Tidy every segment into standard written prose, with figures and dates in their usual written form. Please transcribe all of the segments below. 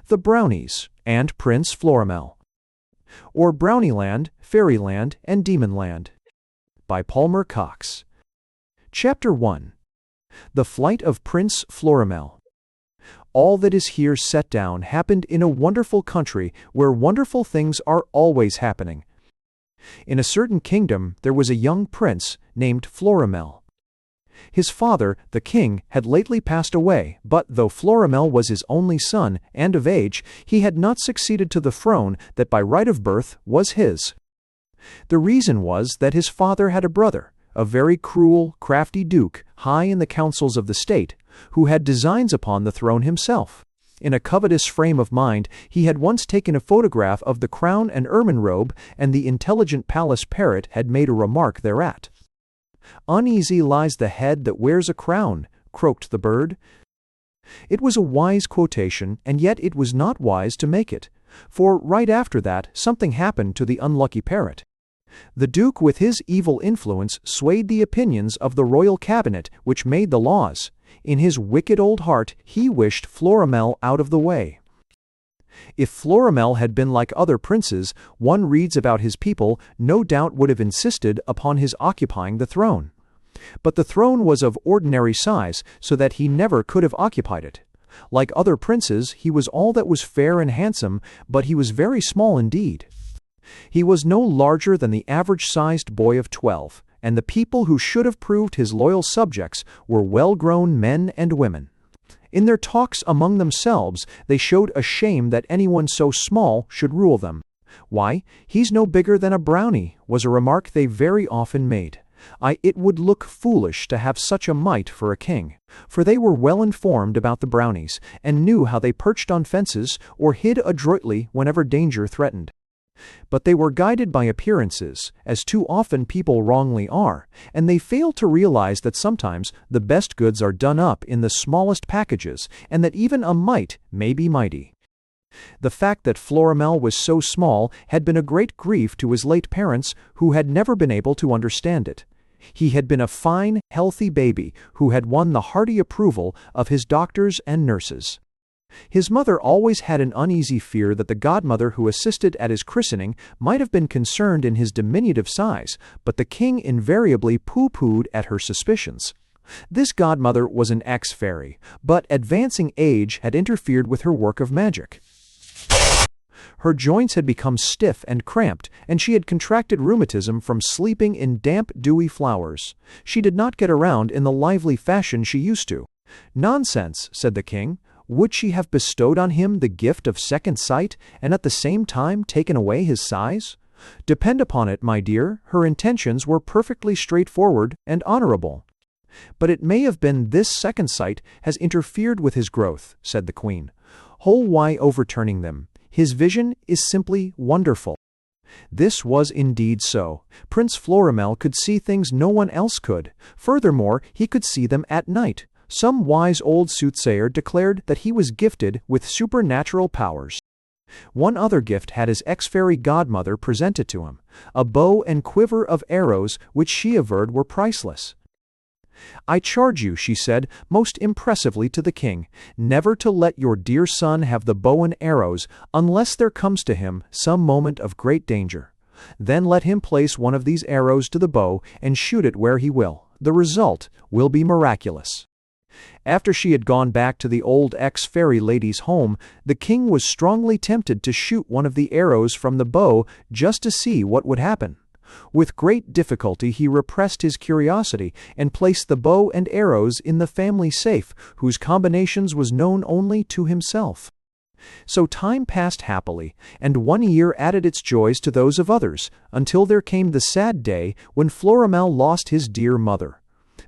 the Brownies, and Prince Florimel. Or Brownieland, Fairyland, and Demonland. By Palmer Cox. Chapter 1. The Flight of Prince Florimel. All that is here set down happened in a wonderful country where wonderful things are always happening. In a certain kingdom there was a young prince named Florimel. His father, the king, had lately passed away, but though Florimel was his only son and of age, he had not succeeded to the throne that by right of birth was his. The reason was that his father had a brother, a very cruel, crafty duke, high in the councils of the state, who had designs upon the throne himself. In a covetous frame of mind, he had once taken a photograph of the crown and ermine robe, and the intelligent palace parrot had made a remark thereat. "Uneasy lies the head that wears a crown," croaked the bird. It was a wise quotation, and yet it was not wise to make it, for right after that something happened to the unlucky parrot. The Duke with his evil influence swayed the opinions of the royal cabinet which made the laws. In his wicked old heart he wished Florimel out of the way. If Florimel had been like other princes, one reads about his people, no doubt would have insisted upon his occupying the throne. But the throne was of ordinary size, so that he never could have occupied it. Like other princes, he was all that was fair and handsome, but he was very small indeed. He was no larger than the average-sized boy of 12, and the people who should have proved his loyal subjects were well-grown men and women. In their talks among themselves, they showed a shame that anyone so small should rule them. "Why, he's no bigger than a brownie," was a remark they very often made. It would look foolish to have such a mite for a king, for they were well informed about the Brownies, and knew how they perched on fences or hid adroitly whenever danger threatened. But they were guided by appearances, as too often people wrongly are, and they failed to realize that sometimes the best goods are done up in the smallest packages, and that even a mite may be mighty. The fact that Florimel was so small had been a great grief to his late parents, who had never been able to understand it. He had been a fine, healthy baby who had won the hearty approval of his doctors and nurses. His mother always had an uneasy fear that the godmother who assisted at his christening might have been concerned in his diminutive size, but the king invariably pooh-poohed at her suspicions. This godmother was an ex-fairy, but advancing age had interfered with her work of magic. Her joints had become stiff and cramped, and she had contracted rheumatism from sleeping in damp, dewy flowers. She did not get around in the lively fashion she used to. "Nonsense," said the king. Would she have bestowed on him the gift of second sight, and at the same time taken away his size? Depend upon it, my dear, her intentions were perfectly straightforward and honorable. "But it may have been this second sight has interfered with his growth," said the queen, whole why overturning them. "His vision is simply wonderful." This was indeed so. Prince Florimel could see things no one else could. Furthermore, he could see them at night. Some wise old soothsayer declared that he was gifted with supernatural powers. One other gift had his ex-fairy godmother presented to him, a bow and quiver of arrows which she averred were priceless. "I charge you," she said, most impressively to the king, "never to let your dear son have the bow and arrows unless there comes to him some moment of great danger. Then let him place one of these arrows to the bow and shoot it where he will. The result will be miraculous." After she had gone back to the old ex-fairy lady's home, the king was strongly tempted to shoot one of the arrows from the bow just to see what would happen. With great difficulty he repressed his curiosity and placed the bow and arrows in the family safe, whose combinations was known only to himself. So time passed happily, and 1 year added its joys to those of others, until there came the sad day when Florimel lost his dear mother.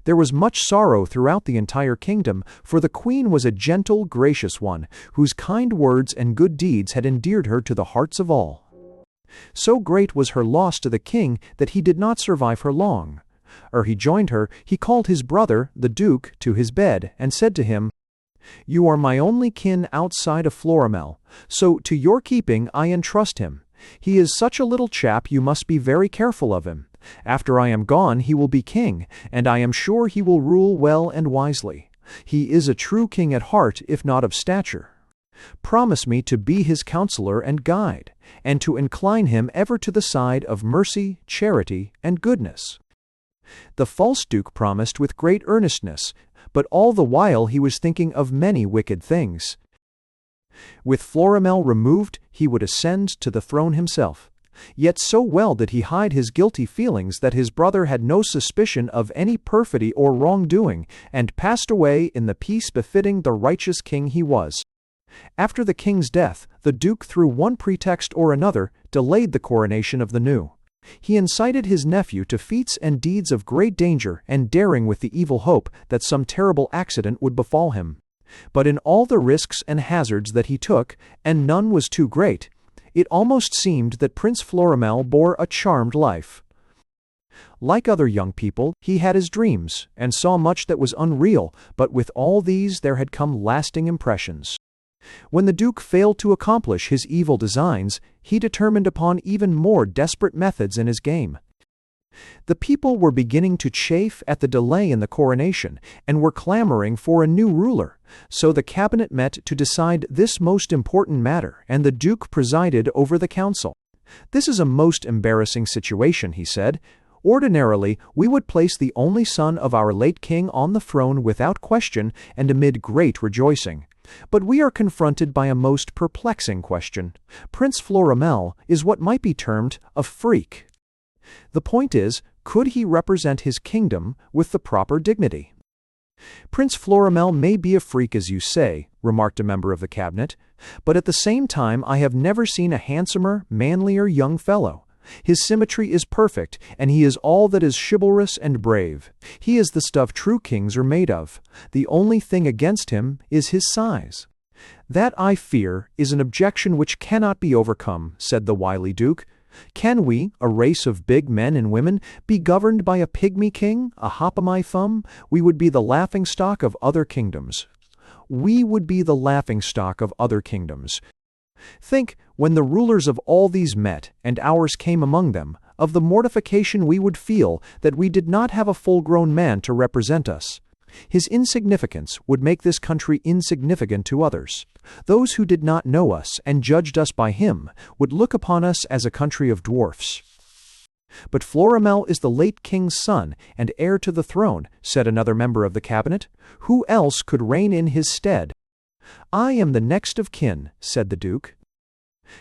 There was much sorrow throughout the entire kingdom, for the queen was a gentle, gracious one, whose kind words and good deeds had endeared her to the hearts of all. So great was her loss to the king that he did not survive her long. Ere he joined her, he called his brother, the duke, to his bed, and said to him, "You are my only kin outside of Florimel, so to your keeping I entrust him. He is such a little chap you must be very careful of him. After I am gone he will be king, and I am sure he will rule well and wisely. He is a true king at heart, if not of stature." Promise me to be his counselor and guide, and to incline him ever to the side of mercy, charity, and goodness." The false duke promised with great earnestness, but all the while he was thinking of many wicked things. With Florimel removed, he would ascend to the throne himself. Yet so well did he hide his guilty feelings that his brother had no suspicion of any perfidy or wrongdoing, and passed away in the peace befitting the righteous king he was. After the king's death, the duke, through one pretext or another, delayed the coronation of the new. He incited his nephew to feats and deeds of great danger and daring with the evil hope that some terrible accident would befall him. But in all the risks and hazards that he took, and none was too great, it almost seemed that Prince Florimel bore a charmed life. Like other young people, he had his dreams, and saw much that was unreal, but with all these there had come lasting impressions. When the Duke failed to accomplish his evil designs, he determined upon even more desperate methods in his game. The people were beginning to chafe at the delay in the coronation, and were clamoring for a new ruler, so the cabinet met to decide this most important matter, and the Duke presided over the council. "This is a most embarrassing situation," he said. "Ordinarily, we would place the only son of our late king on the throne without question and amid great rejoicing. But we are confronted by a most perplexing question. Prince Florimel is what might be termed a freak. The point is, could he represent his kingdom with the proper dignity?" "Prince Florimel may be a freak, as you say," remarked a member of the cabinet, "but at the same time I have never seen a handsomer, manlier young fellow. His symmetry is perfect, and he is all that is chivalrous and brave. He is the stuff true kings are made of. The only thing against him is his size." "That, I fear, is an objection which cannot be overcome," said the wily Duke. "Can we, a race of big men and women, be governed by a pygmy king, a hop-o'-my-thumb? We would be the laughing-stock of other kingdoms. We would be the laughing-stock of other kingdoms. Think, when the rulers of all these met, and ours came among them, of the mortification we would feel that we did not have a full-grown man to represent us. His insignificance would make this country insignificant to others. Those who did not know us and judged us by him would look upon us as a country of dwarfs." "But Florimel is the late king's son and heir to the throne," said another member of the cabinet. "Who else could reign in his stead?" "I am the next of kin," said the Duke.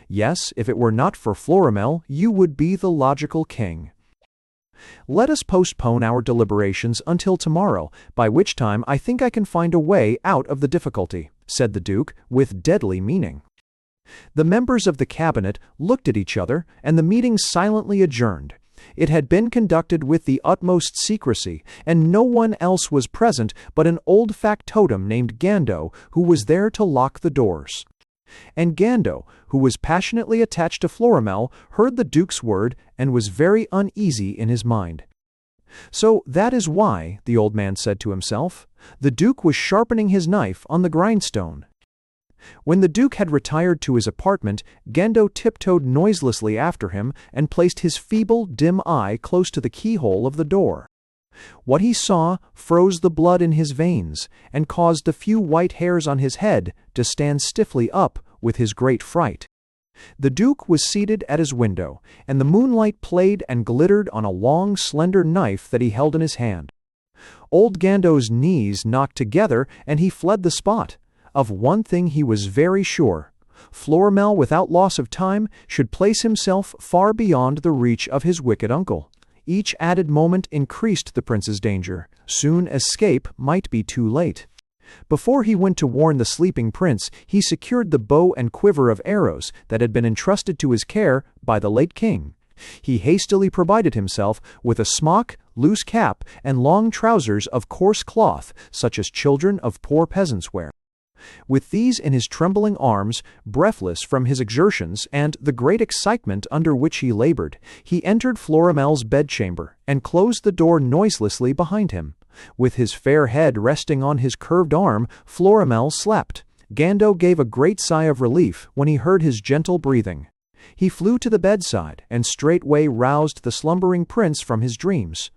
"Yes, if it were not for Florimel, you would be the logical king." "Let us postpone our deliberations until tomorrow, by which time I think I can find a way out of the difficulty," said the Duke, with deadly meaning. The members of the cabinet looked at each other, and the meeting silently adjourned. It had been conducted with the utmost secrecy, and no one else was present but an old factotum named Gando, who was there to lock the doors. And Gando, who was passionately attached to Florimel, heard the Duke's word and was very uneasy in his mind. "So that is why," the old man said to himself, "the Duke was sharpening his knife on the grindstone." When the Duke had retired to his apartment, Gando tiptoed noiselessly after him and placed his feeble, dim eye close to the keyhole of the door. What he saw froze the blood in his veins, and caused the few white hairs on his head to stand stiffly up with his great fright. The Duke was seated at his window, and the moonlight played and glittered on a long, slender knife that he held in his hand. Old Gando's knees knocked together, and he fled the spot. Of one thing he was very sure. Florimel, without loss of time, should place himself far beyond the reach of his wicked uncle. Each added moment increased the prince's danger. Soon escape might be too late. Before he went to warn the sleeping prince, he secured the bow and quiver of arrows that had been entrusted to his care by the late king. He hastily provided himself with a smock, loose cap, and long trousers of coarse cloth, such as children of poor peasants wear. With these in his trembling arms, breathless from his exertions and the great excitement under which he labored, he entered Florimel's bedchamber and closed the door noiselessly behind him. With his fair head resting on his curved arm, Florimel slept. Gando gave a great sigh of relief when he heard his gentle breathing. He flew to the bedside and straightway roused the slumbering prince from his dreams.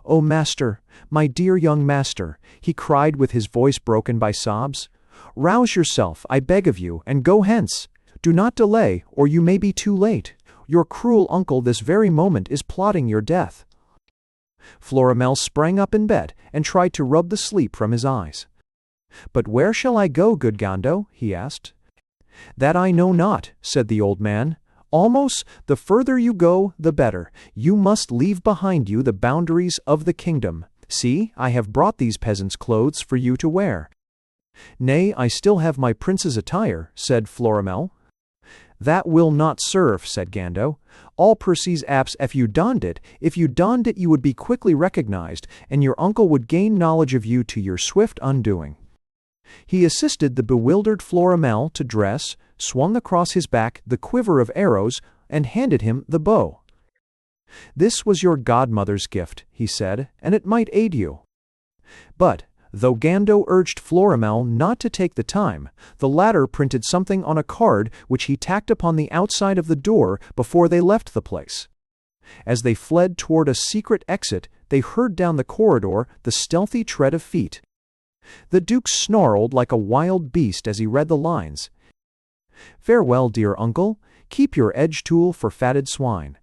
"Oh, master, my dear young master," he cried with his voice broken by sobs, Rouse yourself, I beg of you, and go hence. Do not delay, or you may be too late. Your cruel uncle this very moment is plotting your death." Florimel sprang up in bed and tried to rub the sleep from his eyes. "But where shall I go, good Gando?" he asked. "That I know not," said the old man. "Almost, the further you go, the better. You must leave behind you the boundaries of the kingdom. See, I have brought these peasants' clothes for you to wear." "Nay, I still have my prince's attire," said Florimel. "That will not serve," said Gando. "All Percy's apps if you donned it you would be quickly recognized, and your uncle would gain knowledge of you to your swift undoing." He assisted the bewildered Florimel to dress, swung across his back the quiver of arrows, and handed him the bow. "This was your godmother's gift," he said, "and it might aid you." But, though Gando urged Florimel not to take the time, the latter printed something on a card which he tacked upon the outside of the door before they left the place. As they fled toward a secret exit, they heard down the corridor the stealthy tread of feet. The Duke snarled like a wild beast as he read the lines. "Farewell, dear uncle. Keep your edge tool for fatted swine."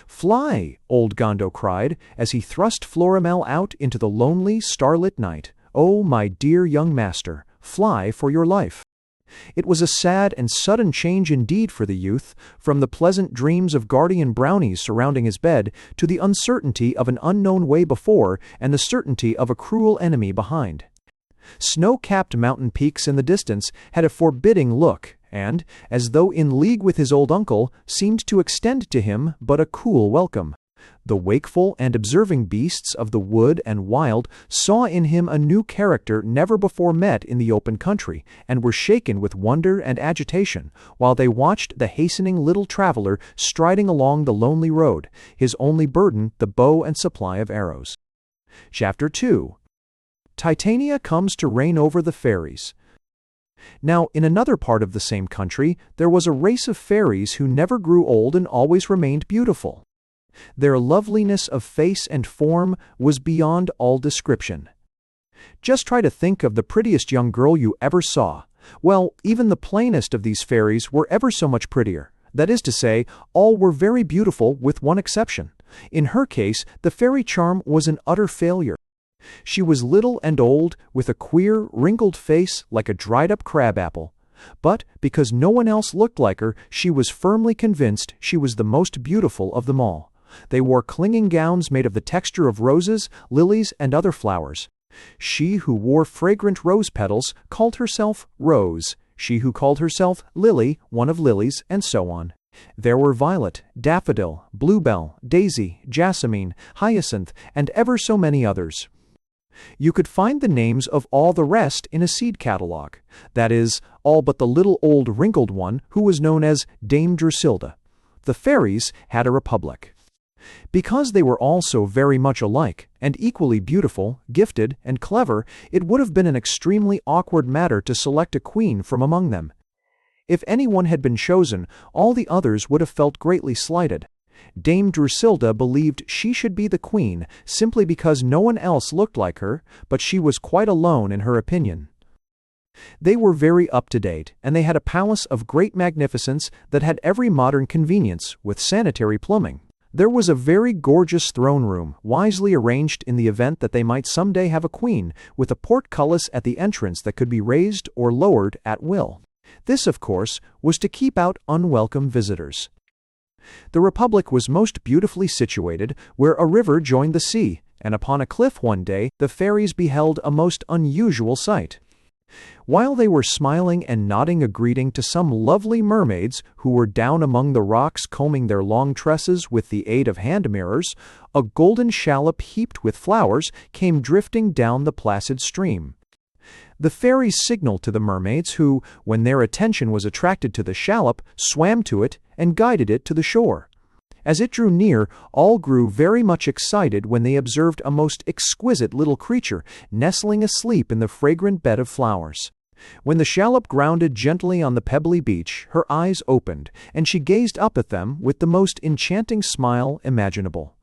"Fly!" old Gando cried, as he thrust Florimel out into the lonely, starlit night. "Oh, my dear young master, fly for your life." It was a sad and sudden change indeed for the youth, from the pleasant dreams of guardian Brownies surrounding his bed, to the uncertainty of an unknown way before, and the certainty of a cruel enemy behind. Snow-capped mountain peaks in the distance had a forbidding look, and, as though in league with his old uncle, seemed to extend to him but a cool welcome. The wakeful and observing beasts of the wood and wild saw in him a new character never before met in the open country, and were shaken with wonder and agitation, while they watched the hastening little traveler striding along the lonely road, his only burden the bow and supply of arrows. Chapter 2. Titania comes to reign over the fairies. Now, in another part of the same country, there was a race of fairies who never grew old and always remained beautiful. Their loveliness of face and form was beyond all description. Just try to think of the prettiest young girl you ever saw. Well, even the plainest of these fairies were ever so much prettier. That is to say, all were very beautiful with one exception. In her case, the fairy charm was an utter failure. She was little and old, with a queer, wrinkled face like a dried-up crab-apple. But, because no one else looked like her, she was firmly convinced she was the most beautiful of them all. They wore clinging gowns made of the texture of roses, lilies, and other flowers. She who wore fragrant rose petals called herself Rose. She who called herself Lily, one of lilies, and so on. There were violet, daffodil, bluebell, daisy, jasmine, hyacinth, and ever so many others. You could find the names of all the rest in a seed catalogue. That is, all but the little old wrinkled one who was known as Dame Drusilda. The fairies had a republic. Because they were all so very much alike, and equally beautiful, gifted, and clever, it would have been an extremely awkward matter to select a queen from among them. If anyone had been chosen, all the others would have felt greatly slighted. Dame Drusilda believed she should be the queen simply because no one else looked like her, but she was quite alone in her opinion. They were very up-to-date, and they had a palace of great magnificence that had every modern convenience, with sanitary plumbing. There was a very gorgeous throne room, wisely arranged in the event that they might someday have a queen, with a portcullis at the entrance that could be raised or lowered at will. This, of course, was to keep out unwelcome visitors. The republic was most beautifully situated where a river joined the sea, and upon a cliff one day the fairies beheld a most unusual sight. While they were smiling and nodding a greeting to some lovely mermaids who were down among the rocks combing their long tresses with the aid of hand mirrors, a golden shallop heaped with flowers came drifting down the placid stream. The fairies signaled to the mermaids who, when their attention was attracted to the shallop, swam to it and guided it to the shore. As it drew near, all grew very much excited when they observed a most exquisite little creature nestling asleep in the fragrant bed of flowers. When the shallop grounded gently on the pebbly beach, her eyes opened, and she gazed up at them with the most enchanting smile imaginable.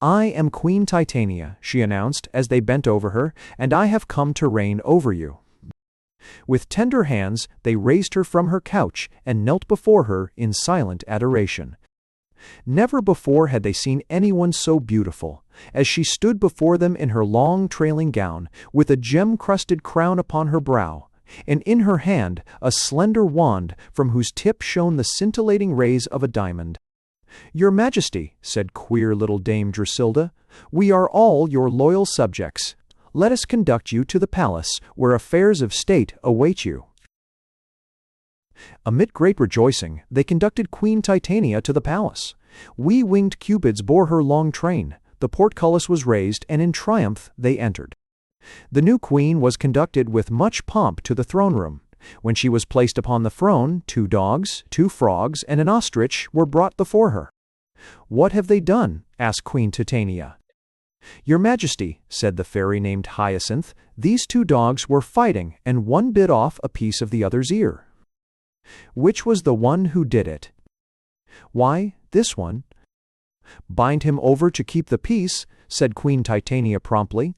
"I am Queen Titania," she announced as they bent over her, "and I have come to reign over you." With tender hands they raised her from her couch and knelt before her in silent adoration. Never before had they seen anyone so beautiful, as she stood before them in her long trailing gown, with a gem-crusted crown upon her brow, and in her hand a slender wand from whose tip shone the scintillating rays of a diamond. "Your Majesty," said queer little Dame Drusilla, "we are all your loyal subjects. Let us conduct you to the palace, where affairs of state await you." Amid great rejoicing, they conducted Queen Titania to the palace. Winged cupids bore her long train, the portcullis was raised, and in triumph they entered. The new queen was conducted with much pomp to the throne room. When she was placed upon the throne, 2 dogs, 2 frogs, and an ostrich were brought before her. "What have they done?" asked Queen Titania. "Your Majesty," said the fairy named Hyacinth, "these 2 dogs were fighting, and one bit off a piece of the other's ear." "Which was the one who did it?" "Why, this one." "Bind him over to keep the peace," said Queen Titania promptly.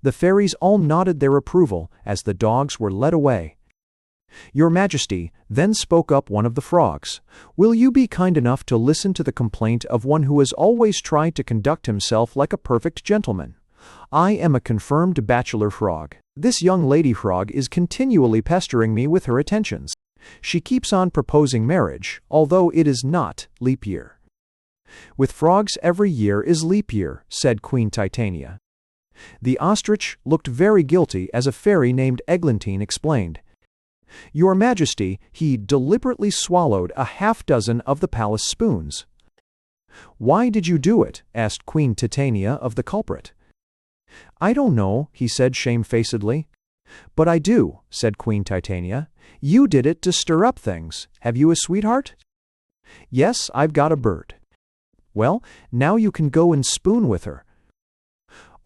The fairies all nodded their approval as the dogs were led away. "Your Majesty," then spoke up one of the frogs, "will you be kind enough to listen to the complaint of one who has always tried to conduct himself like a perfect gentleman? I am a confirmed bachelor frog. This young lady frog is continually pestering me with her attentions. She keeps on proposing marriage, although it is not leap year." "With frogs every year is leap year," said Queen Titania. The ostrich looked very guilty as a fairy named Eglantine explained. "Your Majesty, he deliberately swallowed a half-dozen of the palace spoons." "Why did you do it?" asked Queen Titania of the culprit. "I don't know," he said shamefacedly. "But I do," said Queen Titania. "You did it to stir up things. Have you a sweetheart?" "Yes, I've got a bird." "Well, now you can go and spoon with her."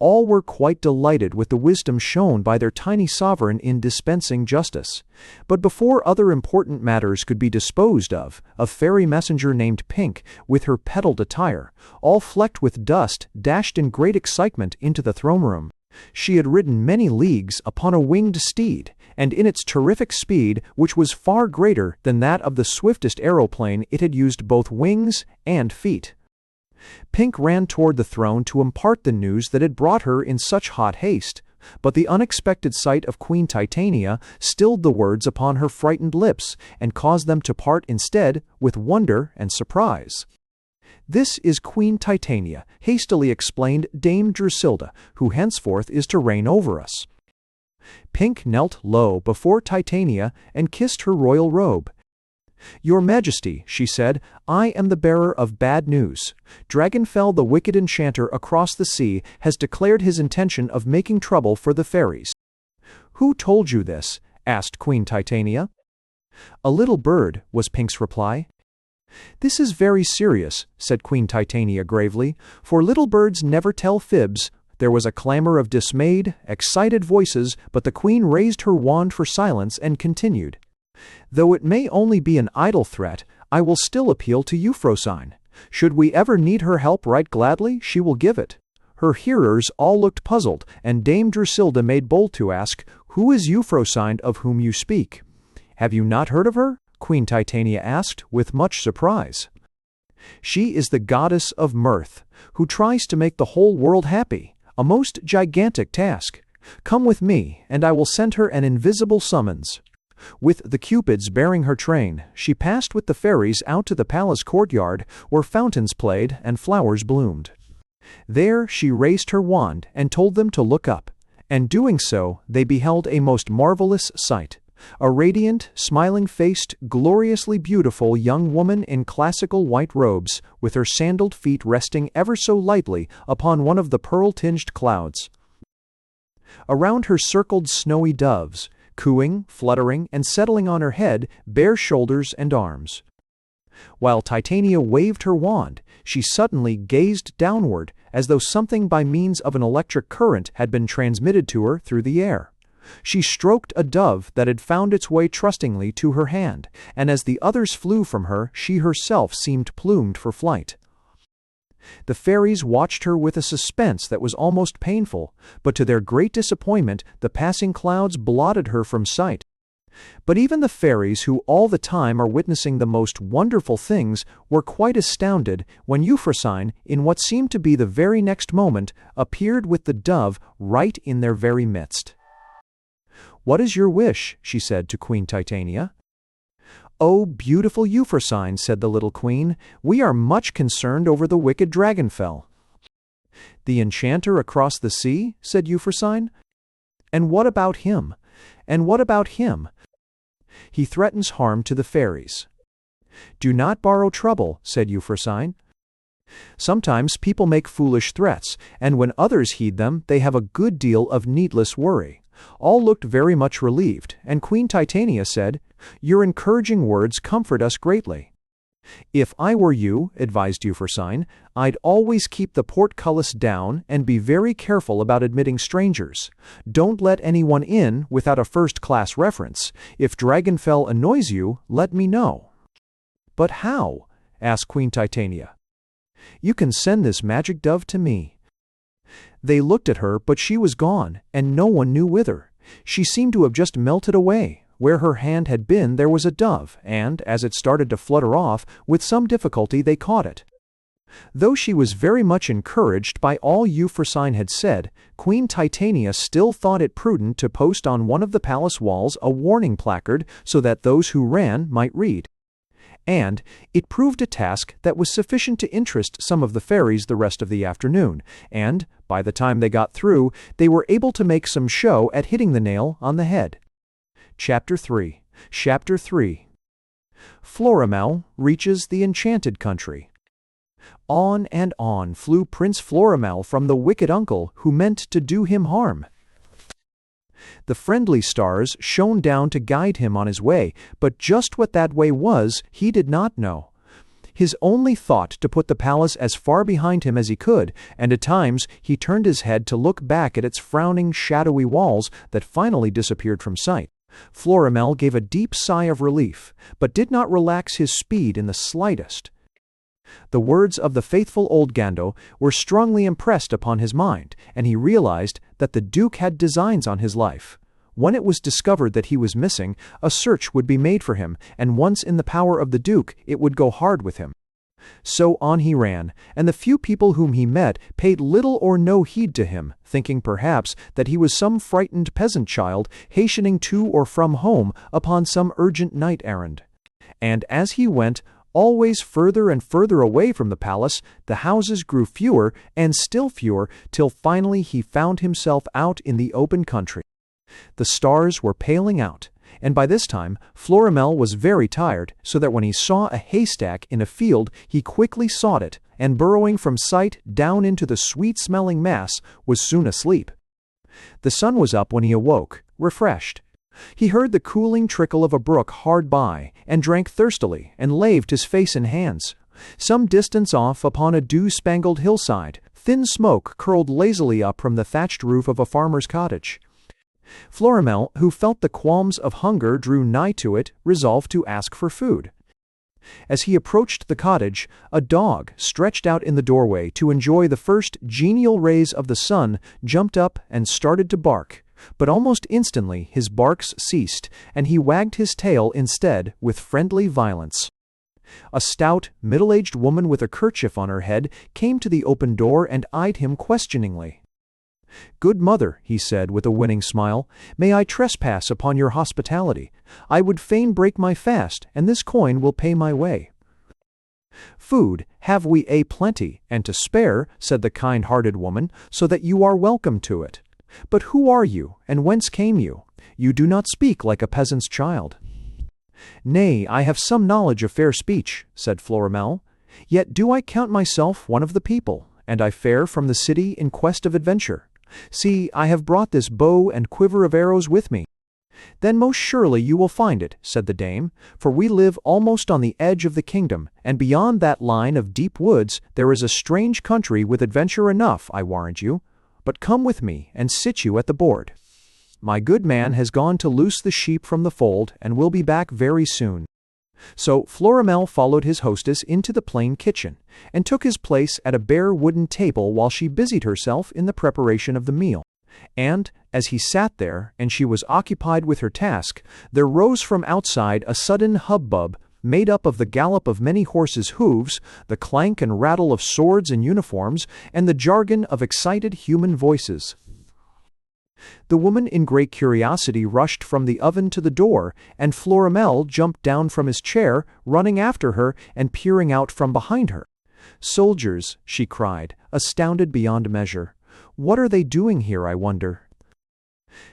All were quite delighted with the wisdom shown by their tiny sovereign in dispensing justice. But before other important matters could be disposed of, a fairy messenger named Pink, with her petaled attire, all flecked with dust, dashed in great excitement into the throne room. She had ridden many leagues upon a winged steed, and in its terrific speed, which was far greater than that of the swiftest aeroplane, it had used both wings and feet. Pink ran toward the throne to impart the news that had brought her in such hot haste, but the unexpected sight of Queen Titania stilled the words upon her frightened lips and caused them to part instead with wonder and surprise. "This is Queen Titania," hastily explained Dame Drusilla, "who henceforth is to reign over us." Pink knelt low before Titania and kissed her royal robe. "Your Majesty," she said, "I am the bearer of bad news. Dragonfell, the wicked enchanter across the sea, has declared his intention of making trouble for the fairies." "Who told you this?" asked Queen Titania. "A little bird," was Pink's reply. "This is very serious," said Queen Titania gravely, "for little birds never tell fibs." There was a clamor of dismayed, excited voices, but the queen raised her wand for silence and continued. "Though it may only be an idle threat, I will still appeal to Euphrosyne. Should we ever need her help right gladly, she will give it." Her hearers all looked puzzled, and Dame Drusilla made bold to ask, "Who is Euphrosyne of whom you speak?" "Have you not heard of her?" Queen Titania asked, with much surprise. "She is the goddess of mirth, who tries to make the whole world happy, a most gigantic task. Come with me, and I will send her an invisible summons." With the cupids bearing her train, she passed with the fairies out to the palace courtyard, where fountains played and flowers bloomed. There she raised her wand and told them to look up, and doing so, they beheld a most marvelous sight. A radiant, smiling-faced, gloriously beautiful young woman in classical white robes, with her sandaled feet resting ever so lightly upon one of the pearl-tinged clouds. Around her circled snowy doves, cooing, fluttering, and settling on her head, bare shoulders and arms. While Titania waved her wand, she suddenly gazed downward, as though something by means of an electric current had been transmitted to her through the air. She stroked a dove that had found its way trustingly to her hand, and as the others flew from her, she herself seemed plumed for flight. The fairies watched her with a suspense that was almost painful, but to their great disappointment, the passing clouds blotted her from sight. But even the fairies, who all the time are witnessing the most wonderful things, were quite astounded when Euphrosyne, in what seemed to be the very next moment, appeared with the dove right in their very midst. "What is your wish?" she said to Queen Titania. "Oh, beautiful Euphrosyne," said the little queen, "we are much concerned over the wicked Dragonfell." "The enchanter across the sea?" said Euphrosyne. "And what about him? And what about him? He threatens harm to the fairies." "Do not borrow trouble," said Euphrosyne. "Sometimes people make foolish threats, and when others heed them, they have a good deal of needless worry." All looked very much relieved, and Queen Titania said, "Your encouraging words comfort us greatly." "If I were you," advised Euphrosyne, "I'd always keep the portcullis down and be very careful about admitting strangers. Don't let anyone in without a first-class reference. If Dragonfell annoys you, let me know." "But how?" asked Queen Titania. "You can send this magic dove to me." They looked at her, but she was gone, and no one knew whither. She seemed to have just melted away. Where her hand had been there was a dove, and, as it started to flutter off, with some difficulty they caught it. Though she was very much encouraged by all Euphrosyne had said, Queen Titania still thought it prudent to post on one of the palace walls a warning placard so that those who ran might read. And it proved a task that was sufficient to interest some of the fairies the rest of the afternoon, and, by the time they got through, they were able to make some show at hitting the nail on the head. Chapter 3. Florimel reaches the enchanted country. On and on flew Prince Florimel from the wicked uncle who meant to do him harm. The friendly stars shone down to guide him on his way, but just what that way was he did not know. His only thought to put the palace as far behind him as he could, and at times he turned his head to look back at its frowning, shadowy walls that finally disappeared from sight. Florimel gave a deep sigh of relief, but did not relax his speed in the slightest. The words of the faithful old Gando were strongly impressed upon his mind, and he realized that the Duke had designs on his life. When it was discovered that he was missing, a search would be made for him, and once in the power of the Duke, it would go hard with him. So on he ran, and the few people whom he met paid little or no heed to him, thinking perhaps that he was some frightened peasant child hastening to or from home upon some urgent night errand. And as he went, always further and further away from the palace, the houses grew fewer and still fewer, till finally he found himself out in the open country. The stars were paling out, and by this time Florimel was very tired, so that when he saw a haystack in a field he quickly sought it, and burrowing from sight down into the sweet-smelling mass, was soon asleep. The sun was up when he awoke, refreshed. He heard the cooling trickle of a brook hard by, and drank thirstily, and laved his face and hands. Some distance off, upon a dew-spangled hillside, thin smoke curled lazily up from the thatched roof of a farmer's cottage. Florimel, who felt the qualms of hunger drew nigh to it, resolved to ask for food. As he approached the cottage, a dog, stretched out in the doorway to enjoy the first genial rays of the sun, jumped up and started to bark, but almost instantly his barks ceased, and he wagged his tail instead with friendly violence. A stout, middle-aged woman with a kerchief on her head came to the open door and eyed him questioningly. "Good mother," he said with a winning smile, "may I trespass upon your hospitality? I would fain break my fast, and this coin will pay my way." "Food have we a plenty, and to spare," said the kind-hearted woman, "so that you are welcome to it. But who are you, and whence came you? You do not speak like a peasant's child." "Nay, I have some knowledge of fair speech," said Florimel. "Yet do I count myself one of the people, and I fare from the city in quest of adventure. See, I have brought this bow and quiver of arrows with me." "Then most surely you will find it," said the dame, "for we live almost on the edge of the kingdom, and beyond that line of deep woods there is a strange country with adventure enough, I warrant you. But come with me, and sit you at the board. My good man has gone to loose the sheep from the fold, and will be back very soon." So Florimel followed his hostess into the plain kitchen, and took his place at a bare wooden table while she busied herself in the preparation of the meal. And, as he sat there, and she was occupied with her task, there rose from outside a sudden hubbub, made up of the gallop of many horses' hooves, the clank and rattle of swords and uniforms, and the jargon of excited human voices. The woman in great curiosity rushed from the oven to the door, and Florimel jumped down from his chair, running after her and peering out from behind her. "Soldiers," she cried, astounded beyond measure. "What are they doing here, I wonder?"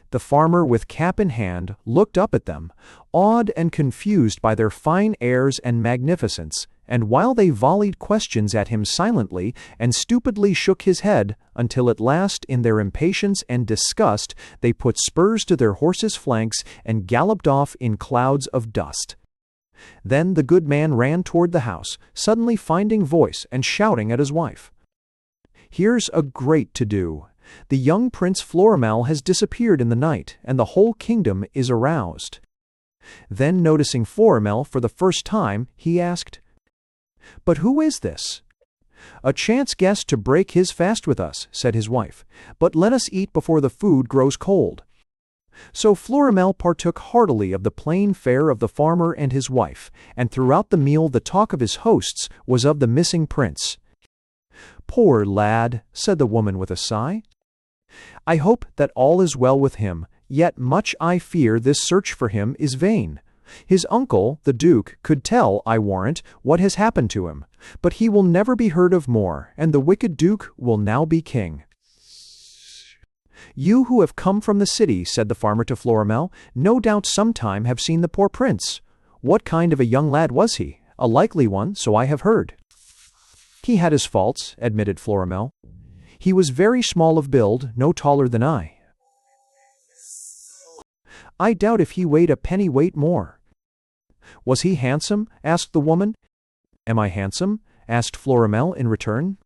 The farmer, with cap in hand, looked up at them, awed and confused by their fine airs and magnificence, and while they volleyed questions at him silently and stupidly shook his head, until at last, in their impatience and disgust, they put spurs to their horses' flanks and galloped off in clouds of dust. Then the good man ran toward the house, suddenly finding voice and shouting at his wife. "Here's a great to-do. The young Prince Florimel has disappeared in the night, and the whole kingdom is aroused." Then, noticing Florimel for the first time, he asked, "But who is this?" "A chance guest to break his fast with us," said his wife. "But let us eat before the food grows cold." So Florimel partook heartily of the plain fare of the farmer and his wife, and throughout the meal the talk of his hosts was of the missing prince. "Poor lad," said the woman with a sigh. "I hope that all is well with him, yet much I fear this search for him is vain. His uncle, the Duke, could tell, I warrant, what has happened to him, but he will never be heard of more, and the wicked Duke will now be king." "You who have come from the city," said the farmer to Florimel, "no doubt sometime have seen the poor prince. What kind of a young lad was he? A likely one, so I have heard." "He had his faults," admitted Florimel. "He was very small of build, no taller than I. I doubt if he weighed a pennyweight more." "Was he handsome?" asked the woman. "Am I handsome?" asked Florimel in return.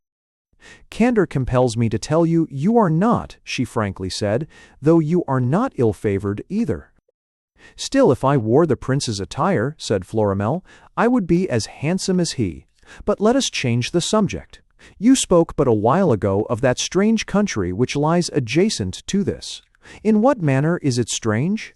"Candor compels me to tell you you are not," she frankly said, "though you are not ill-favored either." "Still, if I wore the prince's attire," said Florimel, "I would be as handsome as he. But let us change the subject. You spoke but a while ago of that strange country which lies adjacent to this. In what manner is it strange?"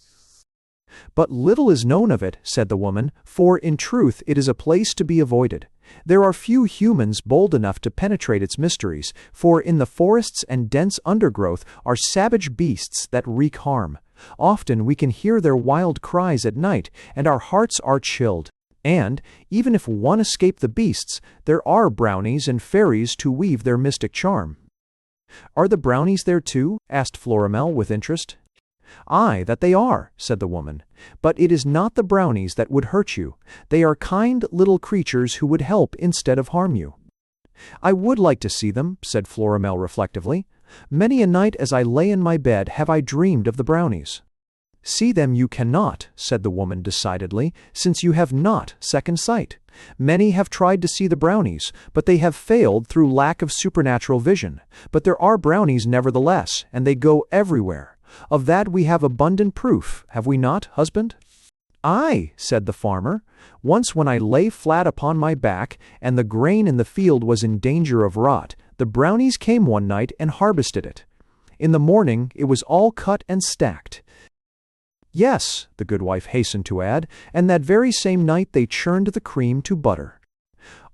"But little is known of it," said the woman, "for in truth it is a place to be avoided. There are few humans bold enough to penetrate its mysteries, for in the forests and dense undergrowth are savage beasts that wreak harm. Often we can hear their wild cries at night, and our hearts are chilled. And, even if one escape the beasts, there are brownies and fairies to weave their mystic charm." "Are the brownies there too?" asked Florimel with interest. "Aye, that they are," said the woman. "But it is not the brownies that would hurt you. They are kind little creatures who would help instead of harm you." "I would like to see them," said Florimel reflectively. "Many a night as I lay in my bed have I dreamed of the brownies." "See them you cannot," said the woman decidedly, "since you have not second sight. Many have tried to see the brownies, but they have failed through lack of supernatural vision. But there are brownies nevertheless, and they go everywhere. Of that we have abundant proof, have we not, husband?" "Aye," said the farmer. "Once when I lay flat upon my back, and the grain in the field was in danger of rot, the brownies came one night and harvested it. In the morning it was all cut and stacked." "Yes," the good wife hastened to add, "and that very same night they churned the cream to butter."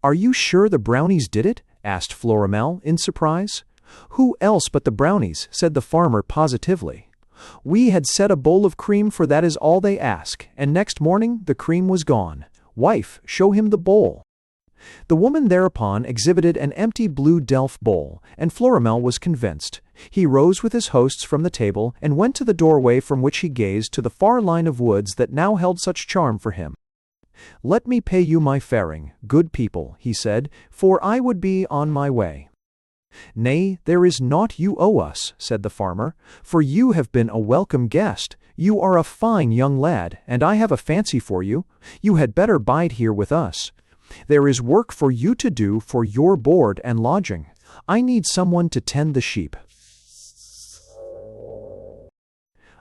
"Are you sure the brownies did it?" asked Florimel in surprise. "Who else but the brownies?" said the farmer positively. "We had set a bowl of cream, for that is all they ask, and next morning the cream was gone. Wife, show him the bowl." The woman thereupon exhibited an empty blue delf bowl, and Florimel was convinced. He rose with his hosts from the table, and went to the doorway from which he gazed to the far line of woods that now held such charm for him. "Let me pay you my faring, good people," he said, "for I would be on my way." "Nay, there is naught you owe us," said the farmer, "for you have been a welcome guest. You are a fine young lad, and I have a fancy for you. You had better bide here with us. There is work for you to do for your board and lodging. I need someone to tend the sheep."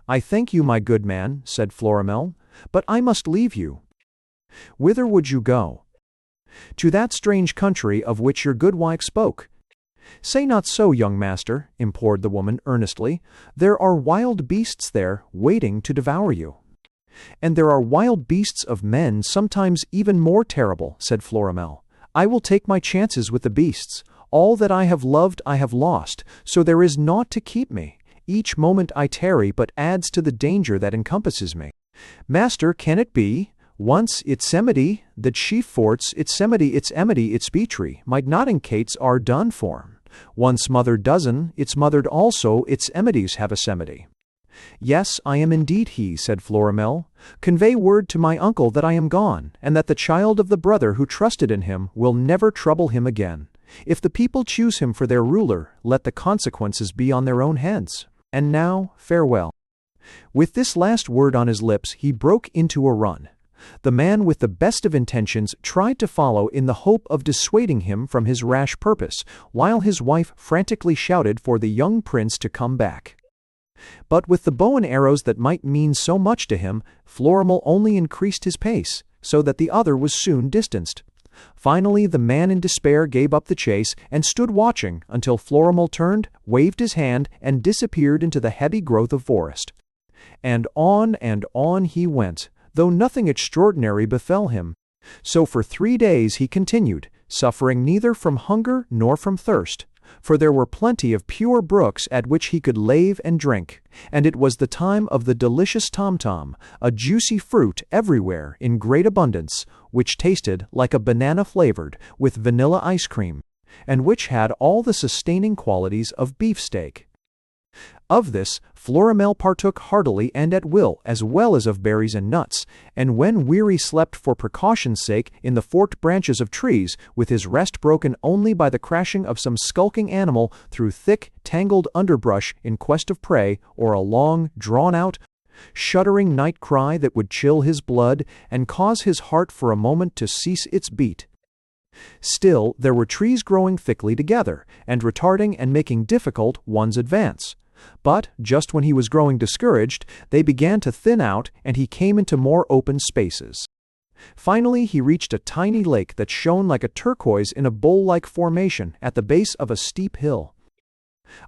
"I thank you, my good man," said Florimel, "but I must leave you." Whither would you go? To that strange country of which your good wife spoke. Say not so, young master, implored the woman earnestly. There are wild beasts there, waiting to devour you. And there are wild beasts of men, sometimes even more terrible, said Florimel. I will take my chances with the beasts. All that I have loved I have lost, so there is naught to keep me. Each moment I tarry but adds to the danger that encompasses me. Master, can it be? Once its semity, the chief forts, its semity, its emity, its beetree, might not in Kates are done for. Once mothered dozen, its mothered also, its emities have a semity. Yes, I am indeed he, said Florimel. Convey word to my uncle that I am gone, and that the child of the brother who trusted in him will never trouble him again. If the people choose him for their ruler, let the consequences be on their own heads. And now, farewell. With this last word on his lips, he broke into a run. The man with the best of intentions tried to follow in the hope of dissuading him from his rash purpose, while his wife frantically shouted for the young prince to come back. But with the bow and arrows that might mean so much to him, Florimel only increased his pace, so that the other was soon distanced. Finally, the man in despair gave up the chase and stood watching until Florimel turned, waved his hand, and disappeared into the heavy growth of forest. And on he went, though nothing extraordinary befell him. So for 3 days he continued, suffering neither from hunger nor from thirst, for there were plenty of pure brooks at which he could lave and drink, and it was the time of the delicious tom-tom, a juicy fruit everywhere in great abundance, which tasted like a banana flavored with vanilla ice cream, and which had all the sustaining qualities of beefsteak. Of this Florimel partook heartily and at will, as well as of berries and nuts, and when weary slept for precaution's sake in the forked branches of trees, with his rest broken only by the crashing of some skulking animal through thick, tangled underbrush in quest of prey, or a long, drawn-out, shuddering night cry that would chill his blood and cause his heart for a moment to cease its beat. Still, there were trees growing thickly together, and retarding and making difficult one's advance. But, just when he was growing discouraged, they began to thin out, and he came into more open spaces. Finally, he reached a tiny lake that shone like a turquoise in a bowl-like formation at the base of a steep hill.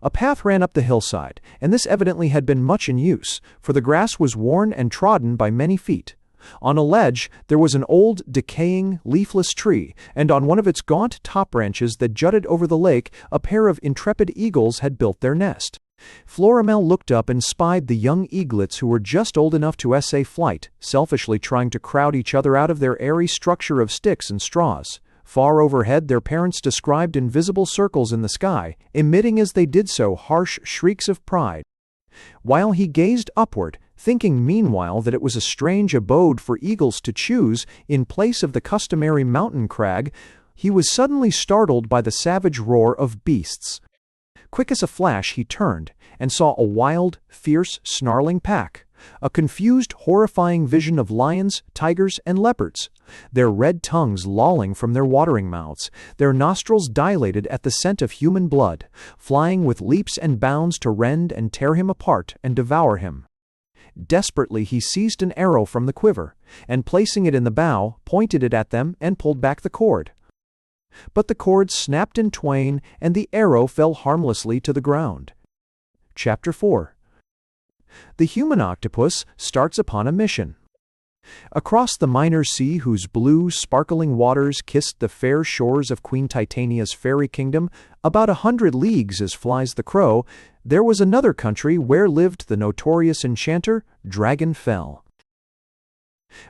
A path ran up the hillside, and this evidently had been much in use, for the grass was worn and trodden by many feet. On a ledge there was an old, decaying, leafless tree, and on one of its gaunt top branches that jutted over the lake a pair of intrepid eagles had built their nest. Florimel looked up and spied the young eaglets who were just old enough to essay flight, selfishly trying to crowd each other out of their airy structure of sticks and straws. Far overhead their parents described invisible circles in the sky, emitting as they did so harsh shrieks of pride. While he gazed upward, thinking meanwhile that it was a strange abode for eagles to choose in place of the customary mountain crag, he was suddenly startled by the savage roar of beasts. Quick as a flash he turned, and saw a wild, fierce, snarling pack, a confused, horrifying vision of lions, tigers, and leopards, their red tongues lolling from their watering mouths, their nostrils dilated at the scent of human blood, flying with leaps and bounds to rend and tear him apart and devour him. Desperately he seized an arrow from the quiver, and placing it in the bow, pointed it at them and pulled back the cord. But the cord snapped in twain, and the arrow fell harmlessly to the ground. Chapter 4. The human octopus starts upon a mission. Across the minor sea whose blue, sparkling waters kissed the fair shores of Queen Titania's fairy kingdom, about 100 leagues as flies the crow, there was another country where lived the notorious enchanter Dragonfell.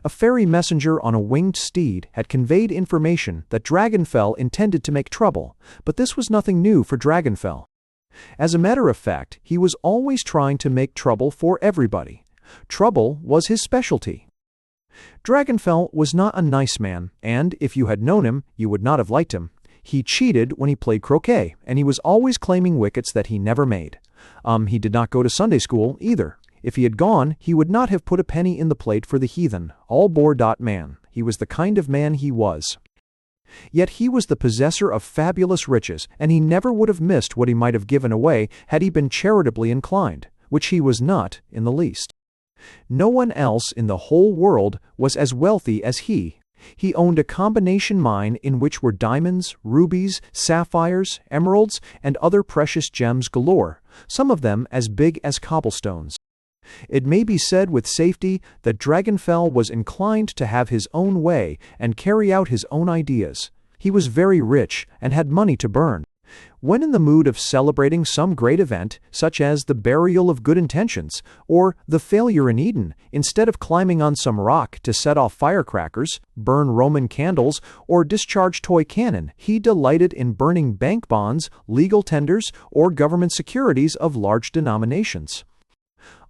A fairy messenger on a winged steed had conveyed information that Dragonfell intended to make trouble, but this was nothing new for Dragonfell. As a matter of fact, he was always trying to make trouble for everybody. Trouble was his specialty. Dragonfell was not a nice man, and if you had known him, you would not have liked him. He cheated when he played croquet, and he was always claiming wickets that he never made. He did not go to Sunday school, either. If he had gone, he would not have put a penny in the plate for the heathen, all-bore-man. He was the kind of man he was. Yet he was the possessor of fabulous riches, and he never would have missed what he might have given away had he been charitably inclined, which he was not in the least. No one else in the whole world was as wealthy as he, He owned a combination mine in which were diamonds, rubies, sapphires, emeralds, and other precious gems galore, some of them as big as cobblestones. It may be said with safety that Dragonfell was inclined to have his own way and carry out his own ideas. He was very rich and had money to burn. When in the mood of celebrating some great event, such as the burial of good intentions, or the failure in Eden, instead of climbing on some rock to set off firecrackers, burn Roman candles, or discharge toy cannon, he delighted in burning bank bonds, legal tenders, or government securities of large denominations,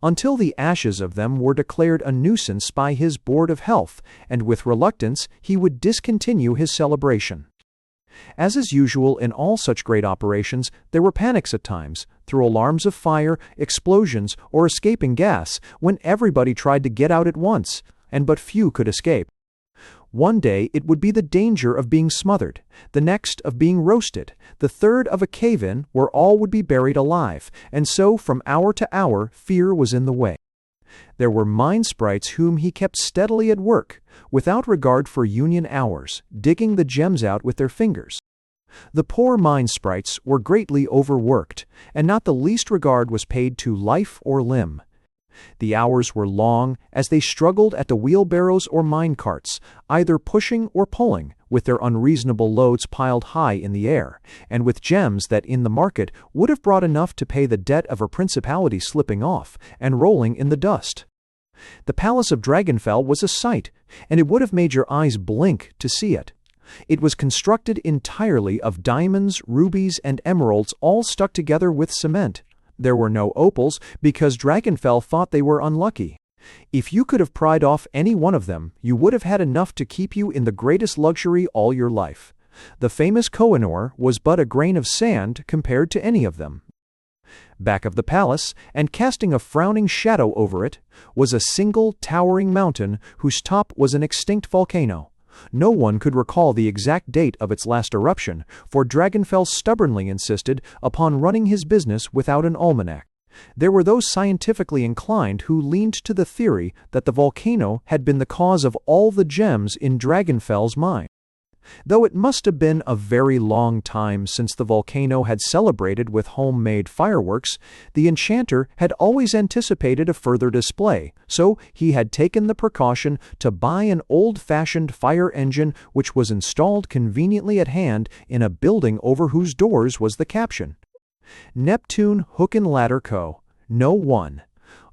until the ashes of them were declared a nuisance by his Board of Health, and with reluctance he would discontinue his celebration. As is usual in all such great operations, there were panics at times, through alarms of fire, explosions, or escaping gas, when everybody tried to get out at once, and but few could escape. One day it would be the danger of being smothered, the next of being roasted, the third of a cave-in where all would be buried alive, and so from hour to hour fear was in the way. There were mine sprites whom he kept steadily at work, without regard for union hours, digging the gems out with their fingers. The poor mine sprites were greatly overworked, and not the least regard was paid to life or limb. The hours were long as they struggled at the wheelbarrows or mine carts, either pushing or pulling, with their unreasonable loads piled high in the air, and with gems that in the market would have brought enough to pay the debt of a principality slipping off and rolling in the dust. The palace of Dragonfell was a sight, and it would have made your eyes blink to see it. It was constructed entirely of diamonds, rubies, and emeralds all stuck together with cement. There were no opals, because Dragonfell thought they were unlucky. If you could have pried off any one of them, you would have had enough to keep you in the greatest luxury all your life. The famous Kohinoor was but a grain of sand compared to any of them. Back of the palace, and casting a frowning shadow over it, was a single towering mountain whose top was an extinct volcano. No one could recall the exact date of its last eruption, for Dragonfell stubbornly insisted upon running his business without an almanac. There were those scientifically inclined who leaned to the theory that the volcano had been the cause of all the gems in Dragonfell's mine. Though it must have been a very long time since the volcano had celebrated with homemade fireworks, the enchanter had always anticipated a further display, so he had taken the precaution to buy an old-fashioned fire engine which was installed conveniently at hand in a building over whose doors was the caption, "Neptune Hook and Ladder Co. No. 1."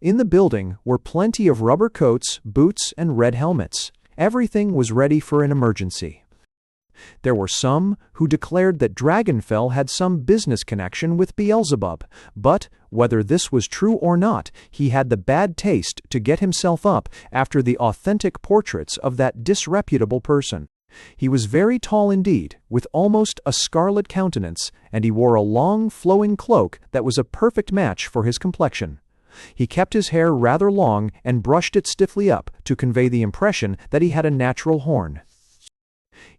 In the building were plenty of rubber coats, boots, and red helmets. Everything was ready for an emergency. There were some who declared that Dragonfell had some business connection with Beelzebub, but, whether this was true or not, he had the bad taste to get himself up after the authentic portraits of that disreputable person. He was very tall indeed, with almost a scarlet countenance, and he wore a long flowing cloak that was a perfect match for his complexion. He kept his hair rather long and brushed it stiffly up to convey the impression that he had a natural horn.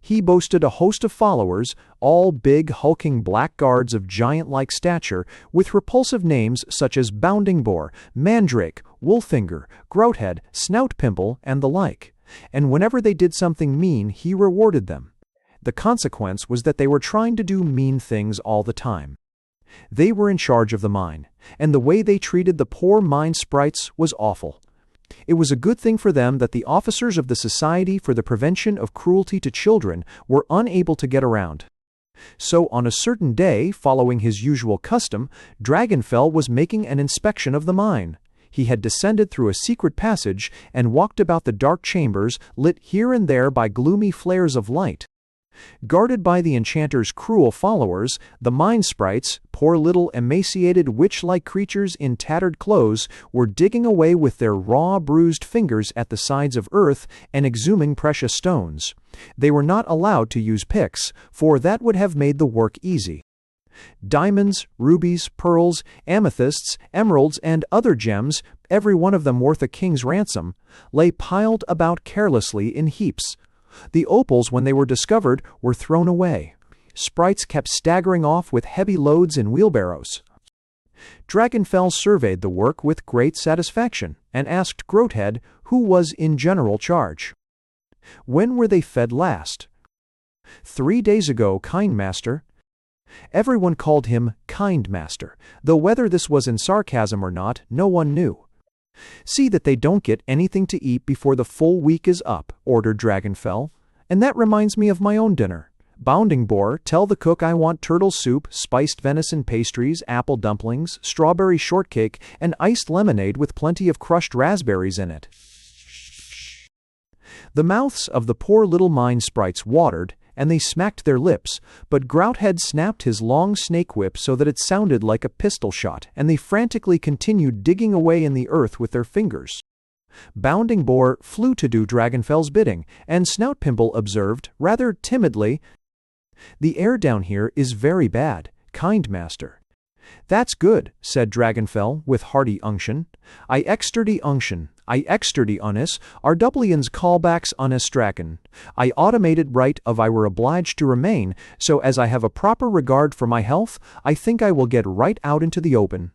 He boasted a host of followers, all big, hulking blackguards of giant-like stature, with repulsive names such as Bounding Boar, Mandrake, Wolfinger, Grouthead, Snout Pimple, and the like. And whenever they did something mean, he rewarded them. The consequence was that they were trying to do mean things all the time. They were in charge of the mine, and the way they treated the poor mine sprites was awful. It was a good thing for them that the officers of the Society for the Prevention of Cruelty to Children were unable to get around. So on a certain day, following his usual custom, Dragonfell was making an inspection of the mine. He had descended through a secret passage and walked about the dark chambers, lit here and there by gloomy flares of light. Guarded by the enchanter's cruel followers, the mine sprites, poor little emaciated witch-like creatures in tattered clothes, were digging away with their raw, bruised fingers at the sides of earth and exhuming precious stones. They were not allowed to use picks, for that would have made the work easy. Diamonds, rubies, pearls, amethysts, emeralds, and other gems, every one of them worth a king's ransom, lay piled about carelessly in heaps. The opals, when they were discovered, were thrown away. Sprites kept staggering off with heavy loads in wheelbarrows. Dragonfell surveyed the work with great satisfaction, and asked Grouthead who was in general charge. When were they fed last? 3 days ago, kind master. Everyone called him kind master, though whether this was in sarcasm or not, no one knew. See that they don't get anything to eat before the full week is up, ordered Dragonfell. And that reminds me of my own dinner. Bounding Boar, tell the cook I want turtle soup, spiced venison pastries, apple dumplings, strawberry shortcake, and iced lemonade with plenty of crushed raspberries in it. The mouths of the poor little mine sprites watered, and they smacked their lips, but Grouthead snapped his long snake whip so that it sounded like a pistol shot, and they frantically continued digging away in the earth with their fingers. Bounding Boar flew to do Dragonfell's bidding, and Snout Pimple observed, rather timidly, "The air down here is very bad, kind master." "That's good," said Dragonfell with hearty unction. I exterdy unis, our Dublians callbacks unestraken. I automated right of I were obliged to remain, so as I have a proper regard for my health, I think I will get right out into the open.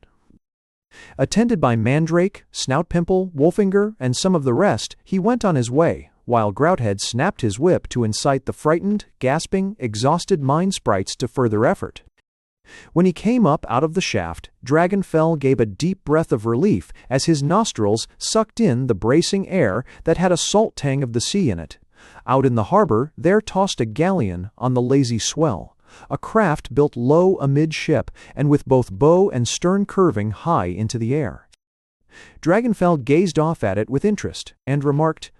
Attended by Mandrake, Snout Pimple, Wolfinger, and some of the rest, he went on his way, while Grouthead snapped his whip to incite the frightened, gasping, exhausted mine sprites to further effort. When he came up out of the shaft, Dragonfell gave a deep breath of relief as his nostrils sucked in the bracing air that had a salt tang of the sea in it. Out in the harbor there tossed a galleon on the lazy swell, a craft built low amidship and with both bow and stern curving high into the air. Dragonfell gazed off at it with interest, and remarked,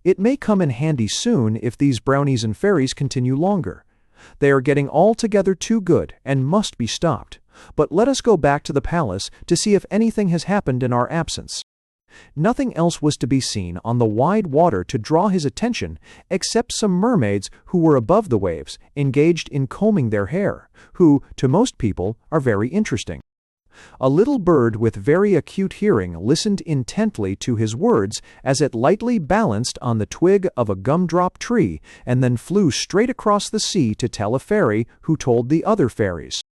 "It may come in handy soon if these brownies and fairies continue longer. They are getting altogether too good, and must be stopped. But let us go back to the palace to see if anything has happened in our absence." Nothing else was to be seen on the wide water to draw his attention, except some mermaids who were above the waves, engaged in combing their hair, who, to most people, are very interesting. A little bird with very acute hearing listened intently to his words as it lightly balanced on the twig of a gumdrop tree and then flew straight across the sea to tell a fairy who told the other fairies.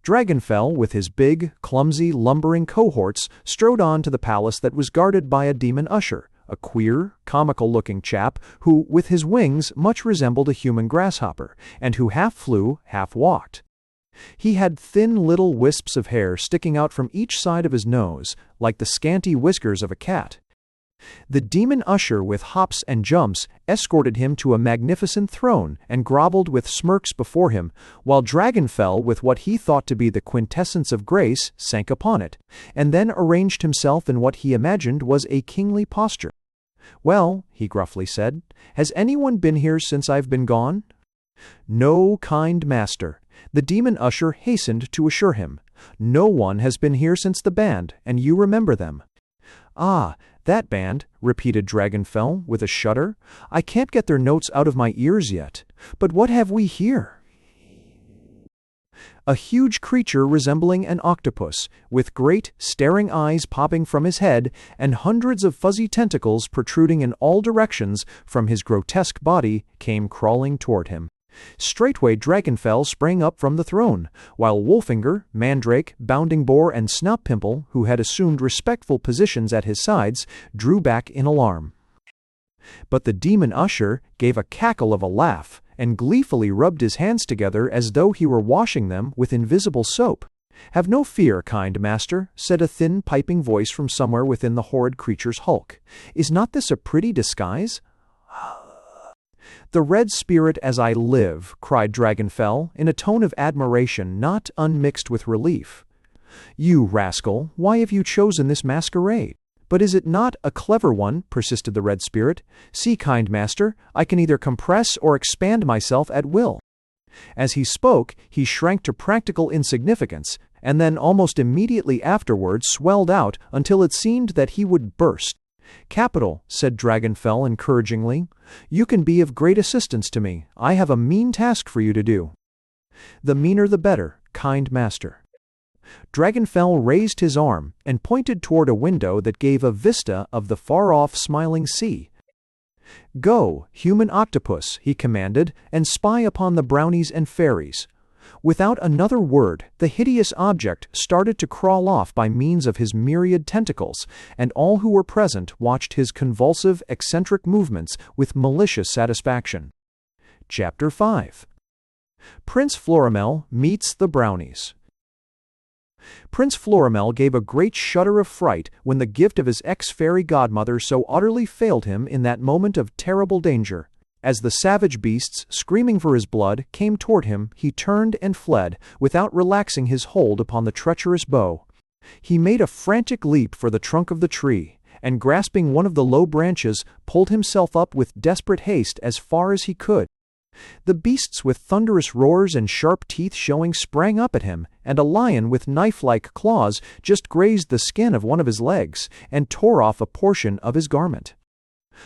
Dragonfell, with his big, clumsy, lumbering cohorts, strode on to the palace that was guarded by a demon usher, a queer, comical-looking chap who, with his wings, much resembled a human grasshopper, and who half flew, half walked. He had thin little wisps of hair sticking out from each side of his nose, like the scanty whiskers of a cat. The demon usher, with hops and jumps, escorted him to a magnificent throne and groveled with smirks before him, while Dragonfell, with what he thought to be the quintessence of grace, sank upon it, and then arranged himself in what he imagined was a kingly posture. "Well," he gruffly said, "has anyone been here since I've been gone?" "No, kind master," the demon usher hastened to assure him. "No one has been here since the band, and you remember them." "Ah, that band," repeated Dragonfell with a shudder. "I can't get their notes out of my ears yet. But what have we here?" A huge creature resembling an octopus, with great, staring eyes popping from his head and hundreds of fuzzy tentacles protruding in all directions from his grotesque body, came crawling toward him. Straightway Dragonfell sprang up from the throne, while Wolfinger, Mandrake, Bounding Boar, and Snout Pimple, who had assumed respectful positions at his sides, drew back in alarm. But the demon usher gave a cackle of a laugh, and gleefully rubbed his hands together as though he were washing them with invisible soap. "Have no fear, kind master," said a thin piping voice from somewhere within the horrid creature's hulk. "Is not this a pretty disguise?" "The Red Spirit as I live," cried Dragonfell, in a tone of admiration not unmixed with relief. "You rascal, why have you chosen this masquerade?" "But is it not a clever one?" persisted the Red Spirit. "See, kind master, I can either compress or expand myself at will." As he spoke, he shrank to practical insignificance, and then almost immediately afterwards swelled out until it seemed that he would burst. "Capital," said Dragonfell encouragingly. "You can be of great assistance to me. I have a mean task for you to do." "The meaner the better, kind master." Dragonfell raised his arm and pointed toward a window that gave a vista of the far-off smiling sea. "Go, human octopus," he commanded, "and spy upon the brownies and fairies. Without another word, the hideous object started to crawl off by means of his myriad tentacles, and all who were present watched his convulsive, eccentric movements with malicious satisfaction. Chapter 5. Prince Florimel meets the Brownies. Prince Florimel gave a great shudder of fright when the gift of his ex-fairy godmother so utterly failed him in that moment of terrible danger. As the savage beasts, screaming for his blood, came toward him, he turned and fled, without relaxing his hold upon the treacherous bow. He made a frantic leap for the trunk of the tree, and grasping one of the low branches, pulled himself up with desperate haste as far as he could. The beasts with thunderous roars and sharp teeth showing sprang up at him, and a lion with knife-like claws just grazed the skin of one of his legs, and tore off a portion of his garment.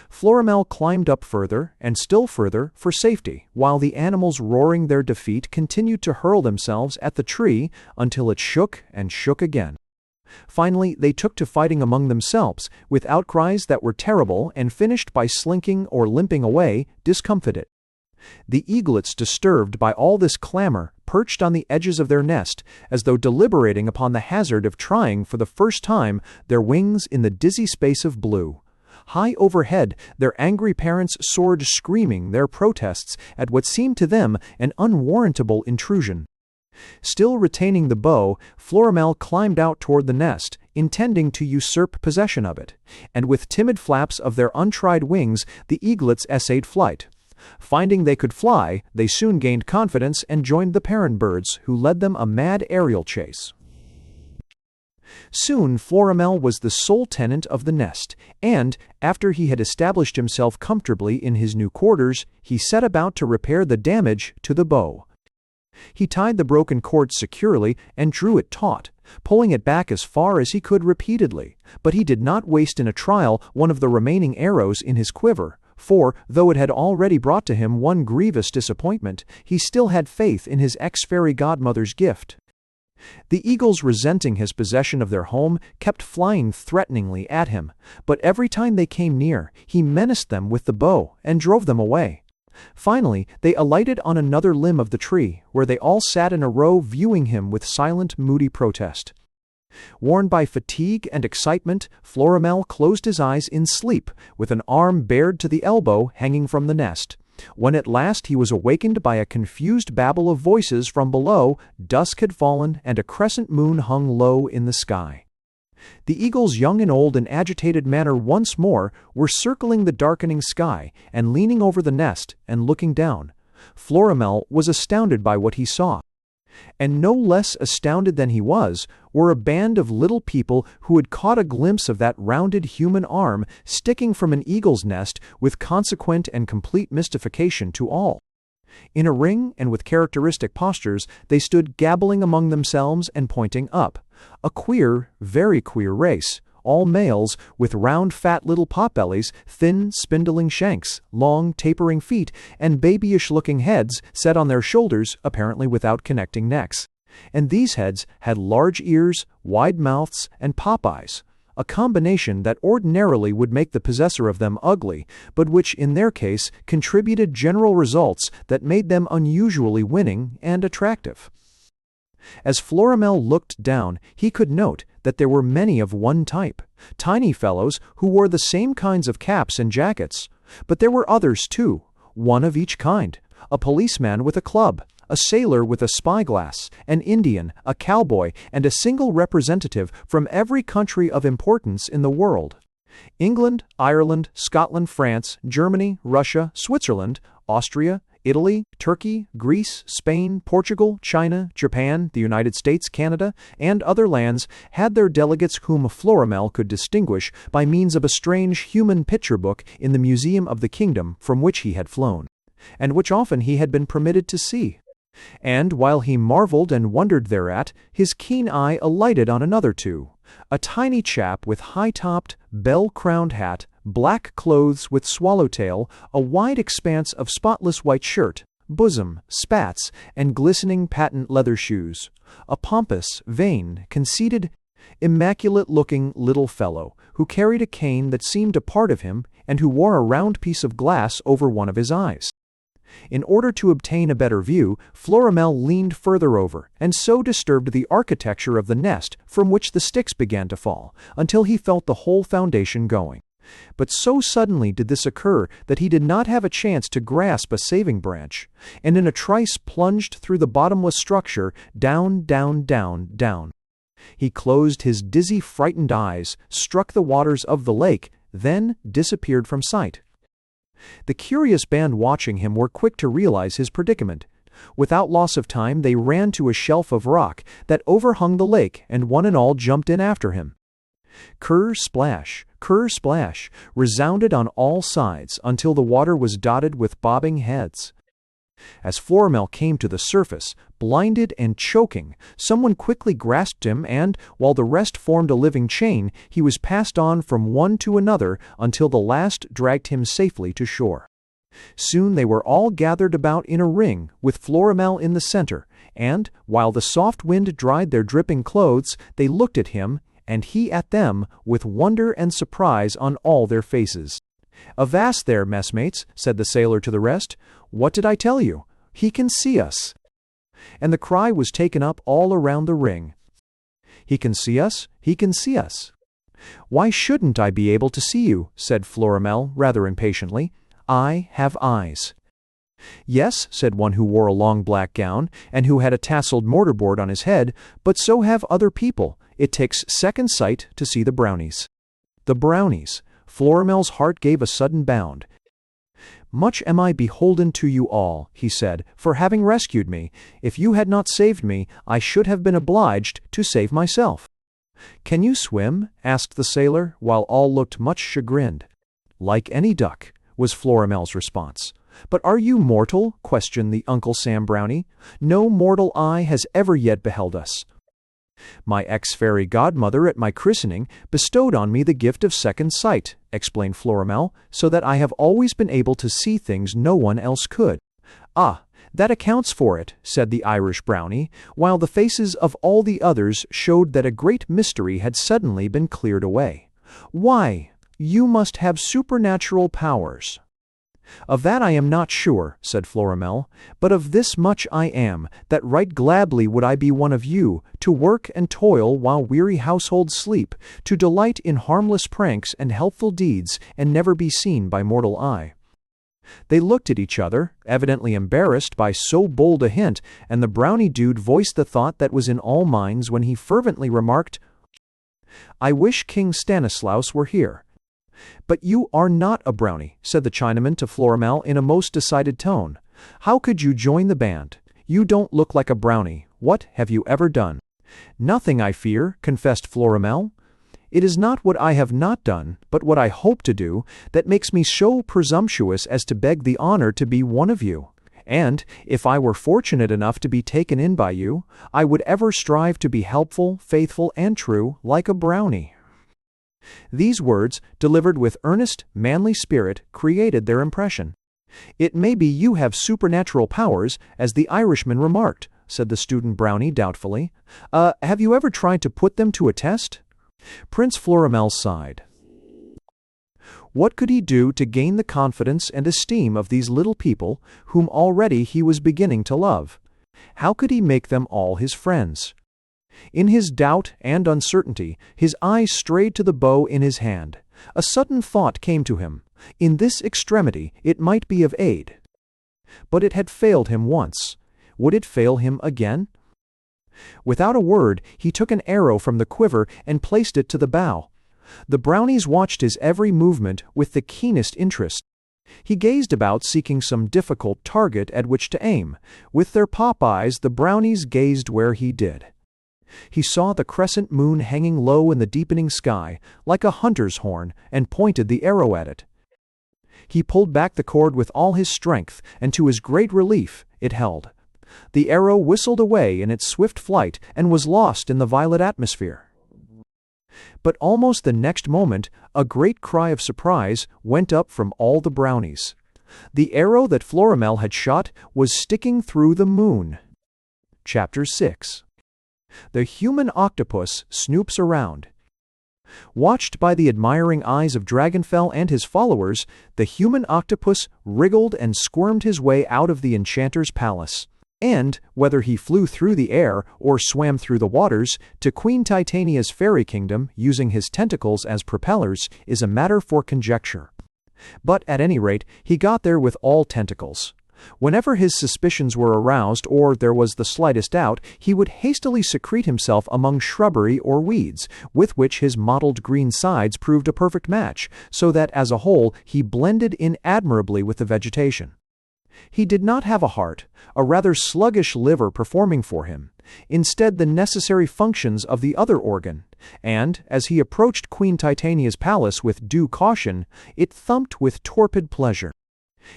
Florimel climbed up further, and still further, for safety, while the animals roaring their defeat continued to hurl themselves at the tree until it shook and shook again. Finally, they took to fighting among themselves, with outcries that were terrible, and finished by slinking or limping away, discomfited. The eaglets, disturbed by all this clamor, perched on the edges of their nest, as though deliberating upon the hazard of trying for the first time their wings in the dizzy space of blue. High overhead, their angry parents soared screaming their protests at what seemed to them an unwarrantable intrusion. Still retaining the bow, Florimel climbed out toward the nest, intending to usurp possession of it, and with timid flaps of their untried wings the eaglets essayed flight. Finding they could fly, they soon gained confidence and joined the parent birds, who led them a mad aerial chase. Soon Florimel was the sole tenant of the nest, and, after he had established himself comfortably in his new quarters, he set about to repair the damage to the bow. He tied the broken cord securely and drew it taut, pulling it back as far as he could repeatedly, but he did not waste in a trial one of the remaining arrows in his quiver, for, though it had already brought to him one grievous disappointment, he still had faith in his ex-fairy godmother's gift. The eagles, resenting his possession of their home, kept flying threateningly at him, but every time they came near, he menaced them with the bow and drove them away. Finally, they alighted on another limb of the tree, where they all sat in a row viewing him with silent, moody protest. Worn by fatigue and excitement, Florimel closed his eyes in sleep, with an arm bared to the elbow hanging from the nest. When at last he was awakened by a confused babble of voices from below, dusk had fallen and a crescent moon hung low in the sky. The eagles, young and old in agitated manner once more, were circling the darkening sky and leaning over the nest and looking down. Florimel was astounded by what he saw. And no less astounded than he was, were a band of little people who had caught a glimpse of that rounded human arm sticking from an eagle's nest with consequent and complete mystification to all. In a ring and with characteristic postures, they stood gabbling among themselves and pointing up. A queer, very queer race, all males, with round fat little pot-bellies, thin spindling shanks, long tapering feet, and babyish-looking heads set on their shoulders, apparently without connecting necks. And these heads had large ears, wide mouths, and pop-eyes, a combination that ordinarily would make the possessor of them ugly, but which in their case contributed general results that made them unusually winning and attractive. As Florimel looked down, he could note that there were many of one type, tiny fellows who wore the same kinds of caps and jackets. But there were others too, one of each kind: a policeman with a club, a sailor with a spyglass, an Indian, a cowboy, and a single representative from every country of importance in the world. England, Ireland, Scotland, France, Germany, Russia, Switzerland, Austria, Italy, Turkey, Greece, Spain, Portugal, China, Japan, the United States, Canada, and other lands had their delegates whom Florimel could distinguish by means of a strange human picture book in the museum of the kingdom from which he had flown, and which often he had been permitted to see. And while he marveled and wondered thereat, his keen eye alighted on another too, a tiny chap with high-topped, bell-crowned hat, black clothes with swallowtail, a wide expanse of spotless white shirt, bosom, spats, and glistening patent leather shoes, a pompous, vain, conceited, immaculate-looking little fellow, who carried a cane that seemed a part of him, and who wore a round piece of glass over one of his eyes. In order to obtain a better view, Florimel leaned further over, and so disturbed the architecture of the nest from which the sticks began to fall, until he felt the whole foundation going. But so suddenly did this occur that he did not have a chance to grasp a saving branch, and in a trice plunged through the bottomless structure, down, down, down, down. He closed his dizzy, frightened eyes, struck the waters of the lake, then disappeared from sight. The curious band watching him were quick to realize his predicament. Without loss of time, they ran to a shelf of rock that overhung the lake, and one and all jumped in after him. Kerr splash, resounded on all sides until the water was dotted with bobbing heads. As Florimel came to the surface, blinded and choking, someone quickly grasped him, and, while the rest formed a living chain, he was passed on from one to another until the last dragged him safely to shore. Soon they were all gathered about in a ring, with Florimel in the center, and, while the soft wind dried their dripping clothes, they looked at him, and he at them, with wonder and surprise on all their faces. "Avast there, messmates," said the sailor to the rest. "What did I tell you? He can see us." And the cry was taken up all around the ring. "He can see us? He can see us." "Why shouldn't I be able to see you?" said Florimel, rather impatiently. "I have eyes." "Yes," said one who wore a long black gown, and who had a tasseled mortarboard on his head, "but so have other people. It takes second sight to see the Brownies." The Brownies! Florimel's heart gave a sudden bound. "Much am I beholden to you all," he said, "for having rescued me. If you had not saved me, I should have been obliged to save myself." "Can you swim?" asked the sailor, while all looked much chagrined. "Like any duck," was Florimel's response. "But are you mortal?" questioned the Uncle Sam Brownie. "No mortal eye has ever yet beheld us." "My ex-fairy godmother at my christening bestowed on me the gift of second sight," explained Florimel, "so that I have always been able to see things no one else could." "Ah, that accounts for it," said the Irish Brownie, while the faces of all the others showed that a great mystery had suddenly been cleared away. "Why, you must have supernatural powers." "Of that I am not sure," said Florimel, "but of this much I am, that right gladly would I be one of you, to work and toil while weary households sleep, to delight in harmless pranks and helpful deeds, and never be seen by mortal eye." They looked at each other, evidently embarrassed by so bold a hint, and the Brownie dude voiced the thought that was in all minds when he fervently remarked, "I wish King Stanislaus were here." "But you are not a Brownie," said the Chinaman to Florimel in a most decided tone. "How could you join the band? You don't look like a Brownie. What have you ever done?" "Nothing, I fear," confessed Florimel. "It is not what I have not done, but what I hope to do, that makes me so presumptuous as to beg the honor to be one of you. And, if I were fortunate enough to be taken in by you, I would ever strive to be helpful, faithful, and true, like a Brownie." These words, delivered with earnest, manly spirit, created their impression. "It may be you have supernatural powers, as the Irishman remarked," said the student Brownie doubtfully. Have you ever tried to put them to a test?" Prince Florimel sighed. What could he do to gain the confidence and esteem of these little people, whom already he was beginning to love? How could he make them all his friends? In his doubt and uncertainty, his eyes strayed to the bow in his hand. A sudden thought came to him. In this extremity it might be of aid. But it had failed him once. Would it fail him again? Without a word, he took an arrow from the quiver and placed it to the bow. The Brownies watched his every movement with the keenest interest. He gazed about, seeking some difficult target at which to aim. With their pop eyes, the Brownies gazed where he did. He saw the crescent moon hanging low in the deepening sky, like a hunter's horn, and pointed the arrow at it. He pulled back the cord with all his strength, and to his great relief, it held. The arrow whistled away in its swift flight, and was lost in the violet atmosphere. But almost the next moment, a great cry of surprise went up from all the Brownies. The arrow that Florimel had shot was sticking through the moon. Chapter 6. The human octopus snoops around. Watched by the admiring eyes of Dragonfell and his followers, the human octopus wriggled and squirmed his way out of the enchanter's palace. And, whether he flew through the air or swam through the waters, to Queen Titania's fairy kingdom using his tentacles as propellers is a matter for conjecture. But at any rate, he got there with all tentacles. Whenever his suspicions were aroused or there was the slightest doubt, he would hastily secrete himself among shrubbery or weeds, with which his mottled green sides proved a perfect match, so that as a whole he blended in admirably with the vegetation. He did not have a heart, a rather sluggish liver performing for him, instead the necessary functions of the other organ, and, as he approached Queen Titania's palace with due caution, it thumped with torpid pleasure.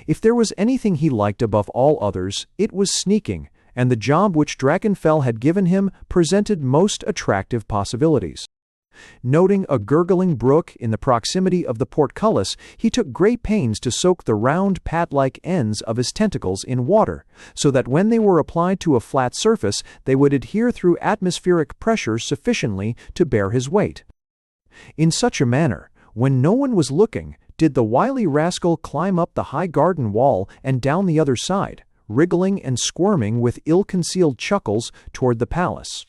If there was anything he liked above all others, it was sneaking, and the job which Dragonfell had given him presented most attractive possibilities. Noting a gurgling brook in the proximity of the portcullis, he took great pains to soak the round pad-like ends of his tentacles in water, so that when they were applied to a flat surface they would adhere through atmospheric pressure sufficiently to bear his weight. In such a manner, when no one was looking, did the wily rascal climb up the high garden wall and down the other side, wriggling and squirming with ill-concealed chuckles toward the palace.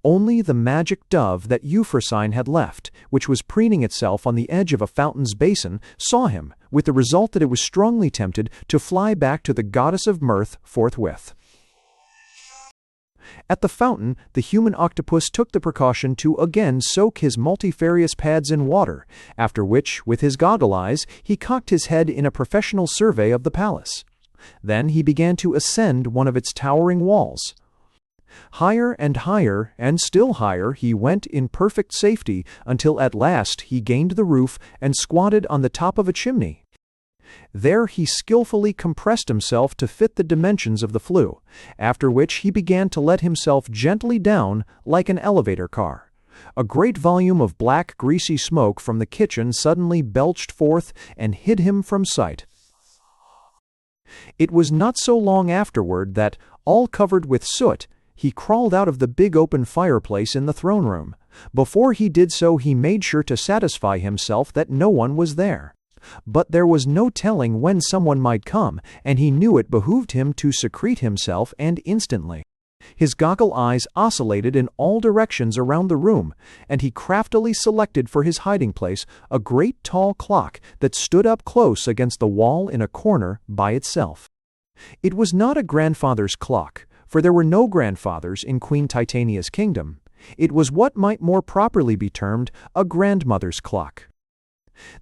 Only the magic dove that Euphrosyne had left, which was preening itself on the edge of a fountain's basin, saw him, with the result that it was strongly tempted to fly back to the goddess of mirth forthwith. At the fountain, the human octopus took the precaution to again soak his multifarious pads in water, after which, with his goggle eyes, he cocked his head in a professional survey of the palace. Then he began to ascend one of its towering walls. Higher and still higher he went in perfect safety until at last he gained the roof and squatted on the top of a chimney. There he skillfully compressed himself to fit the dimensions of the flue, after which he began to let himself gently down like an elevator car. A great volume of black, greasy smoke from the kitchen suddenly belched forth and hid him from sight. It was not so long afterward that, all covered with soot, he crawled out of the big open fireplace in the throne room. Before he did so he made sure to satisfy himself that no one was there. But there was no telling when someone might come, and he knew it behooved him to secrete himself, and instantly. His goggle eyes oscillated in all directions around the room, and he craftily selected for his hiding place a great tall clock that stood up close against the wall in a corner by itself. It was not a grandfather's clock, for there were no grandfathers in Queen Titania's kingdom. It was what might more properly be termed a grandmother's clock.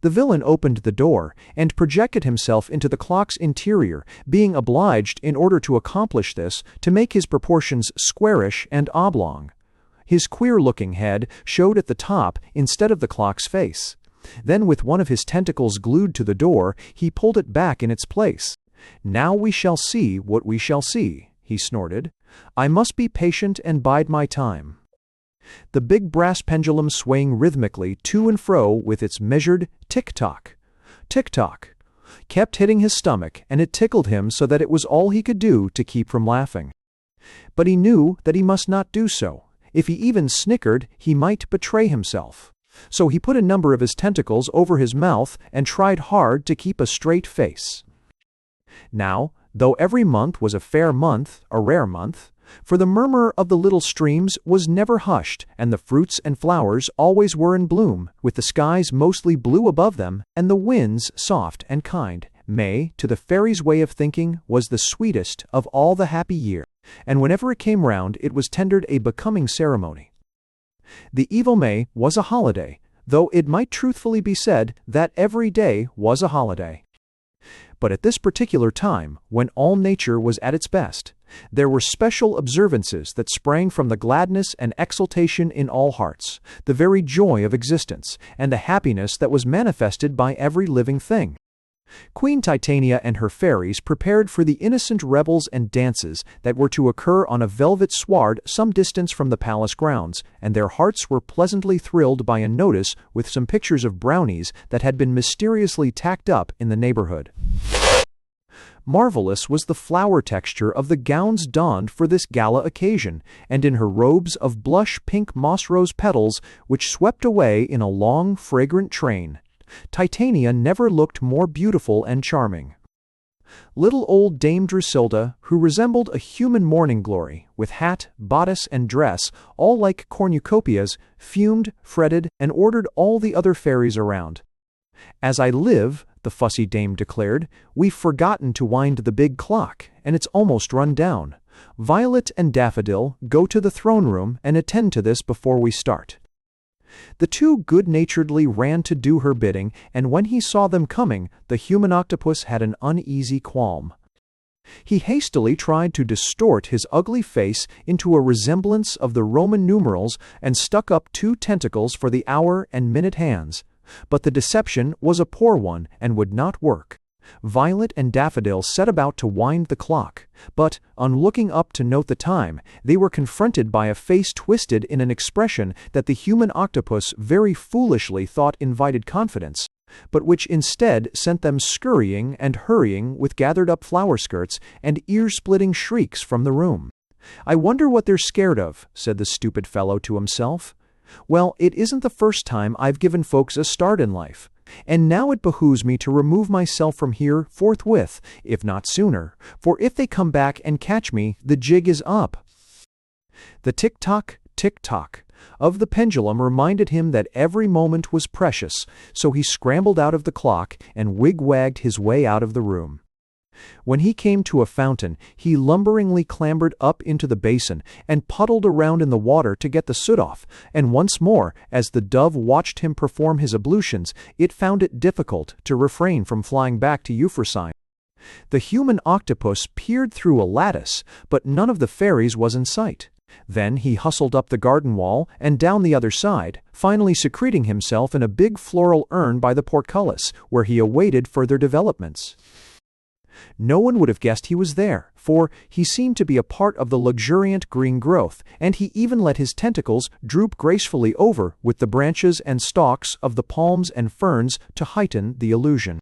The villain opened the door and projected himself into the clock's interior, being obliged, in order to accomplish this, to make his proportions squarish and oblong. His queer-looking head showed at the top instead of the clock's face. Then, with one of his tentacles glued to the door, he pulled it back in its place. "Now we shall see what we shall see," he snorted. "I must be patient and bide my time." The big brass pendulum swaying rhythmically to and fro with its measured tick-tock, tick-tock, kept hitting his stomach, and it tickled him so that it was all he could do to keep from laughing. But he knew that he must not do so. If he even snickered, he might betray himself. So he put a number of his tentacles over his mouth and tried hard to keep a straight face. Now, though every month was a fair month, a rare month, for the murmur of the little streams was never hushed, and the fruits and flowers always were in bloom, with the skies mostly blue above them, and the winds soft and kind, May, to the fairy's way of thinking, was the sweetest of all the happy year, and whenever it came round it was tendered a becoming ceremony. The evil May was a holiday, though it might truthfully be said that every day was a holiday. But at this particular time, when all nature was at its best, there were special observances that sprang from the gladness and exultation in all hearts, the very joy of existence, and the happiness that was manifested by every living thing. Queen Titania and her fairies prepared for the innocent revels and dances that were to occur on a velvet sward some distance from the palace grounds, and their hearts were pleasantly thrilled by a notice with some pictures of brownies that had been mysteriously tacked up in the neighborhood. Marvelous was the flower texture of the gowns donned for this gala occasion, and in her robes of blush-pink moss-rose petals, which swept away in a long, fragrant train. Titania never looked more beautiful and charming. Little old Dame Drusilda, who resembled a human morning glory, with hat, bodice, and dress, all like cornucopias, fumed, fretted, and ordered all the other fairies around. "As I live," the fussy dame declared, "we've forgotten to wind the big clock, and it's almost run down. Violet and Daffodil, go to the throne room and attend to this before we start." The two good-naturedly ran to do her bidding, and when he saw them coming, the human octopus had an uneasy qualm. He hastily tried to distort his ugly face into a resemblance of the Roman numerals and stuck up 2 tentacles for the hour and minute hands. But the deception was a poor one and would not work. Violet and Daffodil set about to wind the clock, but, on looking up to note the time, they were confronted by a face twisted in an expression that the human octopus very foolishly thought invited confidence, but which instead sent them scurrying and hurrying with gathered-up flower skirts and ear-splitting shrieks from the room. "I wonder what they're scared of," said the stupid fellow to himself. "Well, it isn't the first time I've given folks a start in life. And now it behooves me to remove myself from here forthwith, if not sooner, for if they come back and catch me, the jig is up." The tick-tock of the pendulum reminded him that every moment was precious, so he scrambled out of the clock and wig-wagged his way out of the room. When he came to a fountain, he lumberingly clambered up into the basin and puddled around in the water to get the soot off, and once more, as the dove watched him perform his ablutions, it found it difficult to refrain from flying back to Euphrosyne. The human octopus peered through a lattice, but none of the fairies was in sight. Then he hustled up the garden wall and down the other side, finally secreting himself in a big floral urn by the portcullis, where he awaited further developments. No one would have guessed he was there, for he seemed to be a part of the luxuriant green growth, and he even let his tentacles droop gracefully over with the branches and stalks of the palms and ferns to heighten the illusion.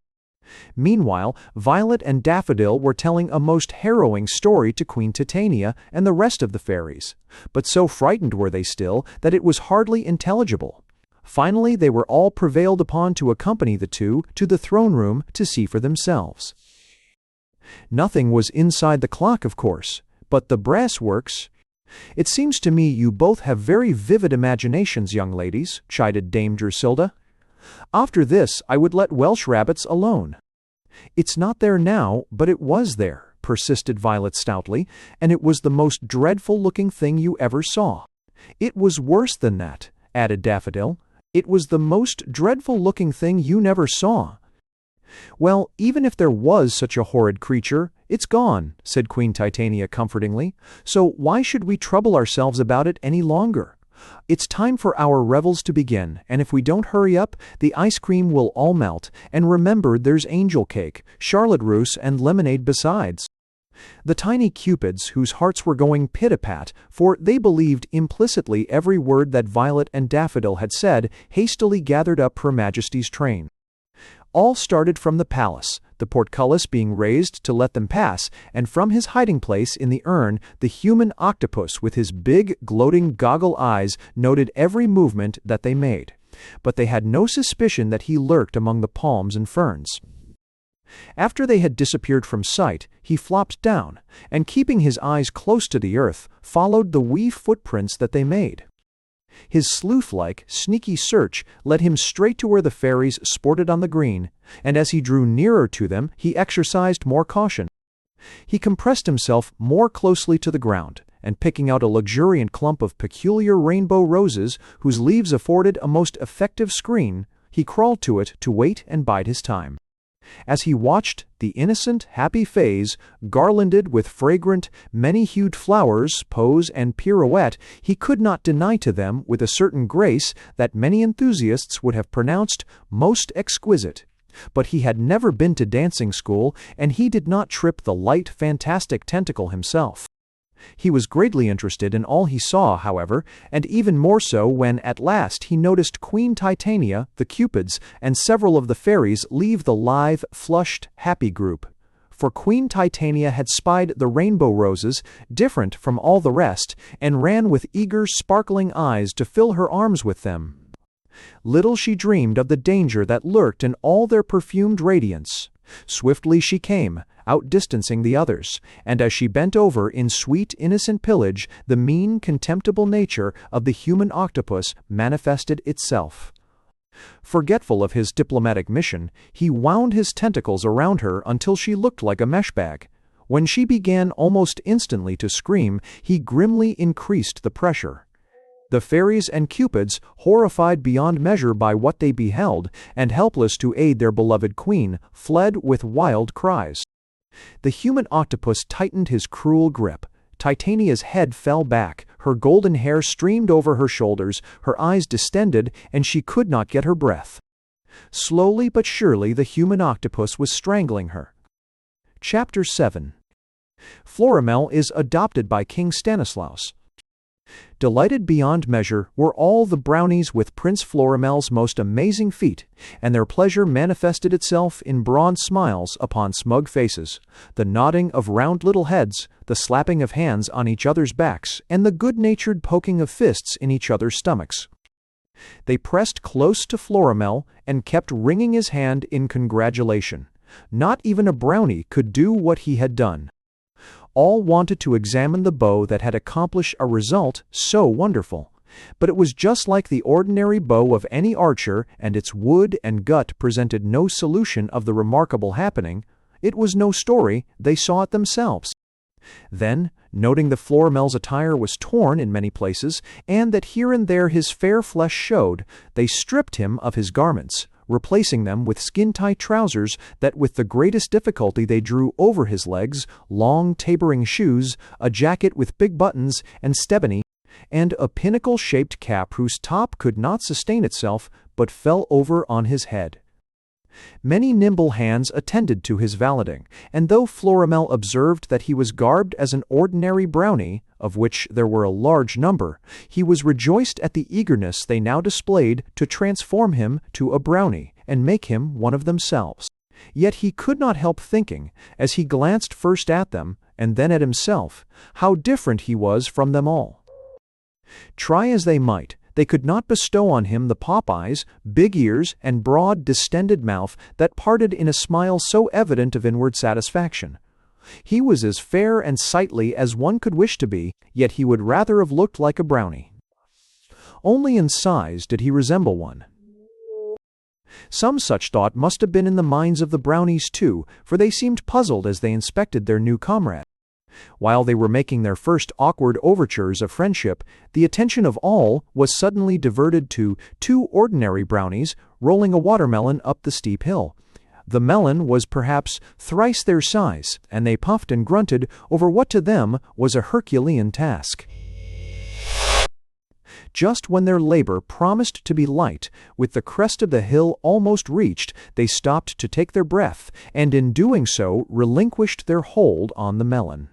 Meanwhile, Violet and Daffodil were telling a most harrowing story to Queen Titania and the rest of the fairies, but so frightened were they still that it was hardly intelligible. Finally, they were all prevailed upon to accompany the two to the throne room to see for themselves. Nothing was inside the clock, of course, but the brass works. "It seems to me you both have very vivid imaginations, young ladies," chided Dame Drusilda. "After this I would let Welsh rabbits alone." "It's not there now, but it was there," persisted Violet stoutly, "and it was the most dreadful-looking thing you ever saw." "It was worse than that," added Daffodil. "It was the most dreadful-looking thing you never saw." "Well, even if there was such a horrid creature, it's gone," said Queen Titania comfortingly, "so why should we trouble ourselves about it any longer? It's time for our revels to begin, and if we don't hurry up, the ice cream will all melt, and remember there's angel cake, charlotte russe, and lemonade besides." The tiny cupids, whose hearts were going pit-a-pat, for they believed implicitly every word that Violet and Daffodil had said, hastily gathered up Her Majesty's train. All started from the palace, the portcullis being raised to let them pass, and from his hiding-place in the urn, the human octopus with his big, gloating goggle eyes noted every movement that they made. But they had no suspicion that he lurked among the palms and ferns. After they had disappeared from sight, he flopped down, and keeping his eyes close to the earth, followed the wee footprints that they made. His sleuth-like, sneaky search led him straight to where the fairies sported on the green, and as he drew nearer to them, he exercised more caution. He compressed himself more closely to the ground, and picking out a luxuriant clump of peculiar rainbow roses, whose leaves afforded a most effective screen, he crawled to it to wait and bide his time. As he watched the innocent, happy fays, garlanded with fragrant, many-hued flowers, pose and pirouette, he could not deny to them, with a certain grace that many enthusiasts would have pronounced most exquisite. But he had never been to dancing school, and he did not trip the light, fantastic tentacle himself. He was greatly interested in all he saw, however, and even more so when at last he noticed Queen Titania, the Cupids, and several of the fairies leave the live, flushed, happy group. for Queen Titania had spied the rainbow roses, different from all the rest, and ran with eager, sparkling eyes to fill her arms with them. Little she dreamed of the danger that lurked in all their perfumed radiance. Swiftly she came, outdistancing the others, and as she bent over in sweet, innocent pillage, the mean, contemptible nature of the human octopus manifested itself. Forgetful of his diplomatic mission, he wound his tentacles around her until she looked like a mesh bag. When she began almost instantly to scream, he grimly increased the pressure. The fairies and cupids, horrified beyond measure by what they beheld, and helpless to aid their beloved queen, fled with wild cries. The human octopus tightened his cruel grip. Titania's head fell back, her golden hair streamed over her shoulders, her eyes distended, and she could not get her breath. Slowly but surely the human octopus was strangling her. Chapter 7. Florimel is adopted by King Stanislaus. Delighted beyond measure were all the Brownies with Prince Florimel's most amazing feat, and their pleasure manifested itself in broad smiles upon smug faces, the nodding of round little heads, the slapping of hands on each other's backs, and the good-natured poking of fists in each other's stomachs. They pressed close to Florimel and kept wringing his hand in congratulation. Not even a Brownie could do what he had done. All wanted to examine the bow that had accomplished a result so wonderful. But it was just like the ordinary bow of any archer, and its wood and gut presented no solution of the remarkable happening. It was no story, they saw it themselves. Then, noting that Florimel's attire was torn in many places, and that here and there his fair flesh showed, they stripped him of his garments, replacing them with skin-tight trousers that with the greatest difficulty they drew over his legs, long tapering shoes, a jacket with big buttons and stebony, and a pinnacle-shaped cap whose top could not sustain itself but fell over on his head. Many nimble hands attended to his valeting, and though Florimel observed that he was garbed as an ordinary Brownie, of which there were a large number, he was rejoiced at the eagerness they now displayed to transform him to a Brownie and make him one of themselves. Yet he could not help thinking, as he glanced first at them and then at himself, how different he was from them all. Try as they might, they could not bestow on him the pop eyes, big ears, and broad, distended mouth that parted in a smile so evident of inward satisfaction. He was as fair and sightly as one could wish to be, yet he would rather have looked like a Brownie. Only in size did he resemble one. Some such thought must have been in the minds of the Brownies too, for they seemed puzzled as they inspected their new comrade. While they were making their first awkward overtures of friendship, the attention of all was suddenly diverted to two ordinary Brownies rolling a watermelon up the steep hill. The melon was perhaps thrice their size, and they puffed and grunted over what to them was a Herculean task. Just when their labor promised to be light, with the crest of the hill almost reached, they stopped to take their breath, and in doing so relinquished their hold on the melon.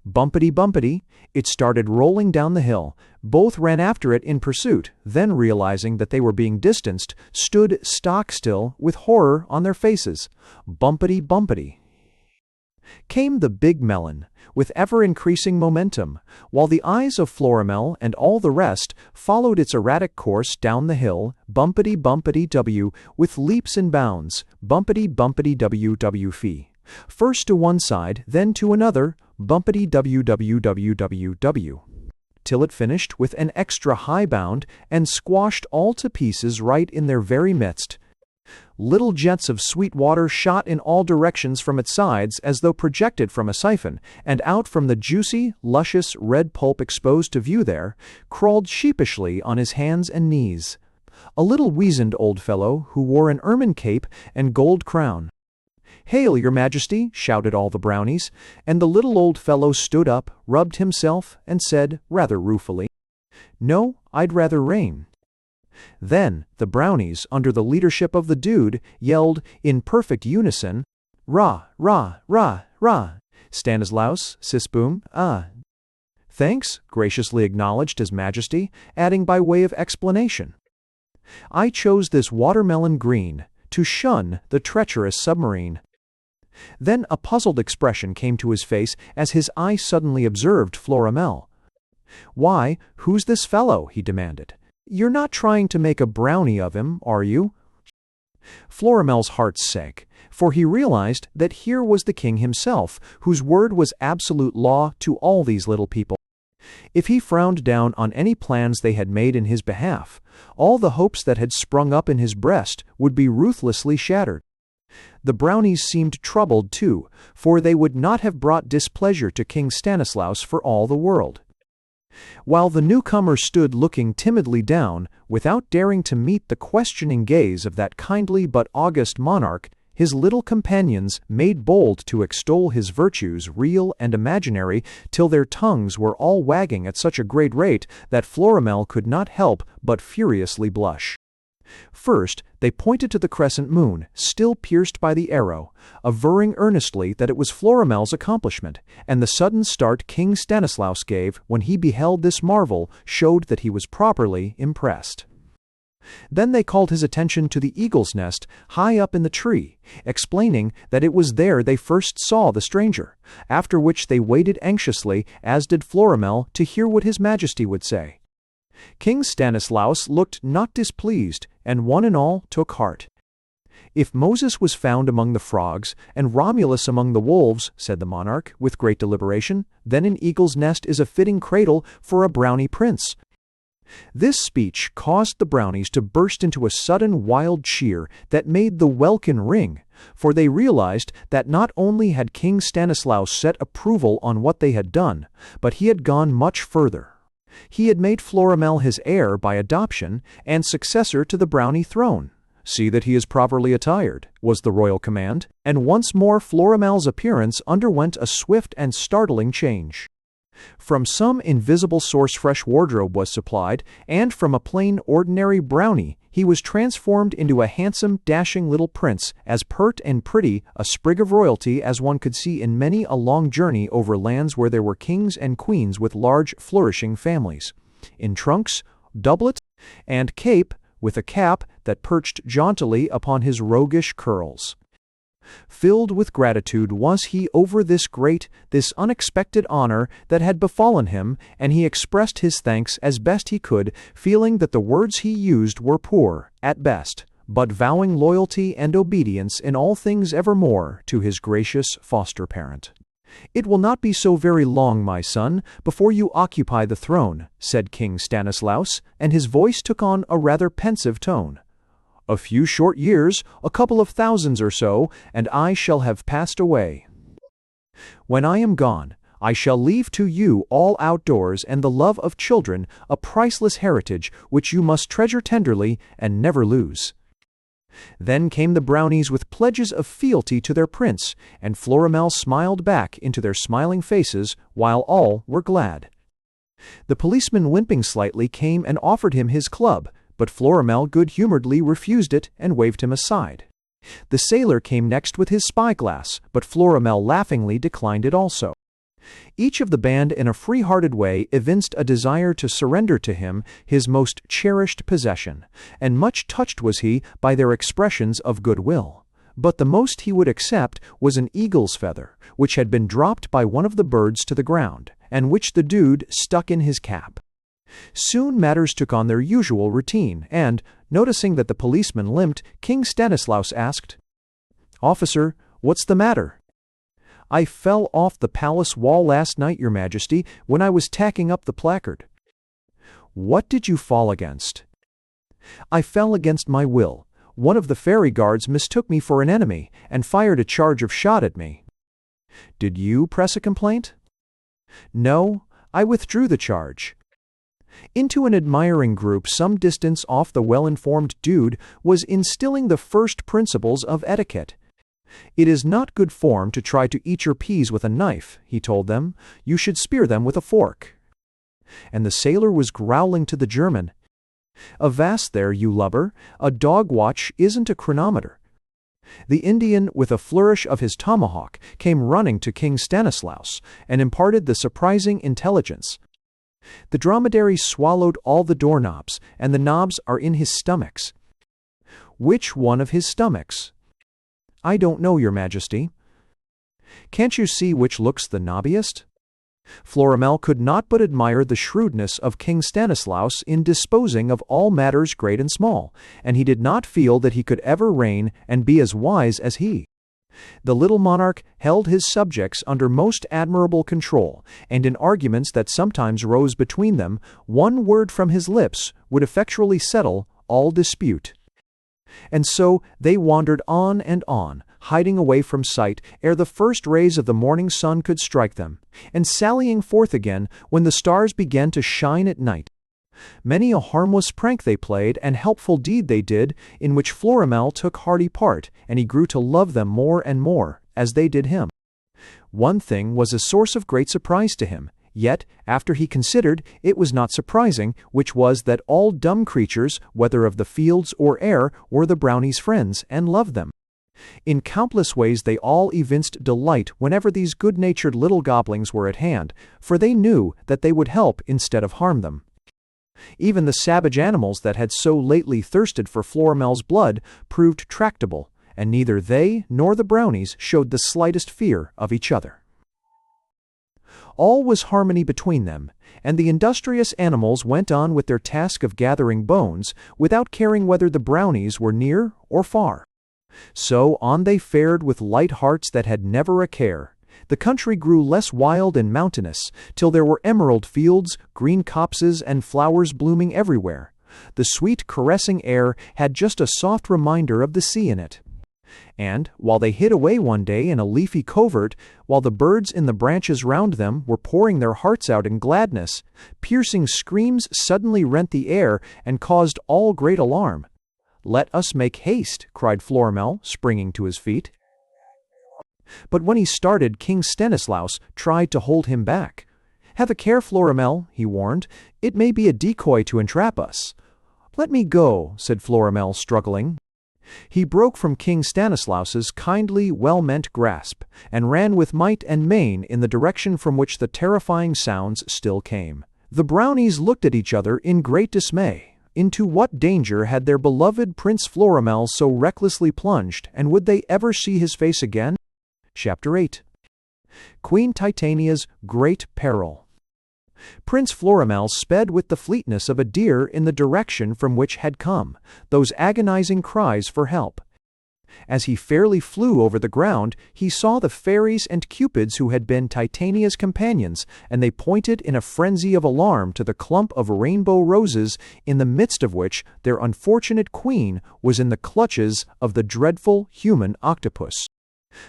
Bumpety-bumpety, it started rolling down the hill. Both ran after it in pursuit, then realizing that they were being distanced, stood stock-still with horror on their faces. Bumpety-bumpety. Came the big melon, with ever-increasing momentum, while the eyes of Florimel and all the rest followed its erratic course down the hill, bumpety-bumpety-w, with leaps and bounds, bumpety-bumpety-w-w-fee. First to one side, then to another, bumpety-w-w-w-w-w, till it finished with an extra high bound and squashed all to pieces right in their very midst. Little jets of sweet water shot in all directions from its sides as though projected from a siphon, and out from the juicy, luscious red pulp exposed to view there, crawled sheepishly on his hands and knees a little weazened old fellow who wore an ermine cape and gold crown. "Hail, your Majesty!" shouted all the Brownies, and the little old fellow stood up, rubbed himself, and said, rather ruefully, "No, I'd rather rain." Then the Brownies, under the leadership of the Dude, yelled in perfect unison, "Rah, rah, rah, rah! Stanislaus, Sisboom, ah!" "Thanks," graciously acknowledged His Majesty, adding by way of explanation, "I chose this watermelon green to shun the treacherous submarine." Then a puzzled expression came to his face as his eye suddenly observed Florimel. "Why, who's this fellow?" he demanded. "You're not trying to make a brownie of him, are you?" Florimel's heart sank, for he realized that here was the king himself, whose word was absolute law to all these little people. If he frowned down on any plans they had made in his behalf, all the hopes that had sprung up in his breast would be ruthlessly shattered. The Brownies seemed troubled, too, for they would not have brought displeasure to King Stanislaus for all the world. While the newcomer stood looking timidly down, without daring to meet the questioning gaze of that kindly but august monarch, his little companions made bold to extol his virtues, real and imaginary, till their tongues were all wagging at such a great rate that Florimel could not help but furiously blush. First, they pointed to the crescent moon, still pierced by the arrow, averring earnestly that it was Florimel's accomplishment, and the sudden start King Stanislaus gave when he beheld this marvel showed that he was properly impressed. Then they called his attention to the eagle's nest high up in the tree, explaining that it was there they first saw the stranger, after which they waited anxiously, as did Florimel, to hear what his majesty would say. King Stanislaus looked not displeased, and one and all took heart. "If Moses was found among the frogs, and Romulus among the wolves," said the monarch, with great deliberation, "then an eagle's nest is a fitting cradle for a brownie prince." This speech caused the Brownies to burst into a sudden wild cheer that made the welkin ring, for they realized that not only had King Stanislaus set approval on what they had done, but he had gone much further. He had made Florimel his heir by adoption and successor to the Brownie throne. "See that he is properly attired," was the royal command, and once more Florimel's appearance underwent a swift and startling change. From some invisible source fresh wardrobe was supplied, and from a plain ordinary brownie he was transformed into a handsome, dashing little prince, as pert and pretty a sprig of royalty as one could see in many a long journey over lands where there were kings and queens with large, flourishing families. In trunks, doublet, and cape, with a cap that perched jauntily upon his roguish curls. Filled with gratitude was he over this great, this unexpected honor that had befallen him, and he expressed his thanks as best he could, feeling that the words he used were poor, at best, but vowing loyalty and obedience in all things evermore to his gracious foster parent. "It will not be so very long, my son, before you occupy the throne," said King Stanislaus, and his voice took on a rather pensive tone. "A few short years, a couple of thousands or so, and I shall have passed away. When I am gone, I shall leave to you all outdoors and the love of children, a priceless heritage which you must treasure tenderly and never lose." Then came the Brownies with pledges of fealty to their prince, and Florimel smiled back into their smiling faces, while all were glad. The policeman, limping slightly, came and offered him his club, but Florimel good-humoredly refused it and waved him aside. The sailor came next with his spyglass, but Florimel laughingly declined it also. Each of the band in a free-hearted way evinced a desire to surrender to him his most cherished possession, and much touched was he by their expressions of goodwill. But the most he would accept was an eagle's feather, which had been dropped by one of the birds to the ground, and which the dude stuck in his cap. Soon matters took on their usual routine, and, noticing that the policeman limped, King Stanislaus asked, "Officer, what's the matter?" "I fell off the palace wall last night, Your Majesty, when I was tacking up the placard." "What did you fall against?" "I fell against my will. One of the fairy guards mistook me for an enemy, and fired a charge of shot at me." "Did you press a complaint?" "No, I withdrew the charge." Into an admiring group some distance off, the well-informed dude was instilling the first principles of etiquette. "It is not good form to try to eat your peas with a knife," he told them. "You should spear them with a fork." And the sailor was growling to the German, "Avast there, you lubber, a dog watch isn't a chronometer." The Indian, with a flourish of his tomahawk, came running to King Stanislaus, and imparted the surprising intelligence. "The dromedary swallowed all the doorknobs, and the knobs are in his stomachs." "Which one of his stomachs?" "I don't know, Your Majesty." Can't you see which looks the knobbiest?" Florimel could not but admire the shrewdness of King Stanislaus in disposing of all matters great and small, and he did not feel that he could ever reign and be as wise as he. The little monarch held his subjects under most admirable control, and in arguments that sometimes rose between them, one word from his lips would effectually settle all dispute. And so they wandered on and on, hiding away from sight ere the first rays of the morning sun could strike them, and sallying forth again when the stars began to shine at night. Many a harmless prank they played, and helpful deed they did, in which Florimel took hearty part, and he grew to love them more and more, as they did him. One thing was a source of great surprise to him, yet, after he considered, it was not surprising, which was that all dumb creatures, whether of the fields or air, were the Brownies' friends, and loved them. In countless ways they all evinced delight whenever these good-natured little goblins were at hand, for they knew that they would help instead of harm them. Even the savage animals that had so lately thirsted for Florimel's blood proved tractable, and neither they nor the Brownies showed the slightest fear of each other. All was harmony between them, and the industrious animals went on with their task of gathering bones, without caring whether the Brownies were near or far. So on they fared with light hearts that had never a care. The country grew less wild and mountainous, till there were emerald fields, green copses, and flowers blooming everywhere. The sweet, caressing air had just a soft reminder of the sea in it. And, while they hid away one day in a leafy covert, while the birds in the branches round them were pouring their hearts out in gladness, piercing screams suddenly rent the air and caused all great alarm. "Let us make haste," cried Florimel, springing to his feet. But when he started, King Stanislaus tried to hold him back. "Have a care, Florimel," he warned. "It may be a decoy to entrap us." "Let me go," said Florimel, struggling. He broke from King Stanislaus's kindly, well-meant grasp, and ran with might and main in the direction from which the terrifying sounds still came. The Brownies looked at each other in great dismay. Into what danger had their beloved Prince Florimel so recklessly plunged, and would they ever see his face again? Chapter 8. Queen Titania's Great Peril. Prince Florimel sped with the fleetness of a deer in the direction from which had come those agonizing cries for help. As he fairly flew over the ground, he saw the fairies and cupids who had been Titania's companions, and they pointed in a frenzy of alarm to the clump of rainbow roses, in the midst of which their unfortunate queen was in the clutches of the dreadful human octopus.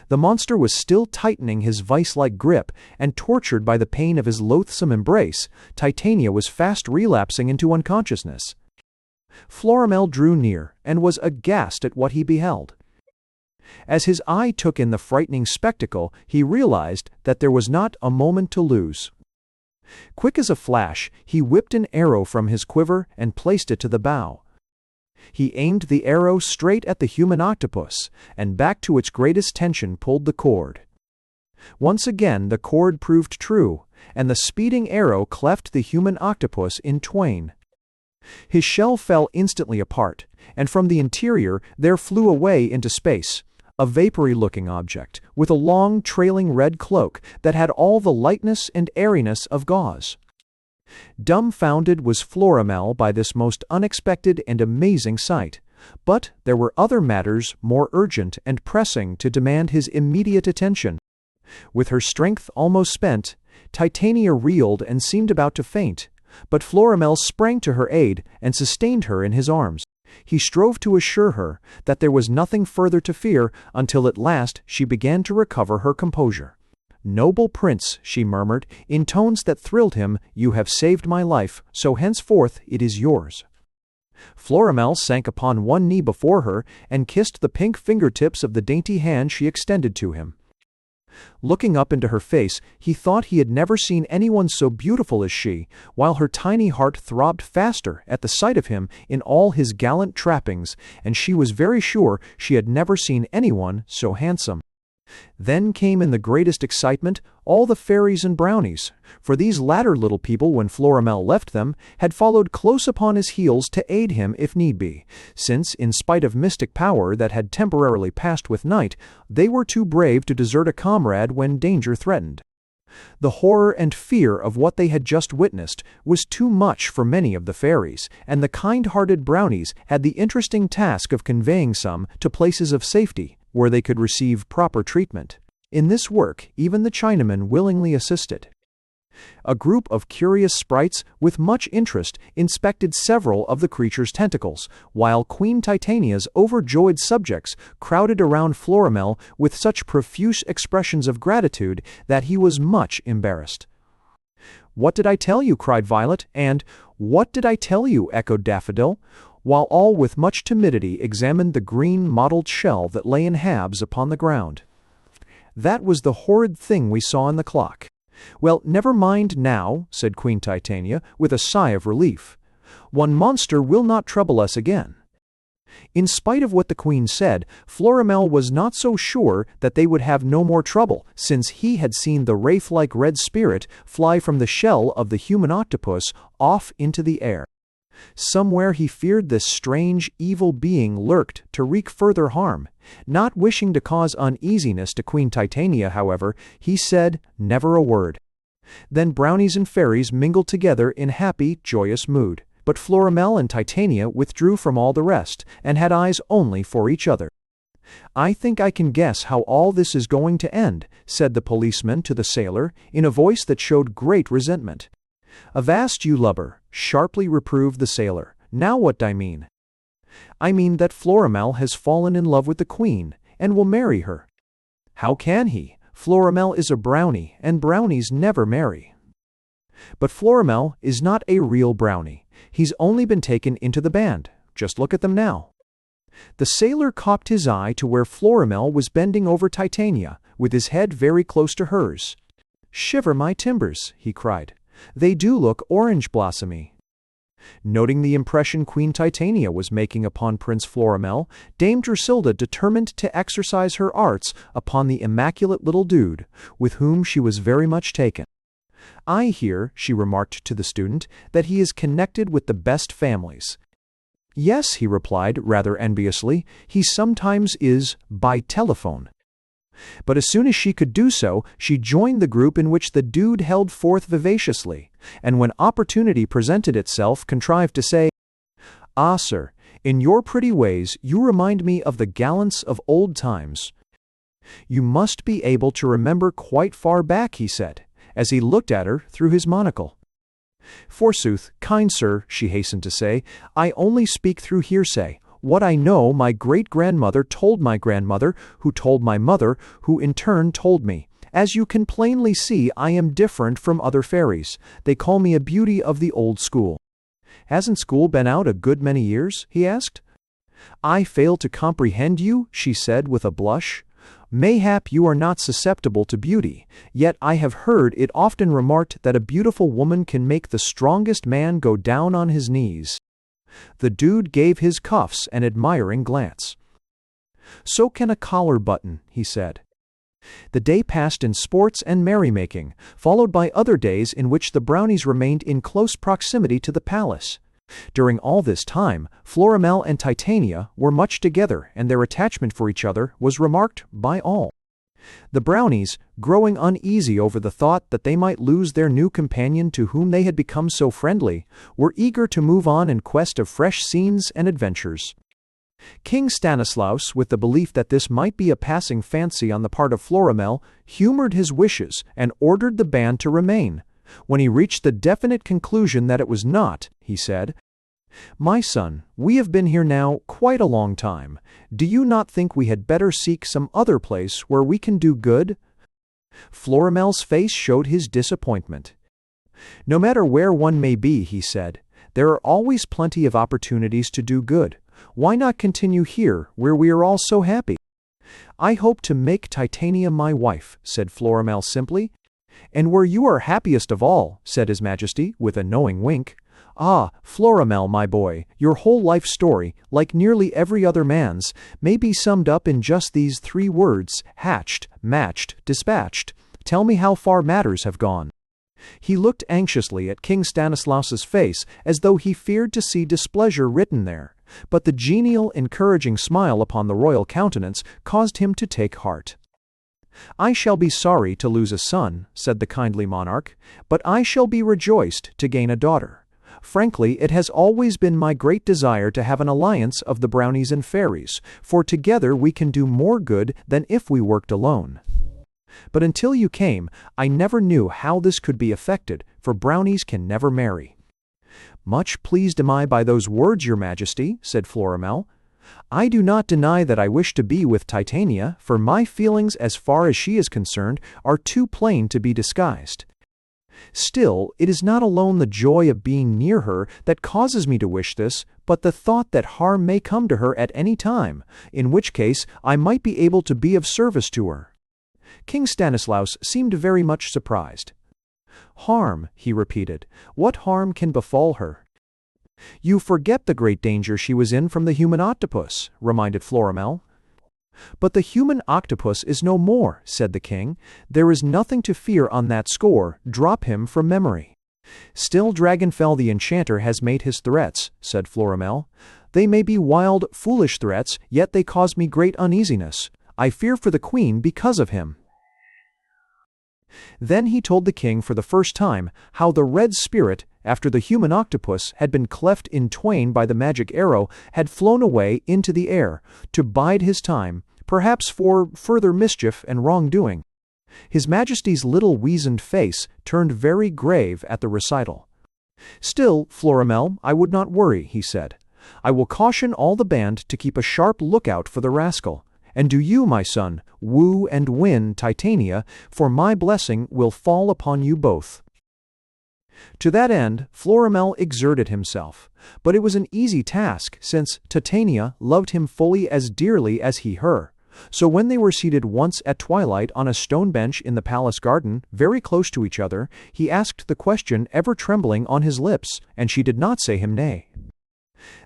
The monster was still tightening his vice-like grip, and tortured by the pain of his loathsome embrace, Titania was fast relapsing into unconsciousness. Florimel drew near, and was aghast at what he beheld. As his eye took in the frightening spectacle, he realized that there was not a moment to lose. Quick as a flash, he whipped an arrow from his quiver and placed it to the bow. He aimed the arrow straight at the human octopus, and back to its greatest tension pulled the cord. Once again the cord proved true, and the speeding arrow cleft the human octopus in twain. His shell fell instantly apart, and from the interior there flew away into space a vapory-looking object, with a long, trailing red cloak that had all the lightness and airiness of gauze. Dumbfounded was Florimel by this most unexpected and amazing sight, but there were other matters more urgent and pressing to demand his immediate attention. With her strength almost spent, Titania reeled and seemed about to faint, but Florimel sprang to her aid and sustained her in his arms. He strove to assure her that there was nothing further to fear, until at last she began to recover her composure. "Noble prince," she murmured, in tones that thrilled him, "you have saved my life, so henceforth it is yours." Florimel sank upon one knee before her, and kissed the pink fingertips of the dainty hand she extended to him. Looking up into her face, he thought he had never seen anyone so beautiful as she, while her tiny heart throbbed faster at the sight of him in all his gallant trappings, and she was very sure she had never seen anyone so handsome. Then came in the greatest excitement all the fairies and brownies, for these latter little people, when Florimel left them, had followed close upon his heels to aid him if need be, since, in spite of mystic power that had temporarily passed with night, they were too brave to desert a comrade when danger threatened. The horror and fear of what they had just witnessed was too much for many of the fairies, and the kind-hearted brownies had the interesting task of conveying some to places of safety, where they could receive proper treatment. In this work, even the Chinaman willingly assisted. A group of curious sprites with much interest inspected several of the creature's tentacles, while Queen Titania's overjoyed subjects crowded around Florimel with such profuse expressions of gratitude that he was much embarrassed. "What did I tell you?" cried Violet, and "What did I tell you?" echoed Daffodil, while all with much timidity examined the green mottled shell that lay in halves upon the ground. "That was the horrid thing we saw in the clock." "Well, never mind now," said Queen Titania, with a sigh of relief. "One monster will not trouble us again." In spite of what the Queen said, Florimel was not so sure that they would have no more trouble, since he had seen the wraith-like red spirit fly from the shell of the human octopus off into the air. Somewhere he feared this strange, evil being lurked to wreak further harm. Not wishing to cause uneasiness to Queen Titania, however, he said never a word. Then brownies and fairies mingled together in happy, joyous mood, but Florimel and Titania withdrew from all the rest, and had eyes only for each other. "I think I can guess how all this is going to end," said the policeman to the sailor, in a voice that showed great resentment. "Avast, you lubber," sharply reproved the sailor. "Now what I mean?" "I mean that Florimel has fallen in love with the Queen, and will marry her." "How can he? Florimel is a brownie, and brownies never marry." "But Florimel is not a real brownie. He's only been taken into the band. Just look at them now." The sailor cocked his eye to where Florimel was bending over Titania, with his head very close to hers. "Shiver my timbers," he cried. "They do look orange-blossomy." Noting the impression Queen Titania was making upon Prince Florimel, Dame Drusilla determined to exercise her arts upon the immaculate little dude, with whom she was very much taken. "I hear," she remarked to the student, "that he is connected with the best families." "Yes," he replied, rather enviously, "he sometimes is, by telephone." But as soon as she could do so, she joined the group in which the dude held forth vivaciously, and when opportunity presented itself, contrived to say, "Ah, sir, in your pretty ways you remind me of the gallants of old times." "You must be able to remember quite far back," he said, as he looked at her through his monocle. "Forsooth, kind sir," she hastened to say, "I only speak through hearsay. What I know my great-grandmother told my grandmother, who told my mother, who in turn told me. As you can plainly see, I am different from other fairies. They call me a beauty of the old school." "Hasn't school been out a good many years?" he asked. "I fail to comprehend you," she said with a blush. "Mayhap you are not susceptible to beauty, yet I have heard it often remarked that a beautiful woman can make the strongest man go down on his knees." The dude gave his cuffs an admiring glance. "So can a collar button," he said. The day passed in sports and merrymaking, followed by other days in which the brownies remained in close proximity to the palace. During all this time, Florimel and Titania were much together, and their attachment for each other was remarked by all. The brownies, growing uneasy over the thought that they might lose their new companion to whom they had become so friendly, were eager to move on in quest of fresh scenes and adventures. King Stanislaus, with the belief that this might be a passing fancy on the part of Florimel, humored his wishes and ordered the band to remain. When he reached the definite conclusion that it was not, he said, "My son, we have been here now quite a long time. Do you not think we had better seek some other place where we can do good?" Florimel's face showed his disappointment. "No matter where one may be," he said, "there are always plenty of opportunities to do good. Why not continue here, where we are all so happy?" "I hope to make Titania my wife," said Florimel simply. "And where you are happiest of all," said His Majesty, with a knowing wink. "Ah, Florimel, my boy, your whole life story, like nearly every other man's, may be summed up in just these 3 words: hatched, matched, dispatched. Tell me how far matters have gone." He looked anxiously at King Stanislaus's face, as though he feared to see displeasure written there, but the genial, encouraging smile upon the royal countenance caused him to take heart. "I shall be sorry to lose a son," said the kindly monarch, "but I shall be rejoiced to gain a daughter. Frankly, it has always been my great desire to have an alliance of the Brownies and fairies, for together we can do more good than if we worked alone. But until you came, I never knew how this could be effected, for Brownies can never marry." "Much pleased am I by those words, your Majesty," said Florimel. "I do not deny that I wish to be with Titania, for my feelings as far as she is concerned are too plain to be disguised. Still, it is not alone the joy of being near her that causes me to wish this, but the thought that harm may come to her at any time, in which case I might be able to be of service to her." King Stanislaus seemed very much surprised. "Harm," he repeated. "What harm can befall her?" "You forget the great danger she was in from the human octopus," reminded Florimel. "But the human octopus is no more," said the king. "There is nothing to fear on that score. Drop him from memory." "Still Dragonfell the enchanter has made his threats," said Florimel. "They may be wild, foolish threats, yet they cause me great uneasiness. I fear for the queen because of him." Then he told the king for the first time how the red spirit, after the human octopus had been cleft in twain by the magic arrow, had flown away into the air, to bide his time, perhaps for further mischief and wrongdoing. His Majesty's little weazened face turned very grave at the recital. "Still, Florimel, I would not worry," he said. "I will caution all the band to keep a sharp lookout for the rascal. And do you, my son, woo and win Titania, for my blessing will fall upon you both." To that end, Florimel exerted himself, but it was an easy task, since Titania loved him fully as dearly as he her. So when they were seated once at twilight on a stone bench in the palace garden, very close to each other, he asked the question ever trembling on his lips, and she did not say him nay.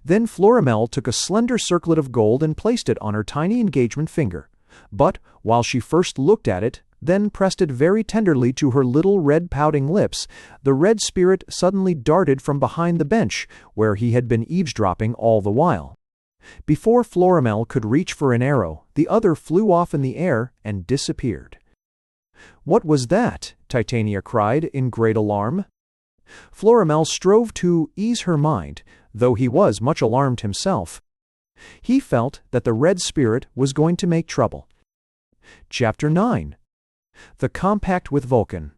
Then Florimel took a slender circlet of gold and placed it on her tiny engagement finger. But, while she first looked at it, then pressed it very tenderly to her little red pouting lips, the red spirit suddenly darted from behind the bench, where he had been eavesdropping all the while. Before Florimel could reach for an arrow, the other flew off in the air and disappeared. "What was that?" Titania cried in great alarm. Florimel strove to ease her mind, though he was much alarmed himself. He felt that the red spirit was going to make trouble. Chapter 9. The Compact with Vulcan.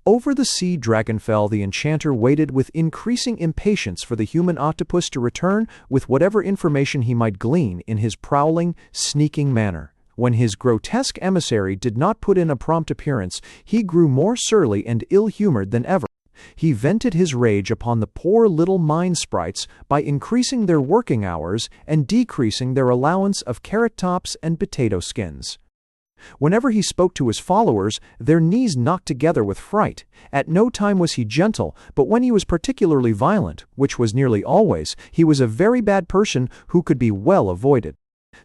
Over the sea Dragonfell the enchanter waited with increasing impatience for the human octopus to return with whatever information he might glean in his prowling, sneaking manner. When his grotesque emissary did not put in a prompt appearance, he grew more surly and ill-humored than ever. He vented his rage upon the poor little mine sprites by increasing their working hours and decreasing their allowance of carrot tops and potato skins. Whenever he spoke to his followers, their knees knocked together with fright. At no time was he gentle, but when he was particularly violent, which was nearly always, he was a very bad person who could be well avoided.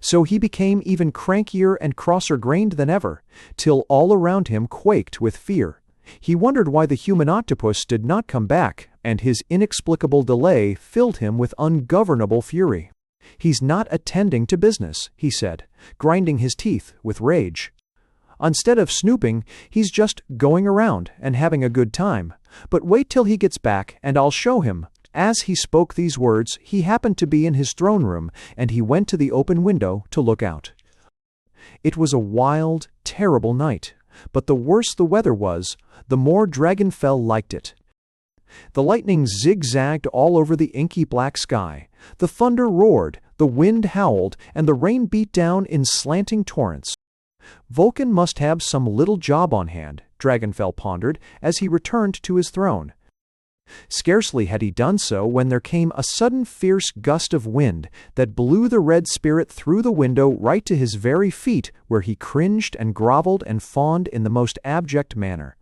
So he became even crankier and crosser-grained than ever, till all around him quaked with fear. He wondered why the human octopus did not come back, and his inexplicable delay filled him with ungovernable fury. "He's not attending to business," he said, grinding his teeth with rage. "Instead of snooping, he's just going around and having a good time. But wait till he gets back, and I'll show him." As he spoke these words, he happened to be in his throne room, and he went to the open window to look out. It was a wild, terrible night, but the worse the weather was, the more Dragonfell liked it. The lightning zigzagged all over the inky black sky, the thunder roared, the wind howled, and the rain beat down in slanting torrents. Vulcan must have some little job on hand, Dragonfell pondered, as he returned to his throne. Scarcely had he done so when there came a sudden fierce gust of wind that blew the red spirit through the window right to his very feet, where he cringed and grovelled and fawned in the most abject manner.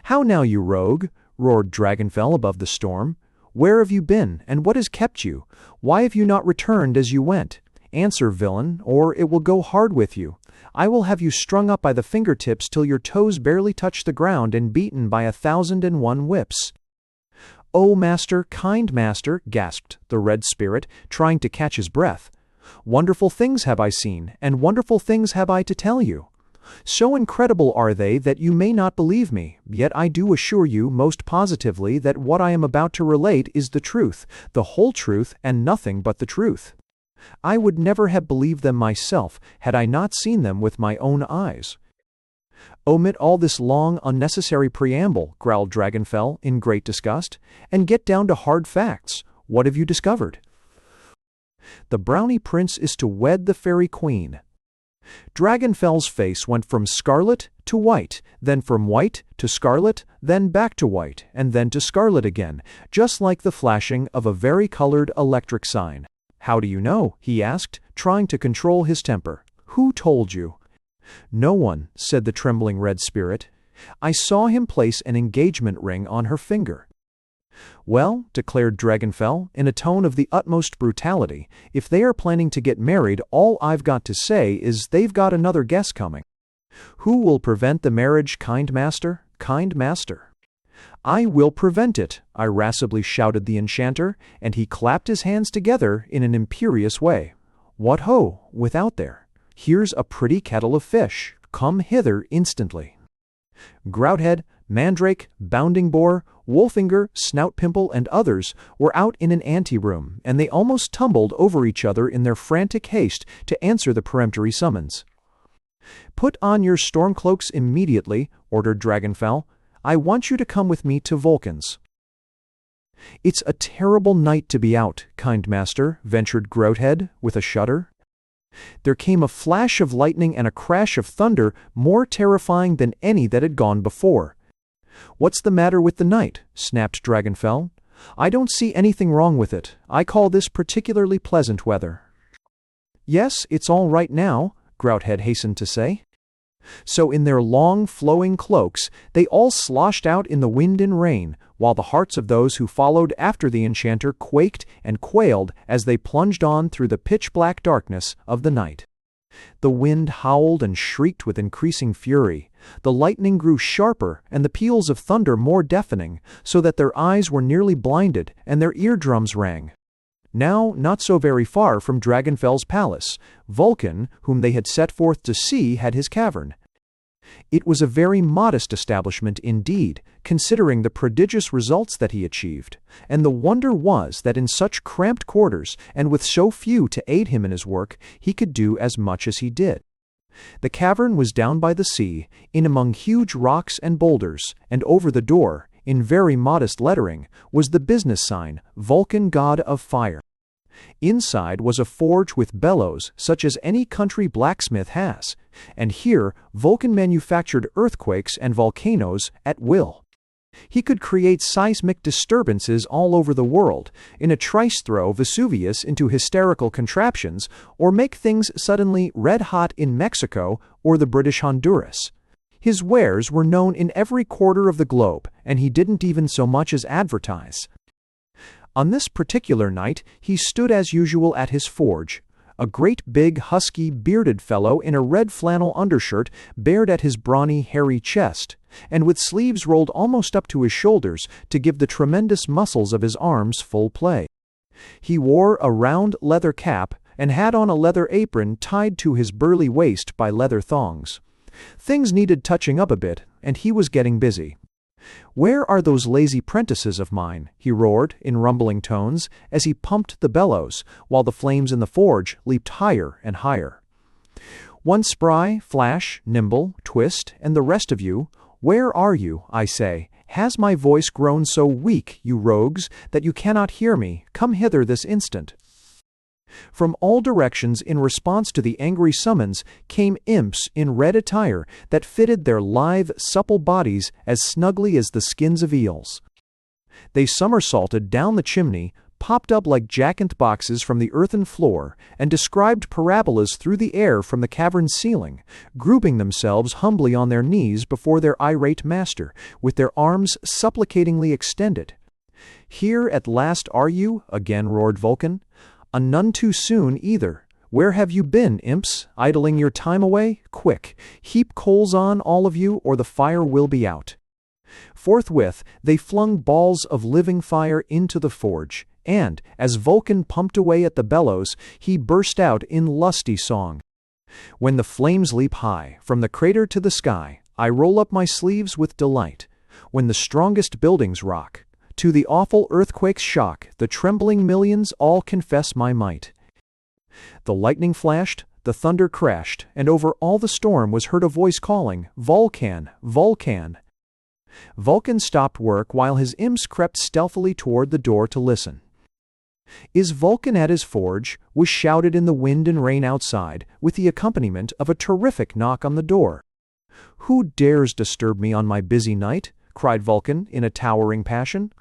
"How now, you rogue?" roared Dragonfell above the storm. "Where have you been, and what has kept you? Why have you not returned as you went? Answer, villain, or it will go hard with you. I will have you strung up by the fingertips till your toes barely touch the ground and beaten by 1,001 whips." "Oh, master, kind master," gasped the red spirit, trying to catch his breath. "Wonderful things have I seen, and wonderful things have I to tell you. So incredible are they that you may not believe me, yet I do assure you most positively that what I am about to relate is the truth, the whole truth, and nothing but the truth. I would never have believed them myself had I not seen them with my own eyes." "Omit all this long, unnecessary preamble," growled Dragonfell in great disgust, "and get down to hard facts. What have you discovered?" "The Brownie Prince is to wed the Fairy Queen." Dragonfell's face went from scarlet to white, then from white to scarlet, then back to white, and then to scarlet again, just like the flashing of a vari-colored electric sign. "How do you know?" he asked, trying to control his temper. "Who told you?" "No one," said the trembling red spirit. "I saw him place an engagement ring on her finger." "Well," declared Dragonfell, in a tone of the utmost brutality, "if they are planning to get married, all I've got to say is they've got another guest coming. Who will prevent the marriage, kind master? Kind master." "I will prevent it," irascibly shouted the enchanter, and he clapped his hands together in an imperious way. "What ho, without there! Here's a pretty kettle of fish. Come hither instantly." Grouthead, Mandrake, Bounding Boar, Wolfinger, Snout Pimple, and others were out in an ante-room, and they almost tumbled over each other in their frantic haste to answer the peremptory summons. "Put on your storm cloaks immediately," ordered Dragonfell. "I want you to come with me to Vulcan's." "It's a terrible night to be out, kind master," ventured Grouthead with a shudder. There came a flash of lightning and a crash of thunder more terrifying than any that had gone before. "What's the matter with the night?" snapped Dragonfell. "I don't see anything wrong with it. I call this particularly pleasant weather." "Yes, it's all right now," Grouthead hastened to say. So in their long, flowing cloaks, they all sloshed out in the wind and rain, while the hearts of those who followed after the enchanter quaked and quailed as they plunged on through the pitch-black darkness of the night. The wind howled and shrieked with increasing fury. The lightning grew sharper and the peals of thunder more deafening, so that their eyes were nearly blinded and their eardrums rang. Now, not so very far from Dragonfell's palace, Vulcan, whom they had set forth to see, had his cavern. It was a very modest establishment indeed, considering the prodigious results that he achieved, and the wonder was that in such cramped quarters, and with so few to aid him in his work, he could do as much as he did. The cavern was down by the sea, in among huge rocks and boulders, and over the door, in very modest lettering, was the business sign, Vulcan God of Fire. Inside was a forge with bellows such as any country blacksmith has, and here Vulcan manufactured earthquakes and volcanoes at will. He could create seismic disturbances all over the world, in a trice throw Vesuvius into hysterical contraptions, or make things suddenly red-hot in Mexico or the British Honduras. His wares were known in every quarter of the globe, and he didn't even so much as advertise. On this particular night he stood as usual at his forge. A great big, husky, bearded fellow in a red flannel undershirt bared at his brawny, hairy chest, and with sleeves rolled almost up to his shoulders to give the tremendous muscles of his arms full play. He wore a round leather cap and had on a leather apron tied to his burly waist by leather thongs. Things needed touching up a bit, and he was getting busy. "Where are those lazy prentices of mine?" he roared in rumbling tones as he pumped the bellows, while the flames in the forge leaped higher and higher. "One spry, flash, nimble, twist, and the rest of you, where are you, I say? Has my voice grown so weak, you rogues, that you cannot hear me? Come hither this instant." From all directions, in response to the angry summons, came imps in red attire that fitted their lithe, supple bodies as snugly as the skins of eels. They somersaulted down the chimney, popped up like jacinth boxes from the earthen floor, and described parabolas through the air from the cavern's ceiling, grouping themselves humbly on their knees before their irate master, with their arms supplicatingly extended. "Here at last are you?" again roared Vulcan. "None too soon, either. Where have you been, imps, idling your time away? Quick, heap coals on, all of you, or the fire will be out." Forthwith they flung balls of living fire into the forge, and, as Vulcan pumped away at the bellows, he burst out in lusty song. "When the flames leap high, from the crater to the sky, I roll up my sleeves with delight. When the strongest buildings rock, to the awful earthquake's shock, the trembling millions all confess my might." The lightning flashed, the thunder crashed, and over all the storm was heard a voice calling, "Vulcan! Vulcan!" Vulcan stopped work while his imps crept stealthily toward the door to listen. "Is Vulcan at his forge?" was shouted in the wind and rain outside, with the accompaniment of a terrific knock on the door. "Who dares disturb me on my busy night?" cried Vulcan in a towering passion.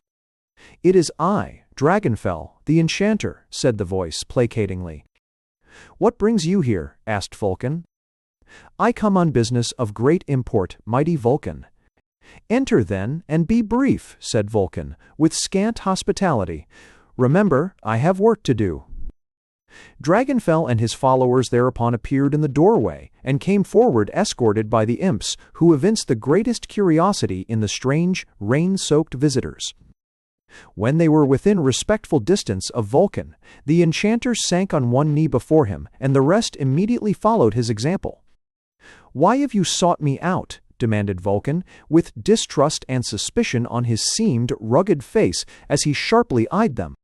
"It is I, Dragonfell, the enchanter," said the voice placatingly. "What brings you here?" asked Vulcan. "I come on business of great import, mighty Vulcan." "Enter, then, and be brief," said Vulcan, with scant hospitality. "Remember, I have work to do." Dragonfell and his followers thereupon appeared in the doorway, and came forward escorted by the imps, who evinced the greatest curiosity in the strange, rain-soaked visitors. When they were within respectful distance of Vulcan, the enchanter sank on one knee before him, and the rest immediately followed his example. "Why have you sought me out?" demanded Vulcan, with distrust and suspicion on his seamed, rugged face as he sharply eyed them.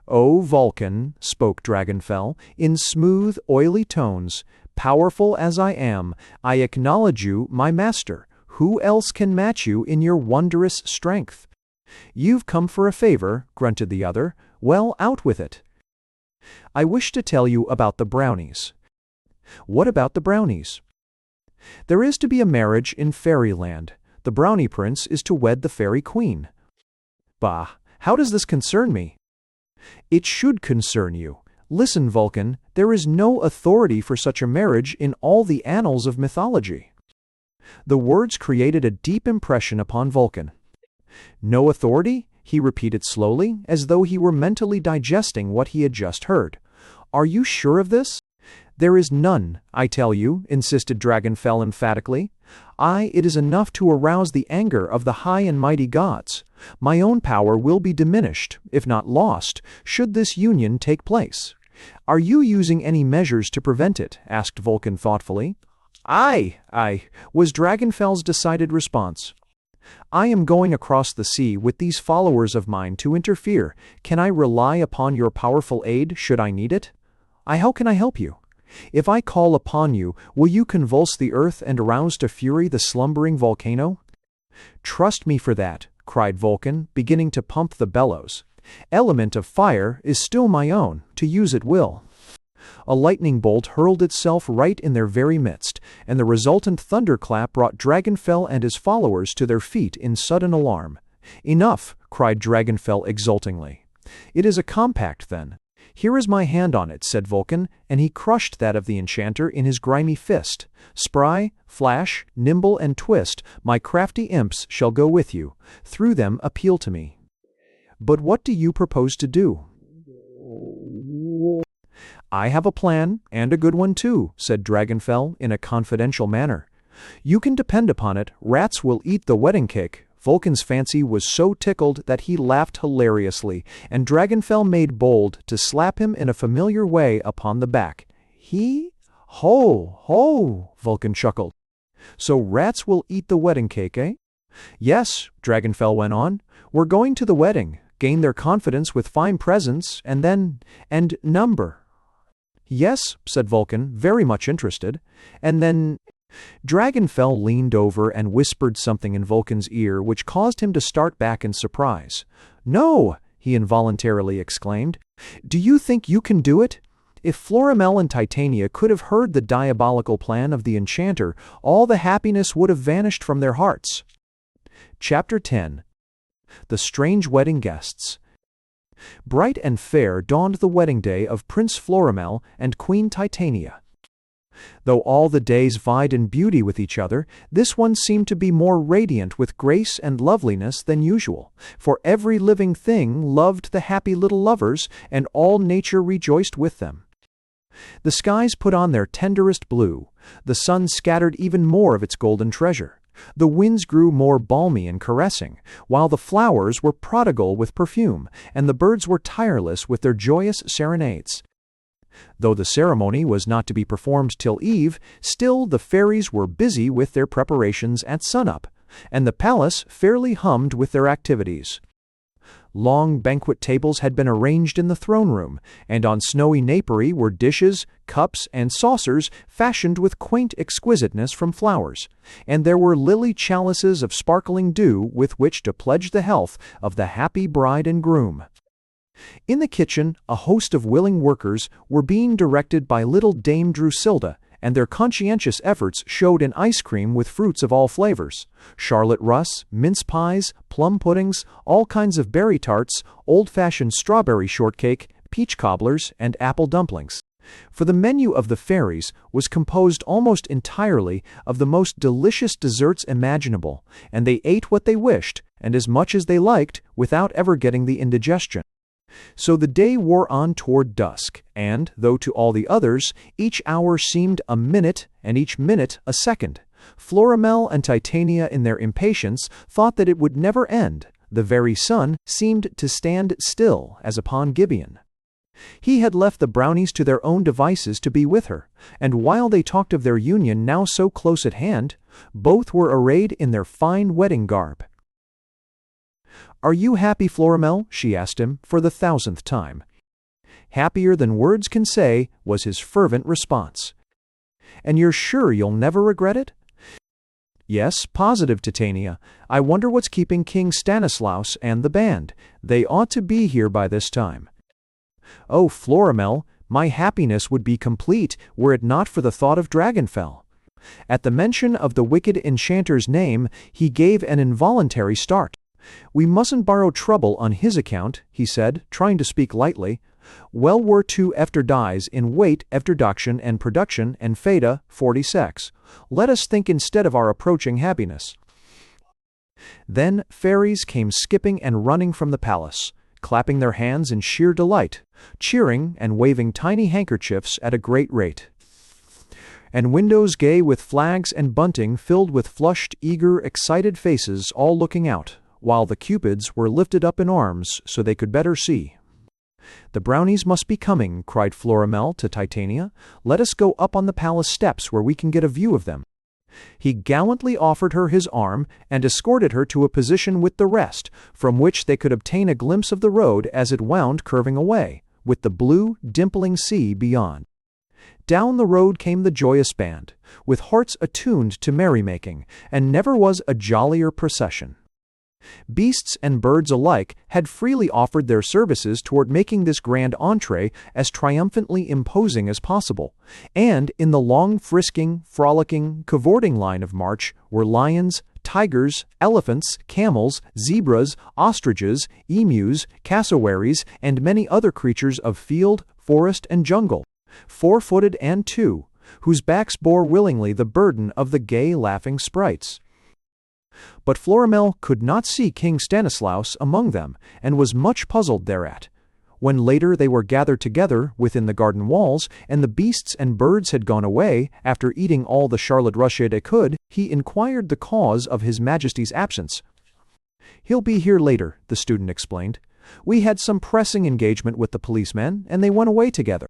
"O Vulcan," spoke Dragonfell, in smooth, oily tones, "powerful as I am, I acknowledge you my master. Who else can match you in your wondrous strength?" "You've come for a favor," grunted the other. "Well, out with it." "I wish to tell you about the Brownies." "What about the Brownies?" "There is to be a marriage in Fairyland. The Brownie Prince is to wed the Fairy Queen." "Bah, how does this concern me?" "It should concern you. Listen, Vulcan, there is no authority for such a marriage in all the annals of mythology." The words created a deep impression upon Vulcan. "No authority?" he repeated slowly, as though he were mentally digesting what he had just heard. "Are you sure of this?" "There is none, I tell you," insisted Dragonfell emphatically. It is enough to arouse the anger of the high and mighty gods. My own power will be diminished, if not lost, should this union take place." "Are you using any measures to prevent it?" asked Vulcan thoughtfully. Aye, was Dragonfell's decided response. "I am going across the sea with these followers of mine to interfere. Can I rely upon your powerful aid should I need it?" How can I help you?" "If I call upon you, will you convulse the earth and arouse to fury the slumbering volcano?" "Trust me for that," cried Vulcan, beginning to pump the bellows. "Element of fire is still my own, to use at will." A lightning bolt hurled itself right in their very midst, and the resultant thunderclap brought Dragonfell and his followers to their feet in sudden alarm. "Enough!" cried Dragonfell exultingly. "It is a compact, then." "Here is my hand on it," said Vulcan, and he crushed that of the enchanter in his grimy fist. "Spry, Flash, Nimble, and Twist, my crafty imps shall go with you. Through them appeal to me." "But what do you propose to do?" "I have a plan, and a good one too," said Dragonfell in a confidential manner. "You can depend upon it, rats will eat the wedding cake." Vulcan's fancy was so tickled that he laughed hilariously, and Dragonfell made bold to slap him in a familiar way upon the back. Ho, Vulcan chuckled. "So rats will eat the wedding cake, eh?" "Yes," Dragonfell went on. "We're going to the wedding, gain their confidence with fine presents, and number." "Yes," said Vulcan, very much interested. "And then—" Dragonfell leaned over and whispered something in Vulcan's ear which caused him to start back in surprise. "No!" he involuntarily exclaimed. "Do you think you can do it?" If Florimel and Titania could have heard the diabolical plan of the enchanter, all the happiness would have vanished from their hearts. Chapter 10. The Strange Wedding Guests. Bright and fair dawned the wedding day of Prince Florimel and Queen Titania. Though all the days vied in beauty with each other, this one seemed to be more radiant with grace and loveliness than usual, for every living thing loved the happy little lovers, and all nature rejoiced with them. The skies put on their tenderest blue, the sun scattered even more of its golden treasure, the winds grew more balmy and caressing, while the flowers were prodigal with perfume, and the birds were tireless with their joyous serenades. Though the ceremony was not to be performed till eve, still the fairies were busy with their preparations at sunup, and the palace fairly hummed with their activities. Long banquet tables had been arranged in the throne room, and on snowy napery were dishes, cups, and saucers fashioned with quaint exquisiteness from flowers, and there were lily chalices of sparkling dew with which to pledge the health of the happy bride and groom. In the kitchen, a host of willing workers were being directed by little Dame Drusilda, and their conscientious efforts showed in ice cream with fruits of all flavors, charlotte russe, mince pies, plum puddings, all kinds of berry tarts, old-fashioned strawberry shortcake, peach cobblers, and apple dumplings. For the menu of the fairies was composed almost entirely of the most delicious desserts imaginable, and they ate what they wished, and as much as they liked, without ever getting the indigestion. So the day wore on toward dusk, and, though to all the others each hour seemed a minute and each minute a second, Florimel and Titania in their impatience thought that it would never end. The very sun seemed to stand still as upon Gibeon. He had left the Brownies to their own devices to be with her, and while they talked of their union now so close at hand, both were arrayed in their fine wedding garb. "Are you happy, Florimel?" she asked him for the 1,000th time. "Happier than words can say," was his fervent response. "And you're sure you'll never regret it?" "Yes, positive, Titania. I wonder what's keeping King Stanislaus and the band. They ought to be here by this time." "Oh, Florimel, my happiness would be complete were it not for the thought of Dragonfell." At the mention of the wicked enchanter's name, he gave an involuntary start. "We mustn't borrow trouble on his account," he said, trying to speak lightly. "Well were 2 efter dies in weight efterduction and production and feta 46. Let us think instead of our approaching happiness." Then fairies came skipping and running from the palace, clapping their hands in sheer delight, cheering and waving tiny handkerchiefs at a great rate. And windows gay with flags and bunting filled with flushed, eager, excited faces all looking out, while the cupids were lifted up in arms so they could better see. "The Brownies must be coming," cried Florimel to Titania. "Let us go up on the palace steps where we can get a view of them." He gallantly offered her his arm and escorted her to a position with the rest, from which they could obtain a glimpse of the road as it wound curving away, with the blue, dimpling sea beyond. Down the road came the joyous band, with hearts attuned to merrymaking, and never was a jollier procession. Beasts and birds alike had freely offered their services toward making this grand entree as triumphantly imposing as possible, and in the long frisking, frolicking, cavorting line of march were lions, tigers, elephants, camels, zebras, ostriches, emus, cassowaries, and many other creatures of field, forest, and jungle, 4-footed and 2, whose backs bore willingly the burden of the gay, laughing sprites. But Florimel could not see King Stanislaus among them, and was much puzzled thereat. When later they were gathered together within the garden walls, and the beasts and birds had gone away, after eating all the charlotte russe they could, he inquired the cause of His Majesty's absence. "He'll be here later," the student explained. "We had some pressing engagement with the policemen, and they went away together."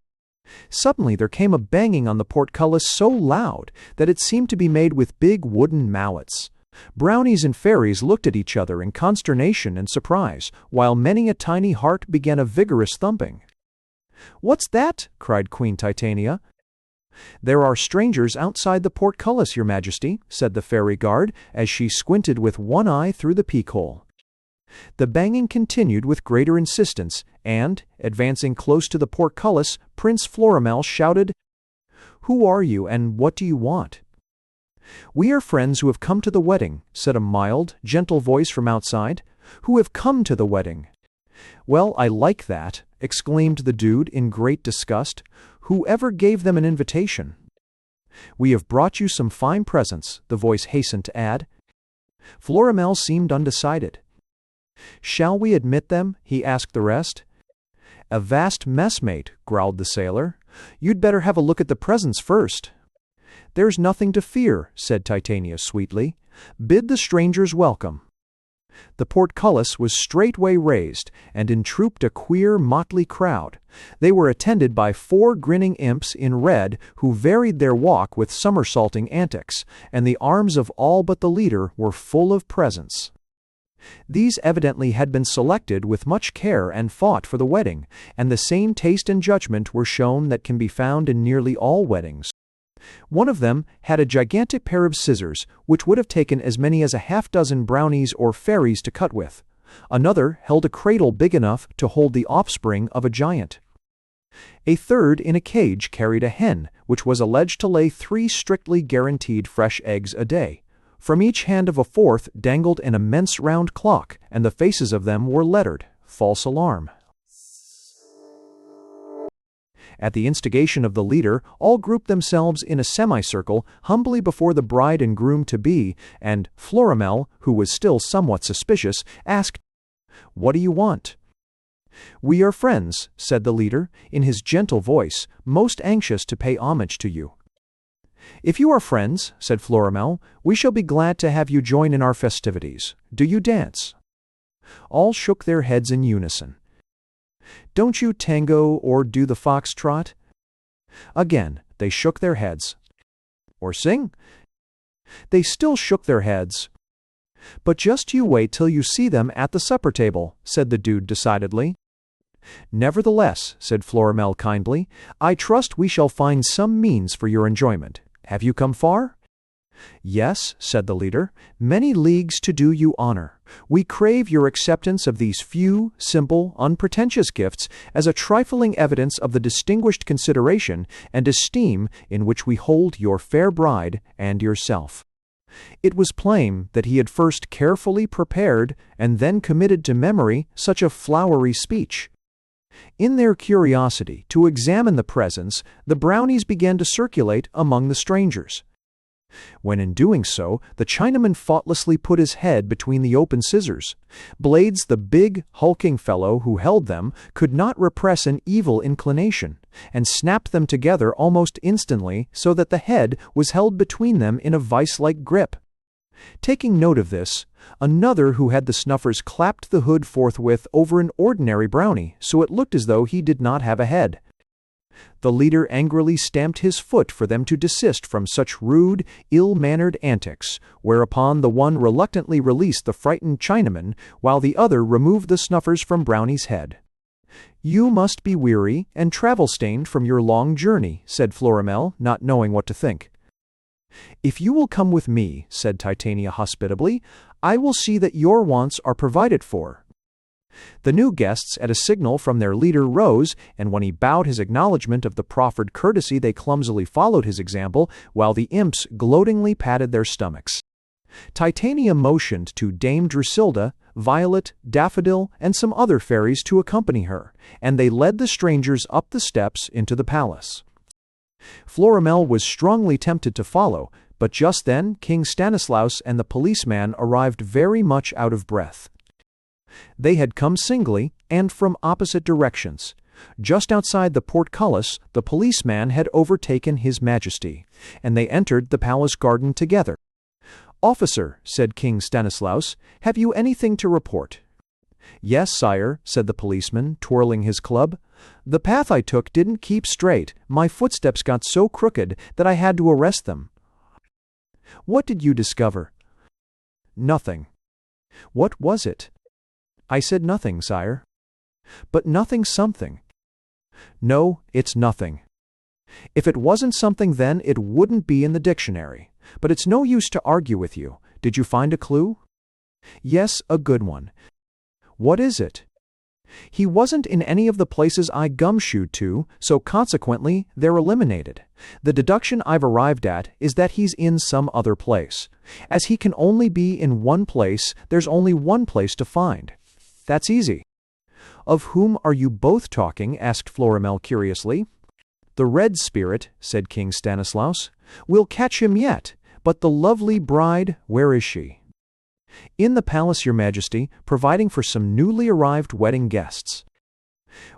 Suddenly there came a banging on the portcullis so loud that it seemed to be made with big wooden mallets. Brownies and fairies looked at each other in consternation and surprise, while many a tiny heart began a vigorous thumping. "What's that?" cried Queen Titania. "There are strangers outside the portcullis, Your Majesty," said the fairy guard, as she squinted with one eye through the peephole. The banging continued with greater insistence, and, advancing close to the portcullis, Prince Florimel shouted, "Who are you, and what do you want?" "We are friends who have come to the wedding," said a mild, gentle voice from outside. "Who have come to the wedding." "Well, I like that," exclaimed the dude in great disgust. "Whoever gave them an invitation?" "We have brought you some fine presents," the voice hastened to add. Florimel seemed undecided. "Shall we admit them?" he asked the rest. "A vast messmate," growled the sailor. "You'd better have a look at the presents first." "There's nothing to fear," said Titania sweetly. "Bid the strangers welcome." The portcullis was straightway raised, and in trooped a queer, motley crowd. They were attended by 4 grinning imps in red who varied their walk with somersaulting antics, and the arms of all but the leader were full of presents. These evidently had been selected with much care and thought for the wedding, and the same taste and judgment were shown that can be found in nearly all weddings. One of them had a gigantic pair of scissors, which would have taken as many as a half-dozen brownies or fairies to cut with. Another held a cradle big enough to hold the offspring of a giant. A third in a cage carried a hen, which was alleged to lay 3 strictly guaranteed fresh eggs a day. From each hand of a fourth dangled an immense round clock, and the faces of them were lettered, "False alarm." At the instigation of the leader, all grouped themselves in a semicircle humbly before the bride and groom-to-be, and Florimel, who was still somewhat suspicious, asked, "What do you want?" "We are friends," said the leader, in his gentle voice, "most anxious to pay homage to you." "If you are friends," said Florimel, "we shall be glad to have you join in our festivities. Do you dance?" All shook their heads in unison. "Don't you tango or do the foxtrot?" Again they shook their heads. "Or sing?" They still shook their heads. "But just you wait till you see them at the supper table," said the dude decidedly. "Nevertheless," said Florimel kindly, "I trust we shall find some means for your enjoyment. Have you come far?" "Yes," said the leader, "many leagues to do you honor. We crave your acceptance of these few, simple, unpretentious gifts as a trifling evidence of the distinguished consideration and esteem in which we hold your fair bride and yourself." It was plain that he had first carefully prepared and then committed to memory such a flowery speech. In their curiosity to examine the presents, the brownies began to circulate among the strangers. When in doing so, the Chinaman thoughtlessly put his head between the open scissors. Blades, the big, hulking fellow who held them, could not repress an evil inclination, and snapped them together almost instantly so that the head was held between them in a vice-like grip. Taking note of this, another who had the snuffers clapped the hood forthwith over an ordinary brownie, so it looked as though he did not have a head. The leader angrily stamped his foot for them to desist from such rude, ill-mannered antics, whereupon the one reluctantly released the frightened Chinaman, while the other removed the snuffers from Brownie's head. "You must be weary and travel-stained from your long journey," said Florimel, not knowing what to think. "If you will come with me," said Titania hospitably, "I will see that your wants are provided for." The new guests at a signal from their leader rose, and when he bowed his acknowledgment of the proffered courtesy they clumsily followed his example, while the imps gloatingly patted their stomachs. Titania motioned to Dame Drusilda, Violet, Daffodil, and some other fairies to accompany her, and they led the strangers up the steps into the palace. Florimel was strongly tempted to follow, but just then King Stanislaus and the policeman arrived very much out of breath. They had come singly and from opposite directions. Just outside the portcullis, the policeman had overtaken His Majesty, and they entered the palace garden together. "Officer," said King Stanislaus, "have you anything to report?" "Yes, sire," said the policeman, twirling his club. "The path I took didn't keep straight. My footsteps got so crooked that I had to arrest them." "What did you discover?" "Nothing." "What was it?" "I said nothing, sire." "But nothing something." "No, it's nothing." "If it wasn't something then it wouldn't be in the dictionary. But it's no use to argue with you. Did you find a clue?" "Yes, a good one." "What is it?" "He wasn't in any of the places I gumshoed to, so consequently they're eliminated. The deduction I've arrived at is that he's in some other place. As he can only be in one place, there's only one place to find. That's easy." "Of whom are you both talking?" asked Florimel curiously. "The red spirit," said King Stanislaus. "We'll catch him yet. But the lovely bride, where is she?" "In the palace, your majesty, providing for some newly arrived wedding guests."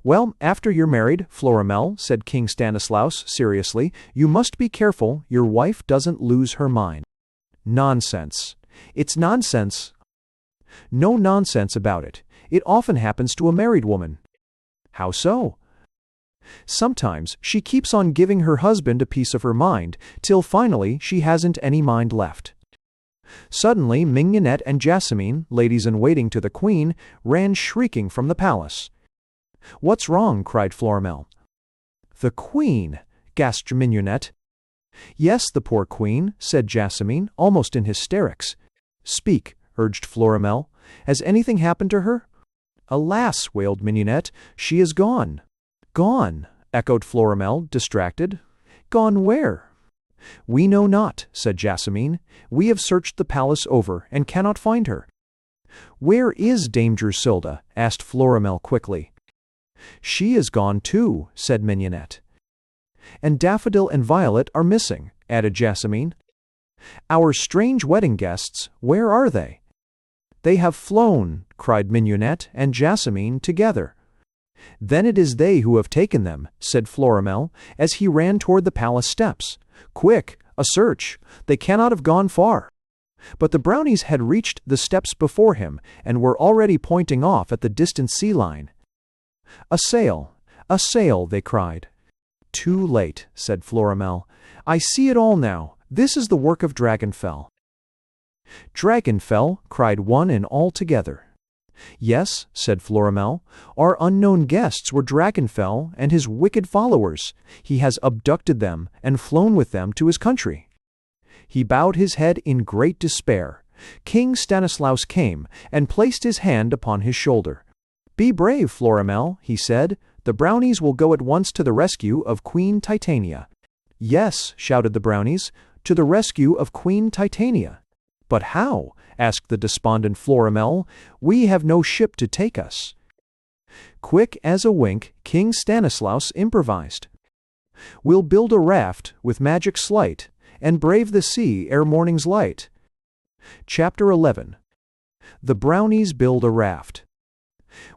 "Well, after you're married, Florimel," said King Stanislaus seriously, "you must be careful your wife doesn't lose her mind." "Nonsense." "It's nonsense." "No nonsense about it. It often happens to a married woman." "How so?" "Sometimes she keeps on giving her husband a piece of her mind, till finally she hasn't any mind left." Suddenly Mignonette and Jasmine, ladies-in-waiting to the queen, ran shrieking from the palace. "What's wrong?" cried Florimel. "The queen!" gasped Mignonette. "Yes, the poor queen," said Jasmine, almost in hysterics. "Speak," urged Florimel. "Has anything happened to her?" "Alas!" wailed Mignonette, "she is gone." "Gone!" echoed Florimel, distracted. "Gone where?" "We know not," said Jasmine. "We have searched the palace over, and cannot find her." "Where is Dame Drusilda?" asked Florimel quickly. "She is gone too," said Mignonette. "And Daffodil and Violet are missing," added Jasmine. "Our strange wedding guests, where are they?" "They have flown," cried Mignonette and Jasmine together. "Then it is they who have taken them," said Florimel, as he ran toward the palace steps. "Quick, a search! They cannot have gone far." But the Brownies had reached the steps before him, and were already pointing off at the distant sea line. "A sail," they cried. "Too late," said Florimel. "I see it all now. This is the work of Dragonfell." "Dragonfell!" cried one and all together. "Yes," said Florimel, "our unknown guests were Dragonfell and his wicked followers. He has abducted them and flown with them to his country." He bowed his head in great despair. King Stanislaus came and placed his hand upon his shoulder. "Be brave, Florimel," he said. "The Brownies will go at once to the rescue of Queen Titania." "Yes," shouted the Brownies, "to the rescue of Queen Titania." "But how?" asked the despondent Florimel. "We have no ship to take us." Quick as a wink, King Stanislaus improvised. "We'll build a raft with magic sleight, and brave the sea ere morning's light." Chapter 11. The Brownies build a raft.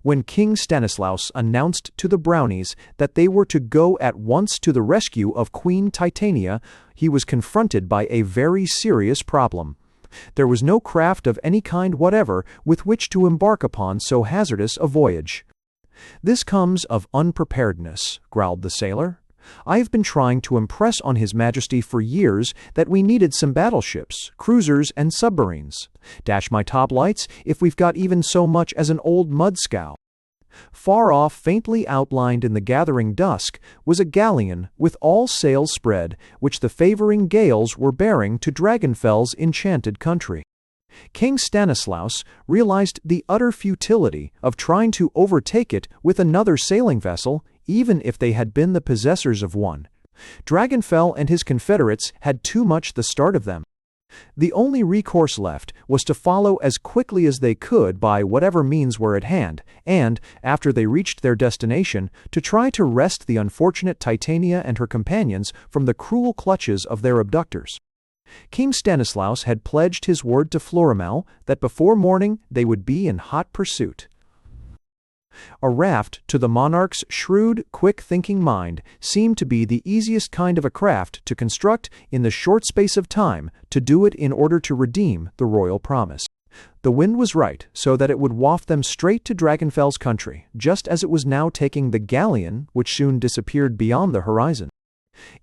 When King Stanislaus announced to the Brownies that they were to go at once to the rescue of Queen Titania, he was confronted by a very serious problem. There was no craft of any kind whatever with which to embark upon so hazardous a voyage. "This comes of unpreparedness," growled the sailor. "I have been trying to impress on His Majesty for years that we needed some battleships, cruisers, and submarines. Dash my top lights if we've got even so much as an old mud scow." Far off, faintly outlined in the gathering dusk, was a galleon with all sails spread, which the favoring gales were bearing to Dragonfell's enchanted country. King Stanislaus realized the utter futility of trying to overtake it with another sailing vessel, even if they had been the possessors of one. Dragonfell and his confederates had too much the start of them. The only recourse left was to follow as quickly as they could by whatever means were at hand, and, after they reached their destination, to try to wrest the unfortunate Titania and her companions from the cruel clutches of their abductors. King Stanislaus had pledged his word to Florimel that before morning they would be in hot pursuit. A raft, to the monarch's shrewd, quick-thinking mind, seemed to be the easiest kind of a craft to construct in the short space of time, to do it in order to redeem the royal promise. The wind was right, so that it would waft them straight to Dragonfell's country, just as it was now taking the galleon, which soon disappeared beyond the horizon.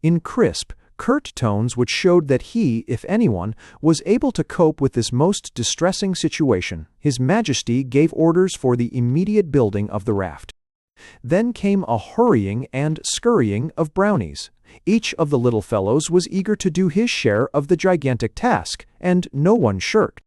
In crisp, curt tones which showed that he, if anyone, was able to cope with this most distressing situation, His Majesty gave orders for the immediate building of the raft. Then came a hurrying and scurrying of Brownies. Each of the little fellows was eager to do his share of the gigantic task, and no one shirked.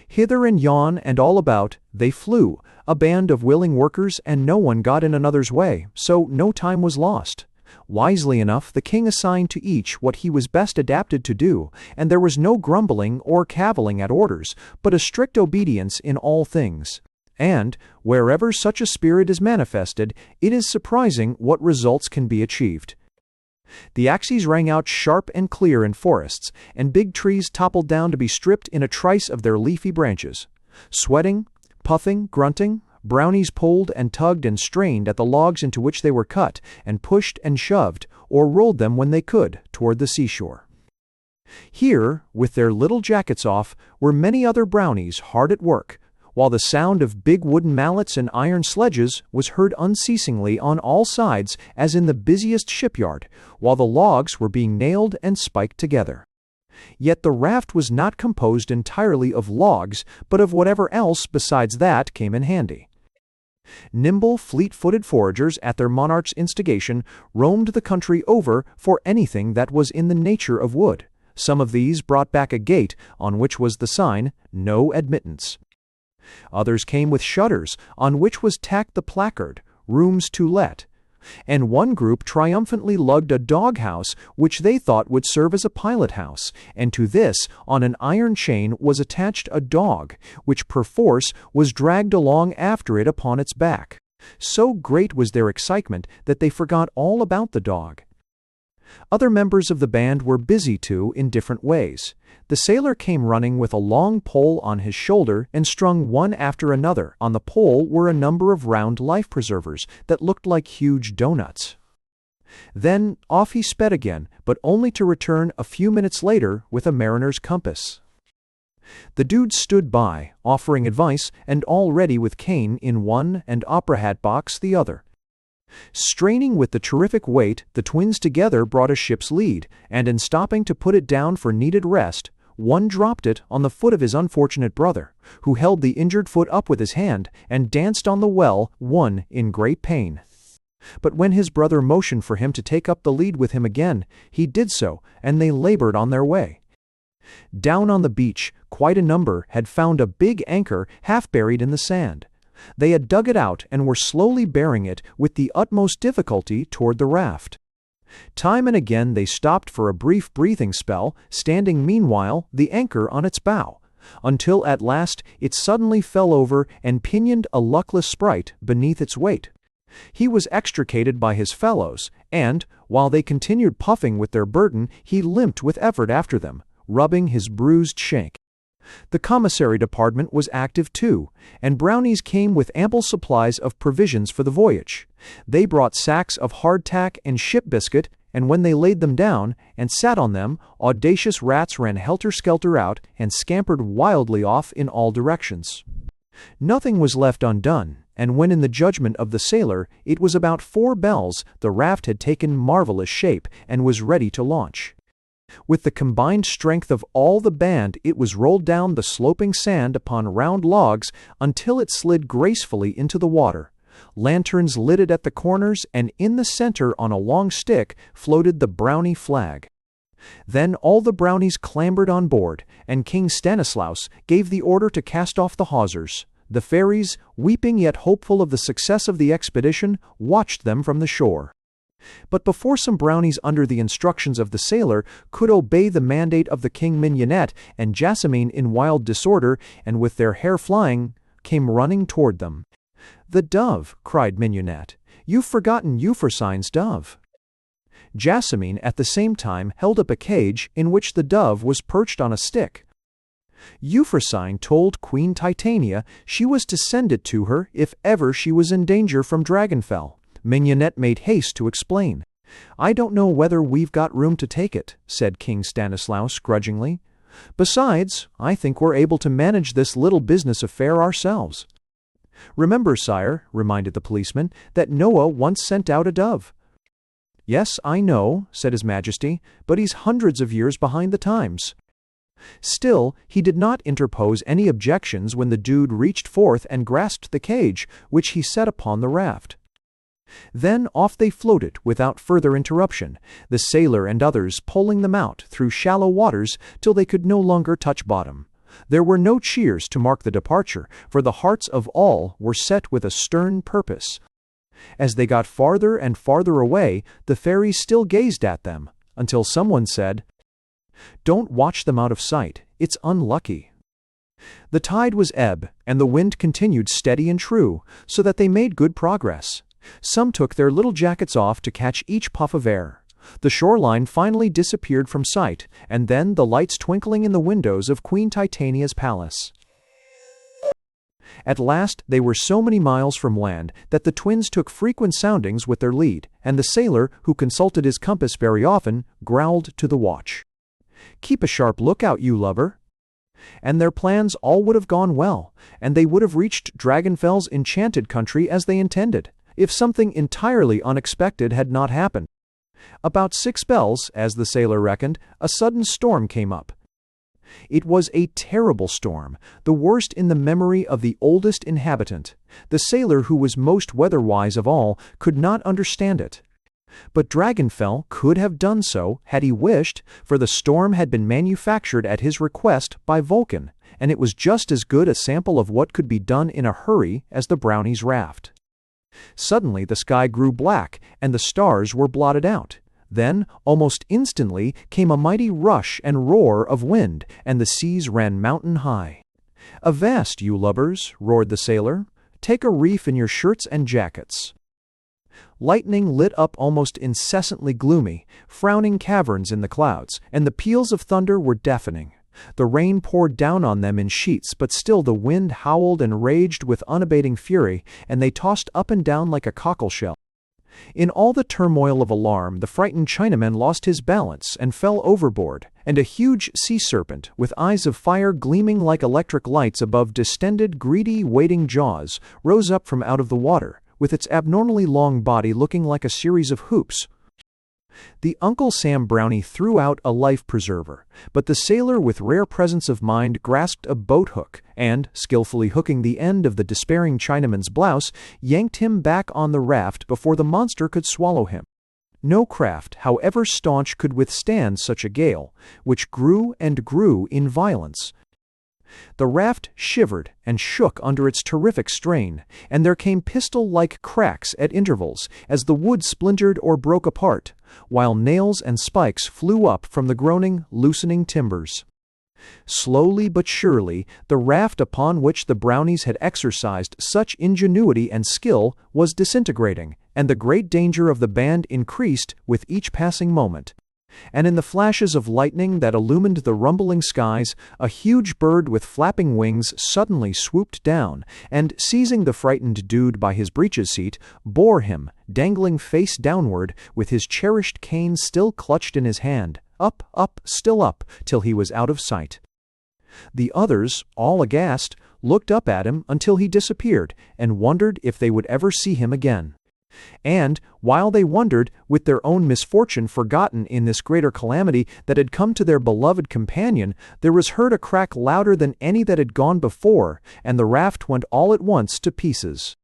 Hither and yon and all about they flew, a band of willing workers, and no one got in another's way, so no time was lost. Wisely enough, the king assigned to each what he was best adapted to do, and there was no grumbling or cavilling at orders, but a strict obedience in all things. And, wherever such a spirit is manifested, it is surprising what results can be achieved. The axes rang out sharp and clear in forests, and big trees toppled down to be stripped in a trice of their leafy branches. Sweating, puffing, grunting, Brownies pulled and tugged and strained at the logs into which they were cut, and pushed and shoved, or rolled them when they could, toward the seashore. Here, with their little jackets off, were many other Brownies hard at work, while the sound of big wooden mallets and iron sledges was heard unceasingly on all sides as in the busiest shipyard, while the logs were being nailed and spiked together. Yet the raft was not composed entirely of logs, but of whatever else besides that came in handy. Nimble, fleet-footed foragers, at their monarch's instigation, roamed the country over for anything that was in the nature of wood. Some of these brought back a gate on which was the sign, "No Admittance." Others came with shutters on which was tacked the placard, "Rooms to Let." And one group triumphantly lugged a dog-house which they thought would serve as a pilot-house, and to this, on an iron chain, was attached a dog, which perforce was dragged along after it upon its back. So great was their excitement that they forgot all about the dog. Other members of the band were busy, too, in different ways. The sailor came running with a long pole on his shoulder and strung one after another. On the pole were a number of round life-preservers that looked like huge doughnuts. Then off he sped again, but only to return a few minutes later with a mariner's compass. The dude stood by, offering advice, and all ready with cane in one and opera hat box the other. Straining with the terrific weight, the twins together brought a ship's lead, and in stopping to put it down for needed rest, one dropped it on the foot of his unfortunate brother, who held the injured foot up with his hand and danced on the well, one in great pain. But when his brother motioned for him to take up the lead with him again, he did so, and they labored on their way. Down on the beach, quite a number had found a big anchor half buried in the sand. They had dug it out and were slowly bearing it with the utmost difficulty toward the raft. Time and again they stopped for a brief breathing spell, standing meanwhile the anchor on its bow, until at last it suddenly fell over and pinioned a luckless sprite beneath its weight. He was extricated by his fellows, and, while they continued puffing with their burden, he limped with effort after them, rubbing his bruised shank. The commissary department was active too, and Brownies came with ample supplies of provisions for the voyage. They brought sacks of hardtack and ship biscuit, and when they laid them down and sat on them, audacious rats ran helter-skelter out and scampered wildly off in all directions. Nothing was left undone, and when in the judgment of the sailor it was about 4 bells, the raft had taken marvelous shape and was ready to launch. With the combined strength of all the band, it was rolled down the sloping sand upon round logs until it slid gracefully into the water. Lanterns lit it at the corners, and in the center on a long stick floated the Brownie flag. Then all the Brownies clambered on board, and King Stanislaus gave the order to cast off the hawsers. The fairies, weeping yet hopeful of the success of the expedition, watched them from the shore. But before some Brownies under the instructions of the sailor could obey the mandate of the King, Mignonette and Jasmine in wild disorder, and with their hair flying, came running toward them. "The dove!" cried Mignonette. "You've forgotten Euphrosyne's dove." Jasmine at the same time held up a cage in which the dove was perched on a stick. Euphrosyne told Queen Titania she was to send it to her if ever she was in danger from Dragonfell. Mignonette made haste to explain. "I don't know whether we've got room to take it," said King Stanislaus grudgingly. "Besides, I think we're able to manage this little business affair ourselves." "Remember, sire," reminded the policeman, "that Noah once sent out a dove." "Yes, I know," said His Majesty, "but he's hundreds of years behind the times." Still, he did not interpose any objections when the dude reached forth and grasped the cage, which he set upon the raft. Then off they floated without further interruption, the sailor and others pulling them out through shallow waters till they could no longer touch bottom. There were no cheers to mark the departure, for the hearts of all were set with a stern purpose. As they got farther and farther away, the fairies still gazed at them, until someone said, "Don't watch them out of sight. It's unlucky." The tide was ebb, and the wind continued steady and true, so that they made good progress. Some took their little jackets off to catch each puff of air. The shoreline finally disappeared from sight, and then the lights twinkling in the windows of Queen Titania's palace. At last they were so many miles from land that the twins took frequent soundings with their lead, and the sailor, who consulted his compass very often, growled to the watch, "Keep a sharp lookout, you lubber." And their plans all would have gone well, and they would have reached Dragonfell's enchanted country as they intended, if something entirely unexpected had not happened. About 6 bells, as the sailor reckoned, a sudden storm came up. It was a terrible storm, the worst in the memory of the oldest inhabitant. The sailor, who was most weather-wise of all, could not understand it. But Dragonfell could have done so had he wished, for the storm had been manufactured at his request by Vulcan, and it was just as good a sample of what could be done in a hurry as the Brownies' raft. Suddenly the sky grew black, and the stars were blotted out. Then, almost instantly, came a mighty rush and roar of wind, and the seas ran mountain high. "Avast, you lubbers!" roared the sailor. "Take a reef in your shirts and jackets." Lightning lit up almost incessantly gloomy, frowning caverns in the clouds, and the peals of thunder were deafening. The rain poured down on them in sheets, but still the wind howled and raged with unabating fury, and they tossed up and down like a cockleshell. In all the turmoil of alarm, the frightened Chinaman lost his balance and fell overboard, and a huge sea serpent, with eyes of fire gleaming like electric lights above distended, greedy, waiting jaws, rose up from out of the water, with its abnormally long body looking like a series of hoops. The Uncle Sam Brownie threw out a life-preserver, but the sailor, with rare presence of mind, grasped a boat-hook, and, skillfully hooking the end of the despairing Chinaman's blouse, yanked him back on the raft before the monster could swallow him. No craft, however staunch, could withstand such a gale, which grew and grew in violence. The raft shivered and shook under its terrific strain, and there came pistol-like cracks at intervals as the wood splintered or broke apart, while nails and spikes flew up from the groaning, loosening timbers. Slowly but surely, the raft upon which the Brownies had exercised such ingenuity and skill was disintegrating, and the great danger of the band increased with each passing moment. And in the flashes of lightning that illumined the rumbling skies, a huge bird with flapping wings suddenly swooped down, and, seizing the frightened dude by his breeches seat, bore him, dangling face downward, with his cherished cane still clutched in his hand, up, up, still up, till he was out of sight. The others, all aghast, looked up at him until he disappeared, and wondered if they would ever see him again. And, while they wondered, with their own misfortune forgotten in this greater calamity that had come to their beloved companion, there was heard a crack louder than any that had gone before, and the raft went all at once to pieces.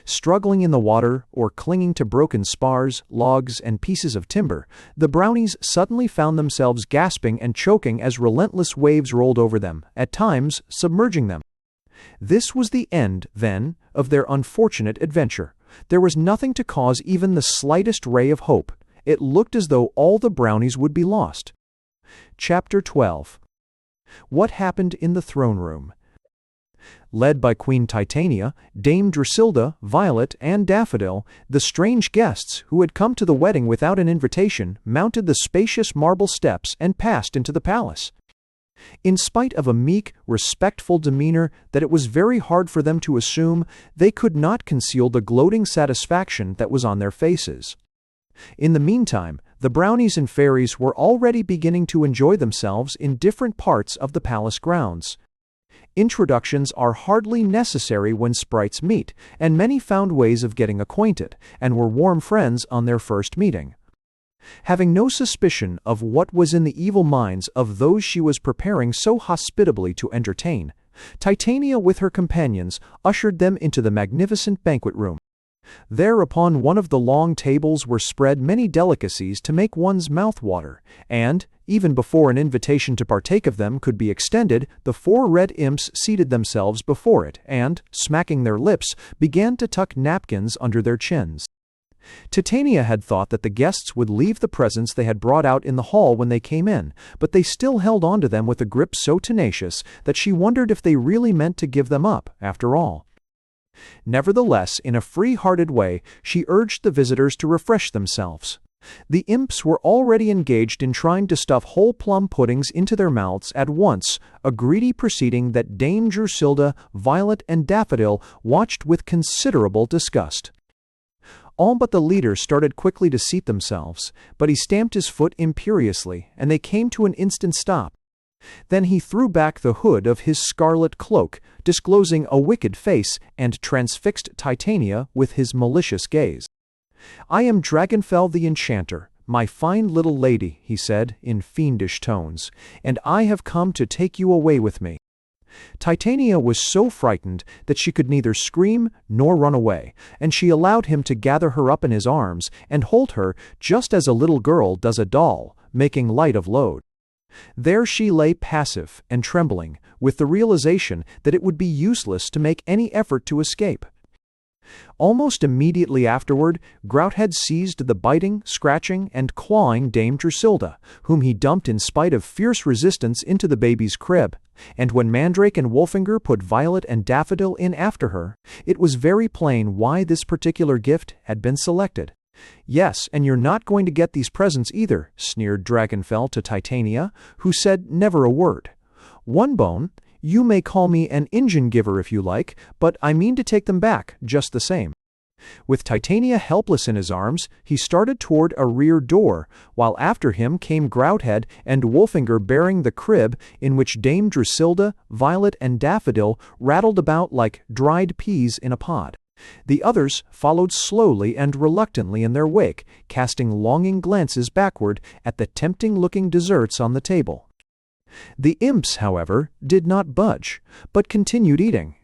Struggling in the water, or clinging to broken spars, logs, and pieces of timber, the Brownies suddenly found themselves gasping and choking as relentless waves rolled over them, at times submerging them. This was the end, then, of their unfortunate adventure. There was nothing to cause even the slightest ray of hope. It looked as though all the Brownies would be lost. Chapter 12. What happened in the throne room? Led by Queen Titania, Dame Drusilla, Violet, and Daffodil, the strange guests, who had come to the wedding without an invitation, mounted the spacious marble steps and passed into the palace. In spite of a meek, respectful demeanor that it was very hard for them to assume, they could not conceal the gloating satisfaction that was on their faces. In the meantime, the Brownies and fairies were already beginning to enjoy themselves in different parts of the palace grounds. Introductions are hardly necessary when sprites meet, and many found ways of getting acquainted, and were warm friends on their first meeting. Having no suspicion of what was in the evil minds of those she was preparing so hospitably to entertain, Titania with her companions ushered them into the magnificent banquet room. There upon one of the long tables were spread many delicacies to make one's mouth water, and, even before an invitation to partake of them could be extended, the 4 red imps seated themselves before it, and, smacking their lips, began to tuck napkins under their chins. Titania had thought that the guests would leave the presents they had brought out in the hall when they came in, but they still held on to them with a grip so tenacious that she wondered if they really meant to give them up, after all. Nevertheless, in a free-hearted way, she urged the visitors to refresh themselves. The imps were already engaged in trying to stuff whole plum puddings into their mouths at once, a greedy proceeding that Dame Drusilda, Violet, and Daffodil watched with considerable disgust. All but the leader started quickly to seat themselves, but he stamped his foot imperiously, and they came to an instant stop. Then he threw back the hood of his scarlet cloak, disclosing a wicked face, and transfixed Titania with his malicious gaze. "I am Dragonfell the Enchanter, my fine little lady," he said, in fiendish tones, "and I have come to take you away with me." Titania was so frightened that she could neither scream nor run away, and she allowed him to gather her up in his arms and hold her just as a little girl does a doll, making light of load. There she lay passive and trembling, with the realization that it would be useless to make any effort to escape. Almost immediately afterward, Grouthead seized the biting, scratching, and clawing Dame Drusilda, whom he dumped in spite of fierce resistance into the baby's crib, and when Mandrake and Wolfinger put Violet and Daffodil in after her, it was very plain why this particular gift had been selected. "Yes, and you're not going to get these presents either," sneered Dragonfell to Titania, who said never a word. "One bone, you may call me an Injun giver if you like, but I mean to take them back, just the same." With Titania helpless in his arms, he started toward a rear door, while after him came Grouthead and Wolfinger bearing the crib in which Dame Drusilda, Violet, and Daffodil rattled about like dried peas in a pod. The others followed slowly and reluctantly in their wake, casting longing glances backward at the tempting-looking desserts on the table. The imps, however, did not budge, but continued eating.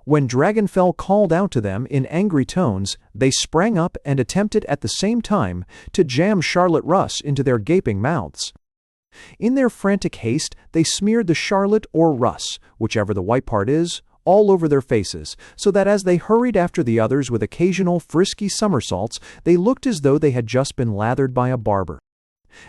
When Dragonfell called out to them in angry tones, they sprang up and attempted at the same time to jam Charlotte Russ into their gaping mouths. In their frantic haste, they smeared the Charlotte or Russ, whichever the white part is, all over their faces, so that as they hurried after the others with occasional frisky somersaults, they looked as though they had just been lathered by a barber.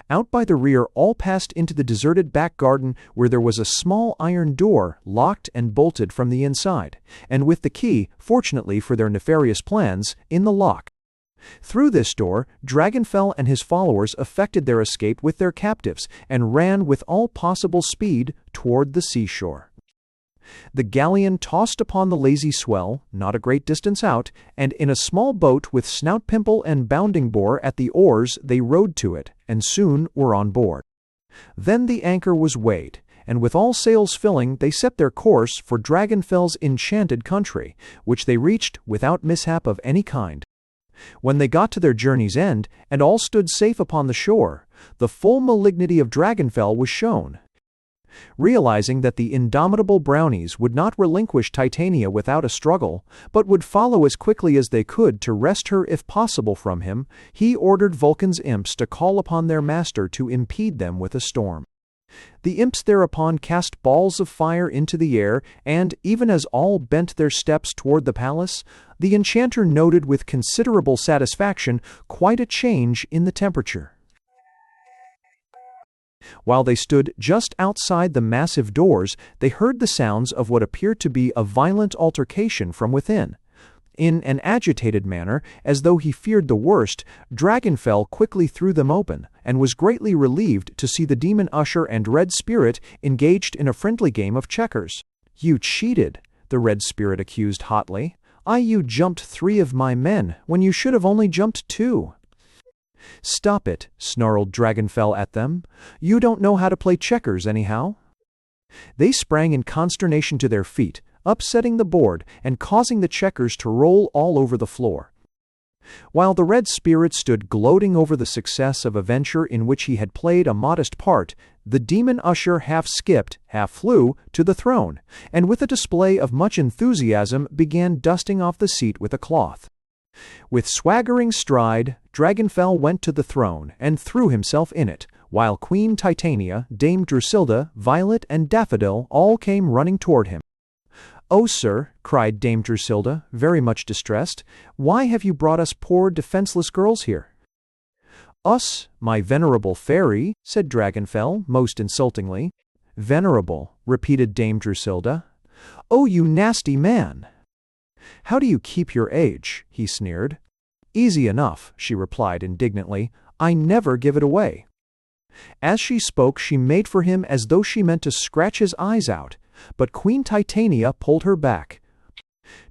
Out by the rear, all passed into the deserted back garden, where there was a small iron door, locked and bolted from the inside, and with the key, fortunately for their nefarious plans, in the lock. Through this door, Dragonfell and his followers effected their escape with their captives, and ran with all possible speed toward the seashore. The galleon tossed upon the lazy swell, not a great distance out, and in a small boat with Snout Pimple and Bounding Boar at the oars they rowed to it, and soon were on board. Then the anchor was weighed, and with all sails filling they set their course for Dragonfell's enchanted country, which they reached without mishap of any kind. When they got to their journey's end, and all stood safe upon the shore, the full malignity of Dragonfell was shown. Realizing that the indomitable Brownies would not relinquish Titania without a struggle, but would follow as quickly as they could to wrest her if possible from him, he ordered Vulcan's imps to call upon their master to impede them with a storm. The imps thereupon cast balls of fire into the air, and, even as all bent their steps toward the palace, the enchanter noted with considerable satisfaction quite a change in the temperature. While they stood just outside the massive doors, they heard the sounds of what appeared to be a violent altercation from within. In an agitated manner, as though he feared the worst, Dragonfell quickly threw them open, and was greatly relieved to see the demon usher and Red Spirit engaged in a friendly game of checkers. "You cheated," the Red Spirit accused hotly. "You jumped 3 of my men, when you should have only jumped 2. "Stop it," snarled Dragonfell at them. "You don't know how to play checkers, anyhow." They sprang in consternation to their feet, upsetting the board and causing the checkers to roll all over the floor. While the Red Spirit stood gloating over the success of a venture in which he had played a modest part, the demon usher half skipped, half flew, to the throne, and with a display of much enthusiasm began dusting off the seat with a cloth. With swaggering stride, Dragonfell went to the throne and threw himself in it, while Queen Titania, Dame Drusilda, Violet, and Daffodil all came running toward him. "Oh, sir," cried Dame Drusilla, very much distressed, "why have you brought us poor defenseless girls here?" "Us, my venerable fairy," said Dragonfell, most insultingly. "Venerable," repeated Dame Drusilla. "Oh, you nasty man!" "How do you keep your age?" he sneered. "Easy enough," she replied indignantly. "I never give it away." As she spoke, she made for him as though she meant to scratch his eyes out, but Queen Titania pulled her back.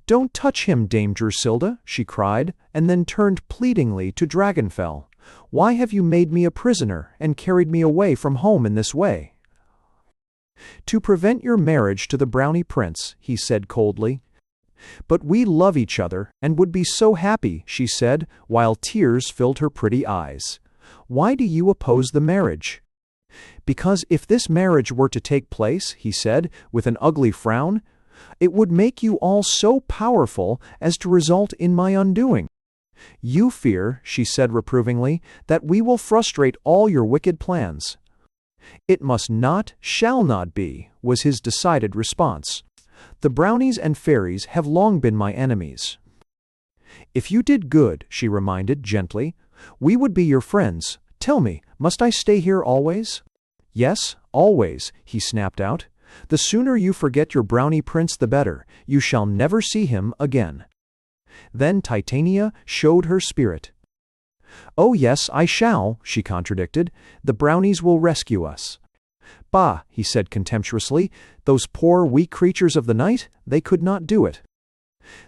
"Don't touch him, Dame Drusilla," she cried, and then turned pleadingly to Dragonfell. "Why have you made me a prisoner and carried me away from home in this way?" "To prevent your marriage to the Brownie Prince," he said coldly. "But we love each other and would be so happy," she said, while tears filled her pretty eyes. "Why do you oppose the marriage?" "Because if this marriage were to take place," he said, with an ugly frown, "it would make you all so powerful as to result in my undoing. You fear," she said reprovingly, "that we will frustrate all your wicked plans." "It must not, shall not be," was his decided response. "The Brownies and fairies have long been my enemies." "If you did good," she reminded gently, "we would be your friends. Tell me, must I stay here always?" "Yes, always," he snapped out. "The sooner you forget your Brownie Prince the better. You shall never see him again." Then Titania showed her spirit. "Oh yes, I shall," she contradicted. "The Brownies will rescue us." "Bah," he said contemptuously, "those poor weak creatures of the night, they could not do it."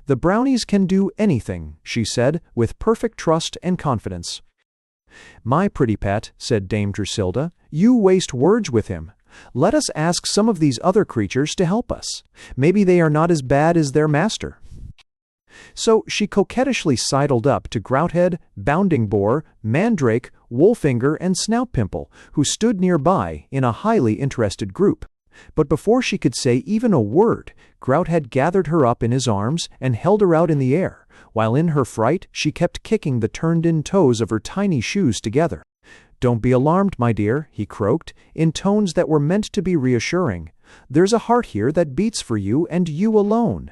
"The Brownies can do anything," she said, with perfect trust and confidence. "My pretty pet," said Dame Drusilla, "you waste words with him. Let us ask some of these other creatures to help us. Maybe they are not as bad as their master." So she coquettishly sidled up to Grouthead, Bounding Boar, Mandrake, Wolfinger, and Snout-Pimple, who stood nearby in a highly interested group. But before she could say even a word, Grouthead gathered her up in his arms and held her out in the air, while in her fright she kept kicking the turned-in toes of her tiny shoes together. "Don't be alarmed, my dear," he croaked, in tones that were meant to be reassuring. "There's a heart here that beats for you and you alone."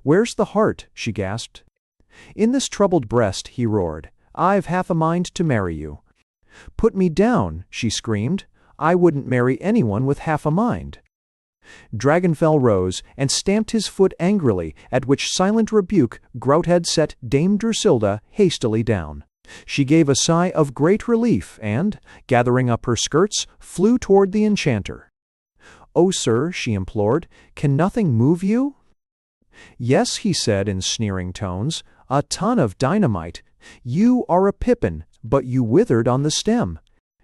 "Where's the heart?" she gasped. "In this troubled breast," he roared. "I've half a mind to marry you." "Put me down," she screamed. "I wouldn't marry anyone with half a mind." Dragonfell rose and stamped his foot angrily, at which silent rebuke Grouthead set Dame Drusilla hastily down. She gave a sigh of great relief and, gathering up her skirts, flew toward the enchanter. "Oh, sir," she implored, "can nothing move you?" "Yes," he said in sneering tones, "a ton of dynamite. You are a pippin, but you withered on the stem."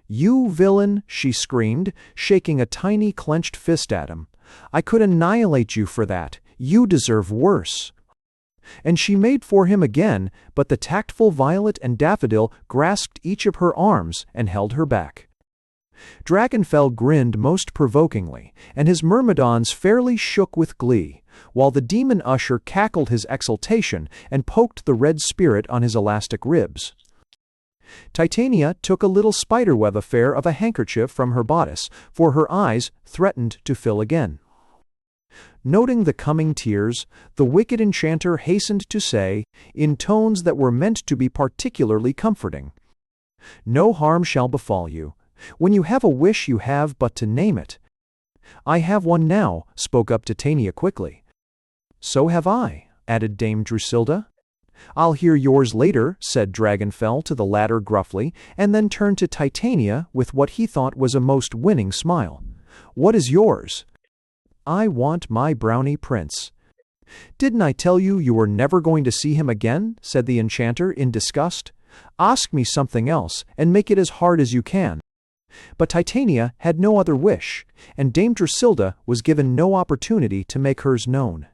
"You villain," she screamed, shaking a tiny clenched fist at him. "I could annihilate you for that. You deserve worse." And she made for him again, but the tactful Violet and Daffodil grasped each of her arms and held her back. Dragonfell grinned most provokingly, and his myrmidons fairly shook with glee, while the demon usher cackled his exultation and poked the red spirit on his elastic ribs. Titania took a little spiderweb affair of a handkerchief from her bodice, for her eyes threatened to fill again. Noting the coming tears, the wicked enchanter hastened to say, in tones that were meant to be particularly comforting, "No harm shall befall you. When you have a wish you have but to name it." "I have one now," spoke up Titania quickly. "So have I," added Dame Drusilla. "I'll hear yours later," said Dragonfell to the latter gruffly, and then turned to Titania with what he thought was a most winning smile. "What is yours?" "I want my Brownie Prince." "Didn't I tell you you were never going to see him again?" said the enchanter in disgust. "Ask me something else, and make it as hard as you can." But Titania had no other wish, and Dame Drusilla was given no opportunity to make hers known.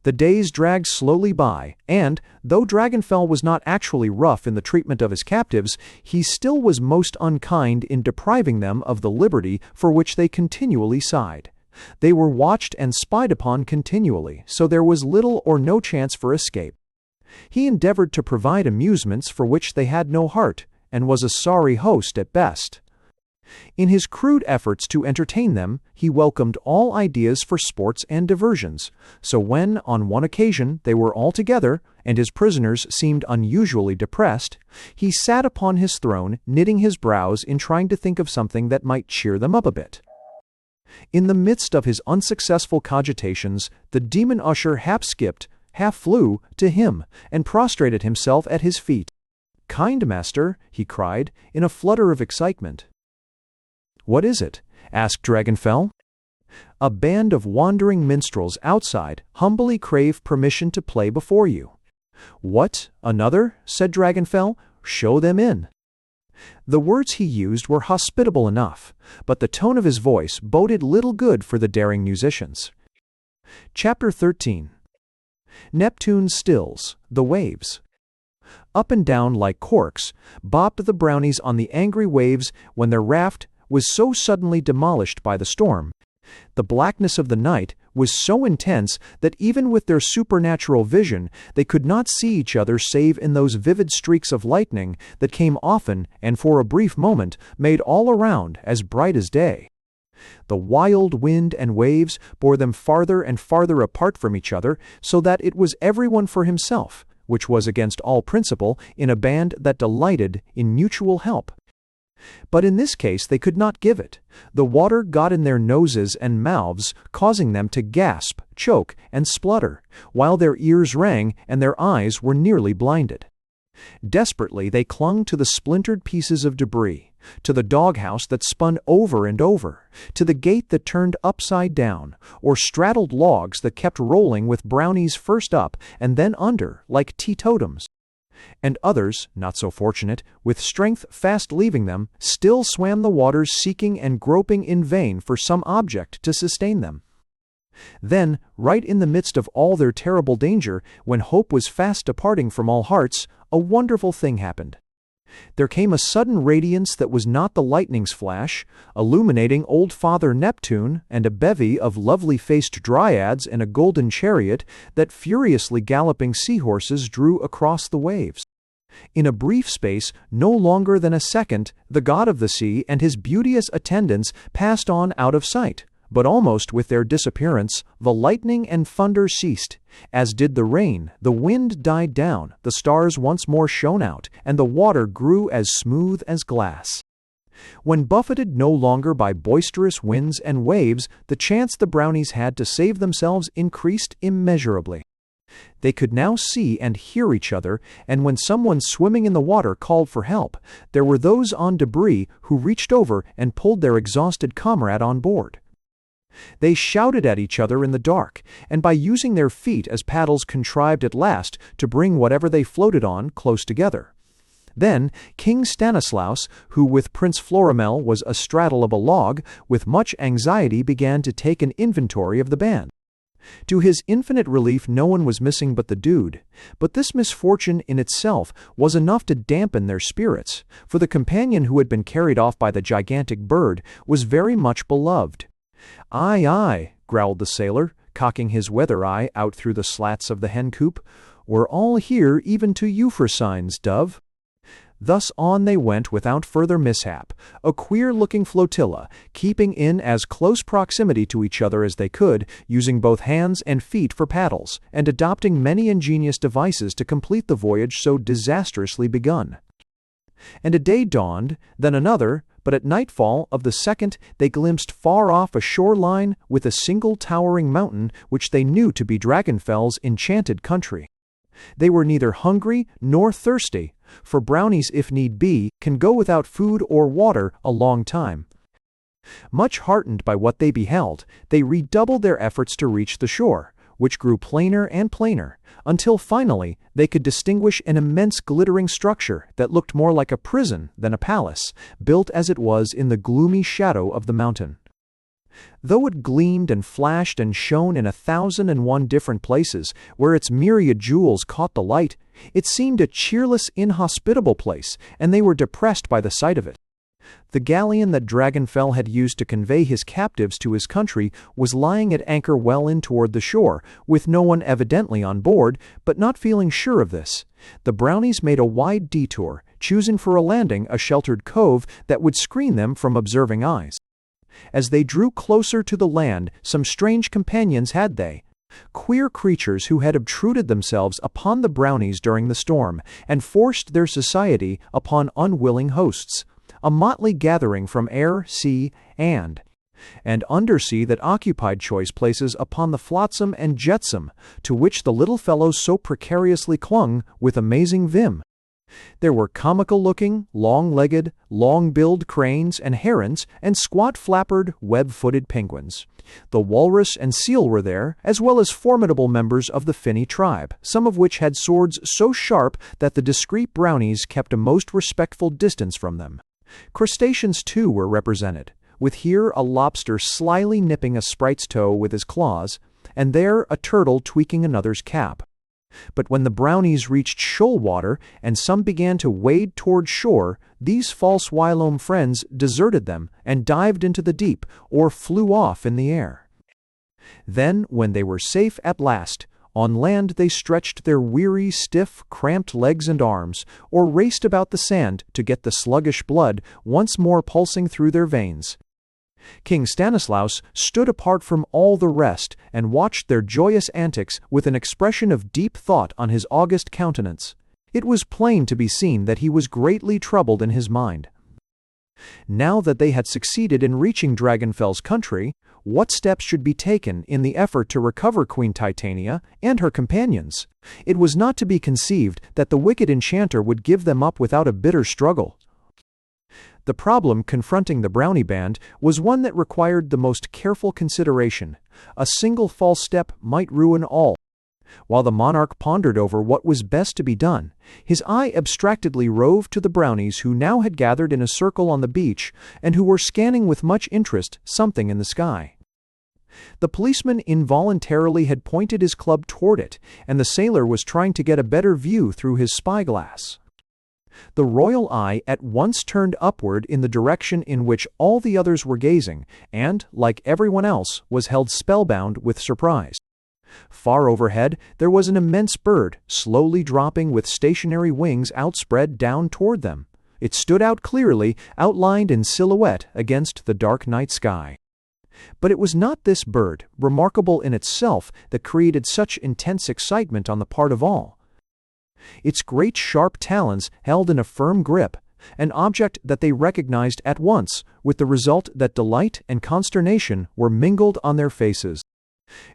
The days dragged slowly by, and, though Dragonfell was not actually rough in the treatment of his captives, he still was most unkind in depriving them of the liberty for which they continually sighed. They were watched and spied upon continually, so there was little or no chance for escape. He endeavored to provide amusements for which they had no heart, and was a sorry host at best. In his crude efforts to entertain them, he welcomed all ideas for sports and diversions, so when, on one occasion, they were all together, and his prisoners seemed unusually depressed, he sat upon his throne, knitting his brows in trying to think of something that might cheer them up a bit. In the midst of his unsuccessful cogitations, the demon usher half skipped, half flew, to him, and prostrated himself at his feet. "Kind master," he cried, in a flutter of excitement. "What is it?" asked Dragonfell. "A band of wandering minstrels outside humbly crave permission to play before you." "What, another?" said Dragonfell. "Show them in." The words he used were hospitable enough, but the tone of his voice boded little good for the daring musicians. Chapter 13. Neptune stills the waves. Up and down like corks bobbed the Brownies on the angry waves when their raft was so suddenly demolished by the storm. The blackness of the night was so intense that even with their supernatural vision they could not see each other save in those vivid streaks of lightning that came often and for a brief moment made all around as bright as day. The wild wind and waves bore them farther and farther apart from each other, so that it was everyone for himself, which was against all principle in a band that delighted in mutual help. But in this case they could not give it. The water got in their noses and mouths, causing them to gasp, choke, and splutter, while their ears rang and their eyes were nearly blinded. Desperately they clung to the splintered pieces of debris, to the doghouse that spun over and over, to the gate that turned upside down, or straddled logs that kept rolling with Brownies first up and then under, like teetotums. And others, not so fortunate, with strength fast leaving them, still swam the waters seeking and groping in vain for some object to sustain them. Then, right in the midst of all their terrible danger, when hope was fast departing from all hearts, a wonderful thing happened. There came a sudden radiance that was not the lightning's flash, illuminating old Father Neptune and a bevy of lovely-faced dryads in a golden chariot that furiously galloping seahorses drew across the waves. In a brief space, no longer than a second, the god of the sea and his beauteous attendants passed on out of sight. But almost with their disappearance, the lightning and thunder ceased, as did the rain, the wind died down, the stars once more shone out, and the water grew as smooth as glass. When buffeted no longer by boisterous winds and waves, the chance the Brownies had to save themselves increased immeasurably. They could now see and hear each other, and when someone swimming in the water called for help, there were those on debris who reached over and pulled their exhausted comrade on board. They shouted at each other in the dark, and by using their feet as paddles contrived at last to bring whatever they floated on close together. Then King Stanislaus, who with Prince Florimel was astraddle of a log, with much anxiety began to take an inventory of the band. To his infinite relief no one was missing but the dude, but this misfortune in itself was enough to dampen their spirits, for the companion who had been carried off by the gigantic bird was very much beloved. "Aye, aye," growled the sailor, cocking his weather eye out through the slats of the hen-coop. "We're all here even to Euphrosyne's dove." Thus on they went without further mishap, a queer-looking flotilla, keeping in as close proximity to each other as they could, using both hands and feet for paddles, and adopting many ingenious devices to complete the voyage so disastrously begun. And a day dawned, then another, but at nightfall of the second they glimpsed far off a shoreline with a single towering mountain which they knew to be Dragonfell's enchanted country. They were neither hungry nor thirsty, for Brownies, if need be, can go without food or water a long time. Much heartened by what they beheld, they redoubled their efforts to reach the shore, which grew plainer and plainer, until finally they could distinguish an immense glittering structure that looked more like a prison than a palace, built as it was in the gloomy shadow of the mountain. Though it gleamed and flashed and shone in 1,001 different places, where its myriad jewels caught the light, it seemed a cheerless, inhospitable place, and they were depressed by the sight of it. The galleon that Dragonfell had used to convey his captives to his country was lying at anchor well in toward the shore, with no one evidently on board, but not feeling sure of this. The Brownies made a wide detour, choosing for a landing a sheltered cove that would screen them from observing eyes. As they drew closer to the land, some strange companions had they. Queer creatures who had obtruded themselves upon the Brownies during the storm, and forced their society upon unwilling hosts. A motley gathering from air, sea, and undersea that occupied choice places upon the flotsam and jetsam, to which the little fellows so precariously clung with amazing vim. There were comical-looking, long-legged, long-billed cranes and herons, and squat-flappered, web-footed penguins. The walrus and seal were there, as well as formidable members of the finny tribe, some of which had swords so sharp that the discreet Brownies kept a most respectful distance from them. Crustaceans, too, were represented, with here a lobster slyly nipping a sprite's toe with his claws, and there a turtle tweaking another's cap. But when the Brownies reached shoal water, and some began to wade toward shore, these false whilom friends deserted them, and dived into the deep, or flew off in the air. Then, when they were safe at last, on land they stretched their weary, stiff, cramped legs and arms, or raced about the sand to get the sluggish blood once more pulsing through their veins. King Stanislaus stood apart from all the rest and watched their joyous antics with an expression of deep thought on his august countenance. It was plain to be seen that he was greatly troubled in his mind. Now that they had succeeded in reaching Dragonfell's country, what steps should be taken in the effort to recover Queen Titania and her companions? It was not to be conceived that the wicked enchanter would give them up without a bitter struggle. The problem confronting the Brownie band was one that required the most careful consideration. A single false step might ruin all. While the monarch pondered over what was best to be done, his eye abstractedly roved to the Brownies who now had gathered in a circle on the beach and who were scanning with much interest something in the sky. The policeman involuntarily had pointed his club toward it, and the sailor was trying to get a better view through his spyglass. The royal eye at once turned upward in the direction in which all the others were gazing, and, like everyone else, was held spellbound with surprise. Far overhead there was an immense bird, slowly dropping with stationary wings outspread down toward them. It stood out clearly, outlined in silhouette against the dark night sky. But it was not this bird, remarkable in itself, that created such intense excitement on the part of all. Its great sharp talons held in a firm grip, an object that they recognized at once, with the result that delight and consternation were mingled on their faces.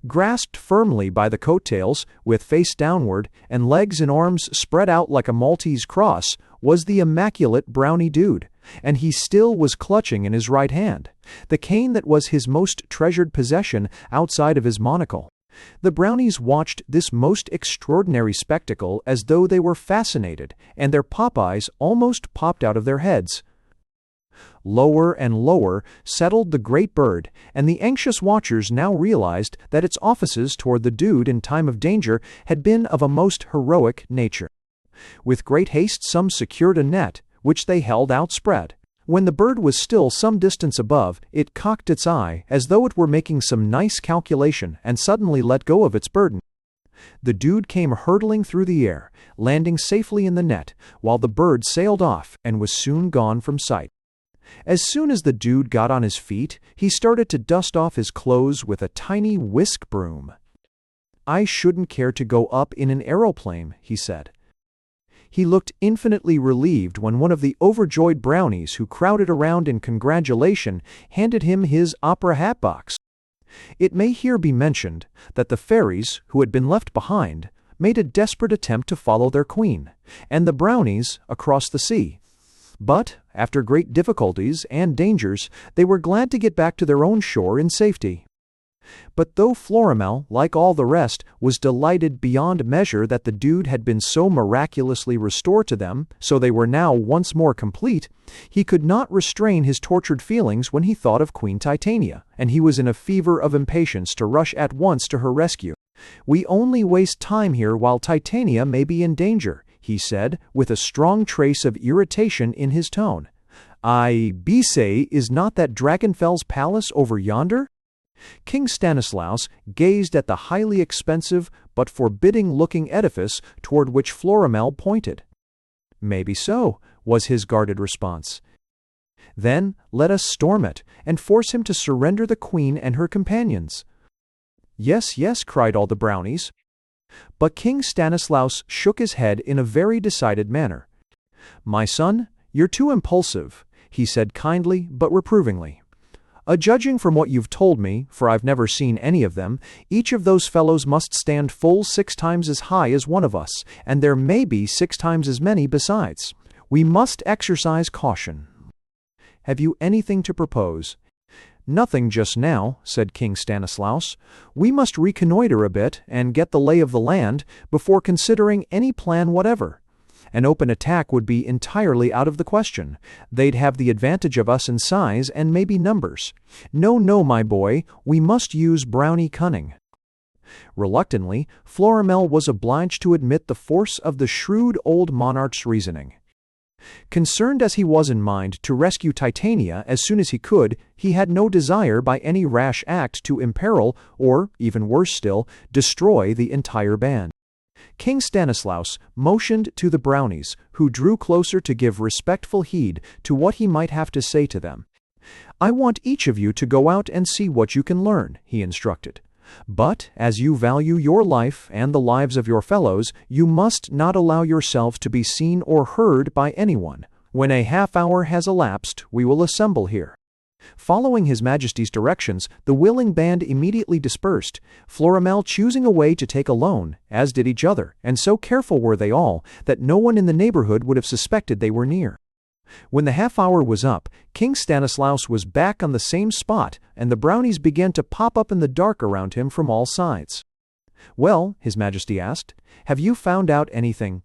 Grasped firmly by the coattails, with face downward, and legs and arms spread out like a Maltese cross, was the immaculate Brownie dude, and he still was clutching in his right hand the cane that was his most treasured possession outside of his monocle. The Brownies watched this most extraordinary spectacle as though they were fascinated, and their pop-eyes almost popped out of their heads. Lower and lower settled the great bird, and the anxious watchers now realized that its offices toward the dude in time of danger had been of a most heroic nature. With great haste some secured a net, which they held outspread. When the bird was still some distance above, it cocked its eye, as though it were making some nice calculation, and suddenly let go of its burden. The dude came hurtling through the air, landing safely in the net, while the bird sailed off and was soon gone from sight. As soon as the dude got on his feet, he started to dust off his clothes with a tiny whisk broom. "I shouldn't care to go up in an aeroplane," he said. He looked infinitely relieved when one of the overjoyed Brownies who crowded around in congratulation handed him his opera hat box. It may here be mentioned that the fairies, who had been left behind, made a desperate attempt to follow their queen, and the Brownies across the sea. But, after great difficulties and dangers, they were glad to get back to their own shore in safety. But though Florimel, like all the rest, was delighted beyond measure that the dude had been so miraculously restored to them, so they were now once more complete, he could not restrain his tortured feelings when he thought of Queen Titania, and he was in a fever of impatience to rush at once to her rescue. "We only waste time here while Titania may be in danger," he said, with a strong trace of irritation in his tone. "I say, is not that Dragonfell's palace over yonder?" King Stanislaus gazed at the highly expensive but forbidding-looking edifice toward which Florimel pointed. "Maybe so. was his guarded response. Then let us storm it, and force him to surrender the queen and her companions. Yes, yes, cried all the brownies. But King Stanislaus shook his head in a very decided manner. My son, you're too impulsive, he said kindly but reprovingly. Judging from what you've told me, for I've never seen any of them, each of those fellows must stand full 6 times as high as one of us, and there may be 6 times as many besides. We must exercise caution. Have you anything to propose? Nothing just now, said King Stanislaus. We must reconnoiter a bit and get the lay of the land before considering any plan whatever. An open attack would be entirely out of the question. They'd have the advantage of us in size and maybe numbers. No, no, my boy, we must use Brownie cunning. Reluctantly, Florimel was obliged to admit the force of the shrewd old monarch's reasoning. Concerned as he was in mind to rescue Titania as soon as he could, he had no desire by any rash act to imperil, or, even worse still, destroy the entire band. King Stanislaus motioned to the brownies, who drew closer to give respectful heed to what he might have to say to them. I want each of you to go out and see what you can learn, he instructed. But, as you value your life and the lives of your fellows, you must not allow yourselves to be seen or heard by anyone. When a half-hour has elapsed, we will assemble here. Following His Majesty's directions, the willing band immediately dispersed, Florimel choosing a way to take alone, as did each other, and so careful were they all, that no one in the neighborhood would have suspected they were near. When the half-hour was up, King Stanislaus was back on the same spot, and the brownies began to pop up in the dark around him from all sides. Well, His Majesty asked, have you found out anything?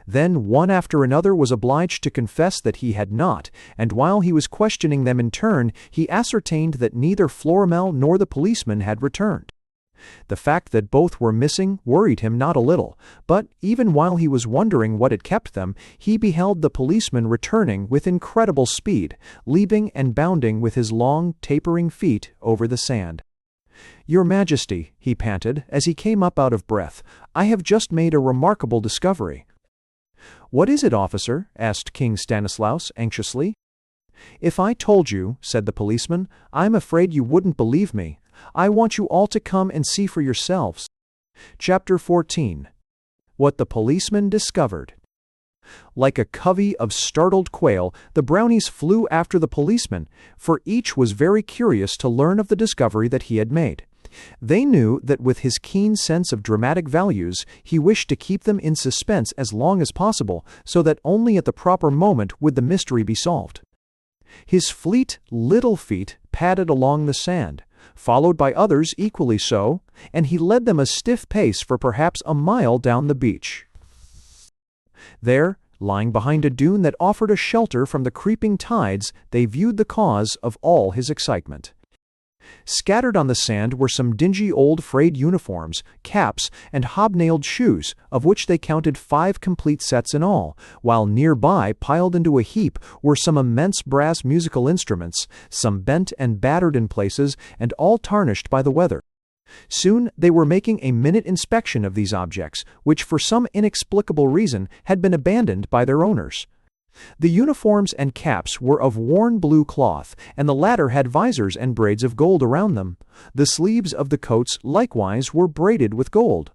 Then one after another was obliged to confess that he had not, and while he was questioning them in turn, he ascertained that neither Florimel nor the policeman had returned. The fact that both were missing worried him not a little, but even while he was wondering what had kept them, he beheld the policeman returning with incredible speed, leaping and bounding with his long, tapering feet over the sand. Your Majesty, he panted as he came up out of breath, I have just made a remarkable discovery. What is it, officer? Asked King Stanislaus anxiously. If I told you, said the policeman, I'm afraid you wouldn't believe me. I want you all to come and see for yourselves. Chapter 14. What the Policeman Discovered. Like a covey of startled quail, the brownies flew after the policeman, for each was very curious to learn of the discovery that he had made. They knew that with his keen sense of dramatic values, he wished to keep them in suspense as long as possible, so that only at the proper moment would the mystery be solved. His fleet little feet padded along the sand, followed by others equally so, and he led them a stiff pace for perhaps a mile down the beach. There, lying behind a dune that offered a shelter from the creeping tides, they viewed the cause of all his excitement. Scattered on the sand were some dingy old frayed uniforms, caps, and hobnailed shoes, of which they counted 5 complete sets in all, while nearby, piled into a heap, were some immense brass musical instruments, some bent and battered in places, and all tarnished by the weather. Soon they were making a minute inspection of these objects, which for some inexplicable reason had been abandoned by their owners. The uniforms and caps were of worn blue cloth, and the latter had visors and braids of gold around them. The sleeves of the coats likewise were braided with gold.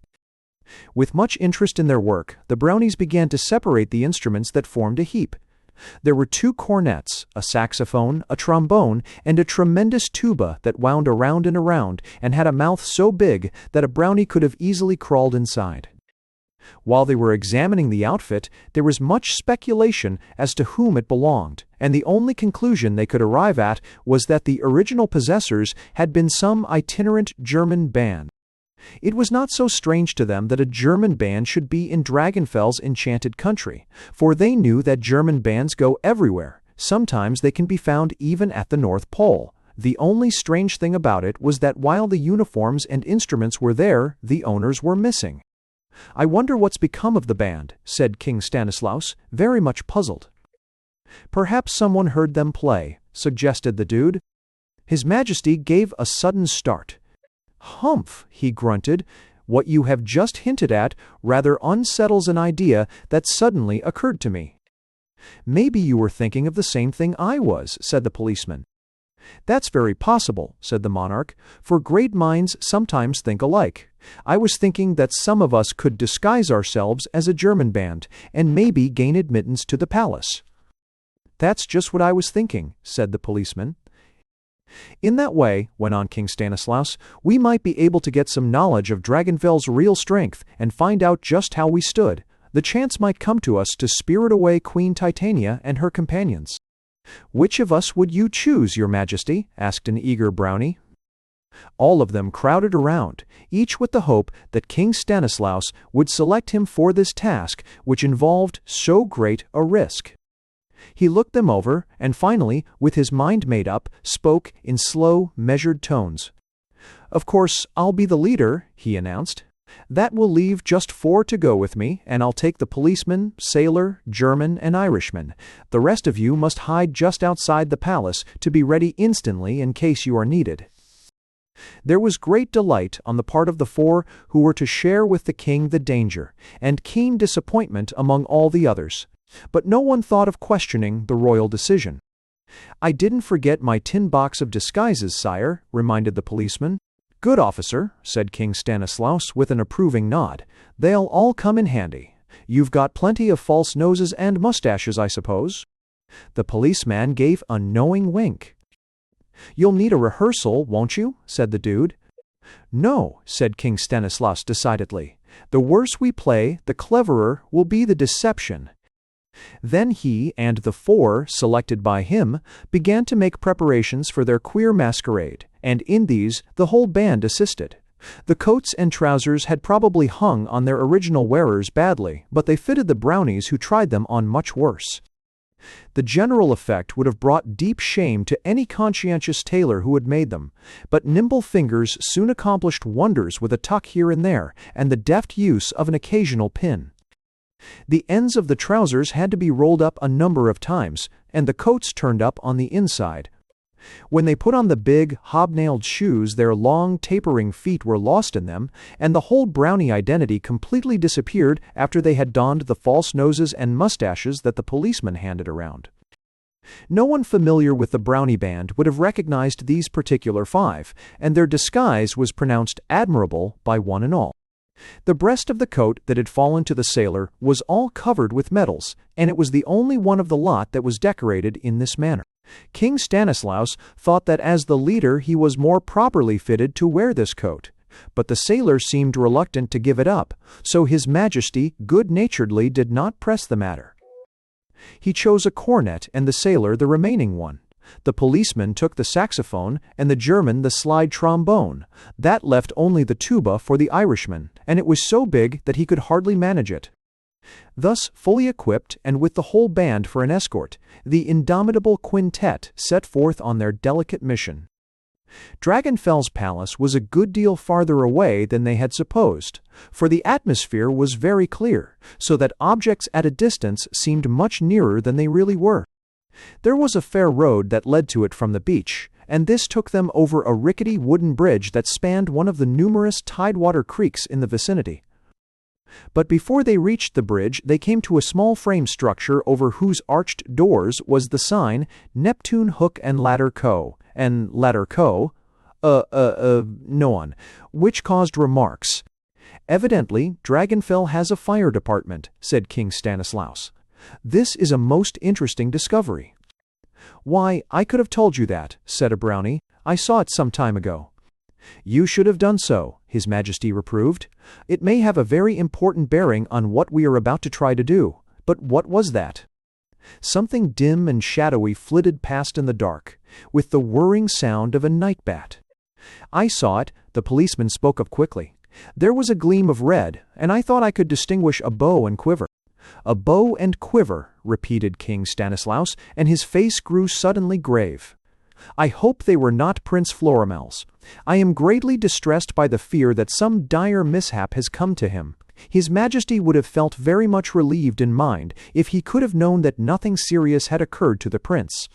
With much interest in their work, the brownies began to separate the instruments that formed a heap. There were 2 cornets, a saxophone, a trombone, and a tremendous tuba that wound around and around, and had a mouth so big that a brownie could have easily crawled inside. While they were examining the outfit, there was much speculation as to whom it belonged, and the only conclusion they could arrive at was that the original possessors had been some itinerant German band. It was not so strange to them that a German band should be in Dragonfell's enchanted country, for they knew that German bands go everywhere. Sometimes they can be found even at the North Pole. The only strange thing about it was that while the uniforms and instruments were there, the owners were missing. I wonder what's become of the band, said King Stanislaus, very much puzzled. Perhaps someone heard them play, suggested the dude. His Majesty gave a sudden start. Humph, he grunted. What you have just hinted at rather unsettles an idea that suddenly occurred to me. "Maybe you were thinking of the same thing I was," said the policeman. "That's very possible," said the monarch, "for great minds sometimes think alike. I was thinking that some of us could disguise ourselves as a German band, and maybe gain admittance to the palace." "That's just what I was thinking," said the policeman. "In that way," went on King Stanislaus, "we might be able to get some knowledge of Dragonfel's real strength and find out just how we stood. The chance might come to us to spirit away Queen Titania and her companions." "Which of us would you choose, Your Majesty?" asked an eager Brownie. All of them crowded around, each with the hope that King Stanislaus would select him for this task, which involved so great a risk. He looked them over, and finally, with his mind made up, spoke in slow, measured tones. "Of course, I'll be the leader," he announced. "That will leave just 4 to go with me, and I'll take the policeman, sailor, German, and Irishman. The rest of you must hide just outside the palace to be ready instantly in case you are needed." There was great delight on the part of the 4 who were to share with the king the danger, and keen disappointment among all the others. But no one thought of questioning the royal decision. "I didn't forget my tin box of disguises, sire," reminded the policeman. "Good, officer," said King Stanislaus with an approving nod. "They'll all come in handy. You've got plenty of false noses and mustaches, I suppose?" The policeman gave a knowing wink. "You'll need a rehearsal, won't you?" said the dude. "No," said King Stanislaus decidedly. "The worse we play, the cleverer will be the deception." Then he and the 4 selected by him began to make preparations for their queer masquerade, and in these the whole band assisted. The coats and trousers had probably hung on their original wearers badly, but they fitted the Brownies who tried them on much worse. The general effect would have brought deep shame to any conscientious tailor who had made them, but nimble fingers soon accomplished wonders with a tuck here and there, and the deft use of an occasional pin. The ends of the trousers had to be rolled up a number of times, and the coats turned up on the inside. When they put on the big, hobnailed shoes, their long, tapering feet were lost in them, and the whole Brownie identity completely disappeared after they had donned the false noses and mustaches that the policeman handed around. No one familiar with the Brownie band would have recognized these particular 5, and their disguise was pronounced admirable by one and all. The breast of the coat that had fallen to the sailor was all covered with medals, and it was the only one of the lot that was decorated in this manner. King Stanislaus thought that as the leader he was more properly fitted to wear this coat, but the sailor seemed reluctant to give it up, so His Majesty good-naturedly did not press the matter. He chose a cornet and the sailor the remaining one. The policeman took the saxophone and the German the slide trombone. That left only the tuba for the Irishman, and it was so big that he could hardly manage it. Thus, fully equipped and with the whole band for an escort, the indomitable quintet set forth on their delicate mission. Dragonfel's palace was a good deal farther away than they had supposed, for the atmosphere was very clear, so that objects at a distance seemed much nearer than they really were. There was a fair road that led to it from the beach, and this took them over a rickety wooden bridge that spanned one of the numerous tidewater creeks in the vicinity. But before they reached the bridge, they came to a small frame structure over whose arched doors was the sign, Neptune Hook and Ladder Co., and Ladder Co., no one, which caused remarks. "Evidently, Dragonfell has a fire department," said King Stanislaus. "This is a most interesting discovery." "Why, I could have told you that," said a Brownie. "I saw it some time ago." "You should have done so," His Majesty reproved. "It may have a very important bearing on what we are about to try to do. But what was that?" Something dim and shadowy flitted past in the dark, with the whirring sound of a night bat. "I saw it," the policeman spoke up quickly. "There was a gleam of red, and I thought I could distinguish a bow and quiver." "A bow and quiver," repeated King Stanislaus, and his face grew suddenly grave. "I hope they were not Prince Florimel's. I am greatly distressed by the fear that some dire mishap has come to him. His Majesty would have felt very much relieved in mind if he could have known that nothing serious had occurred to the prince."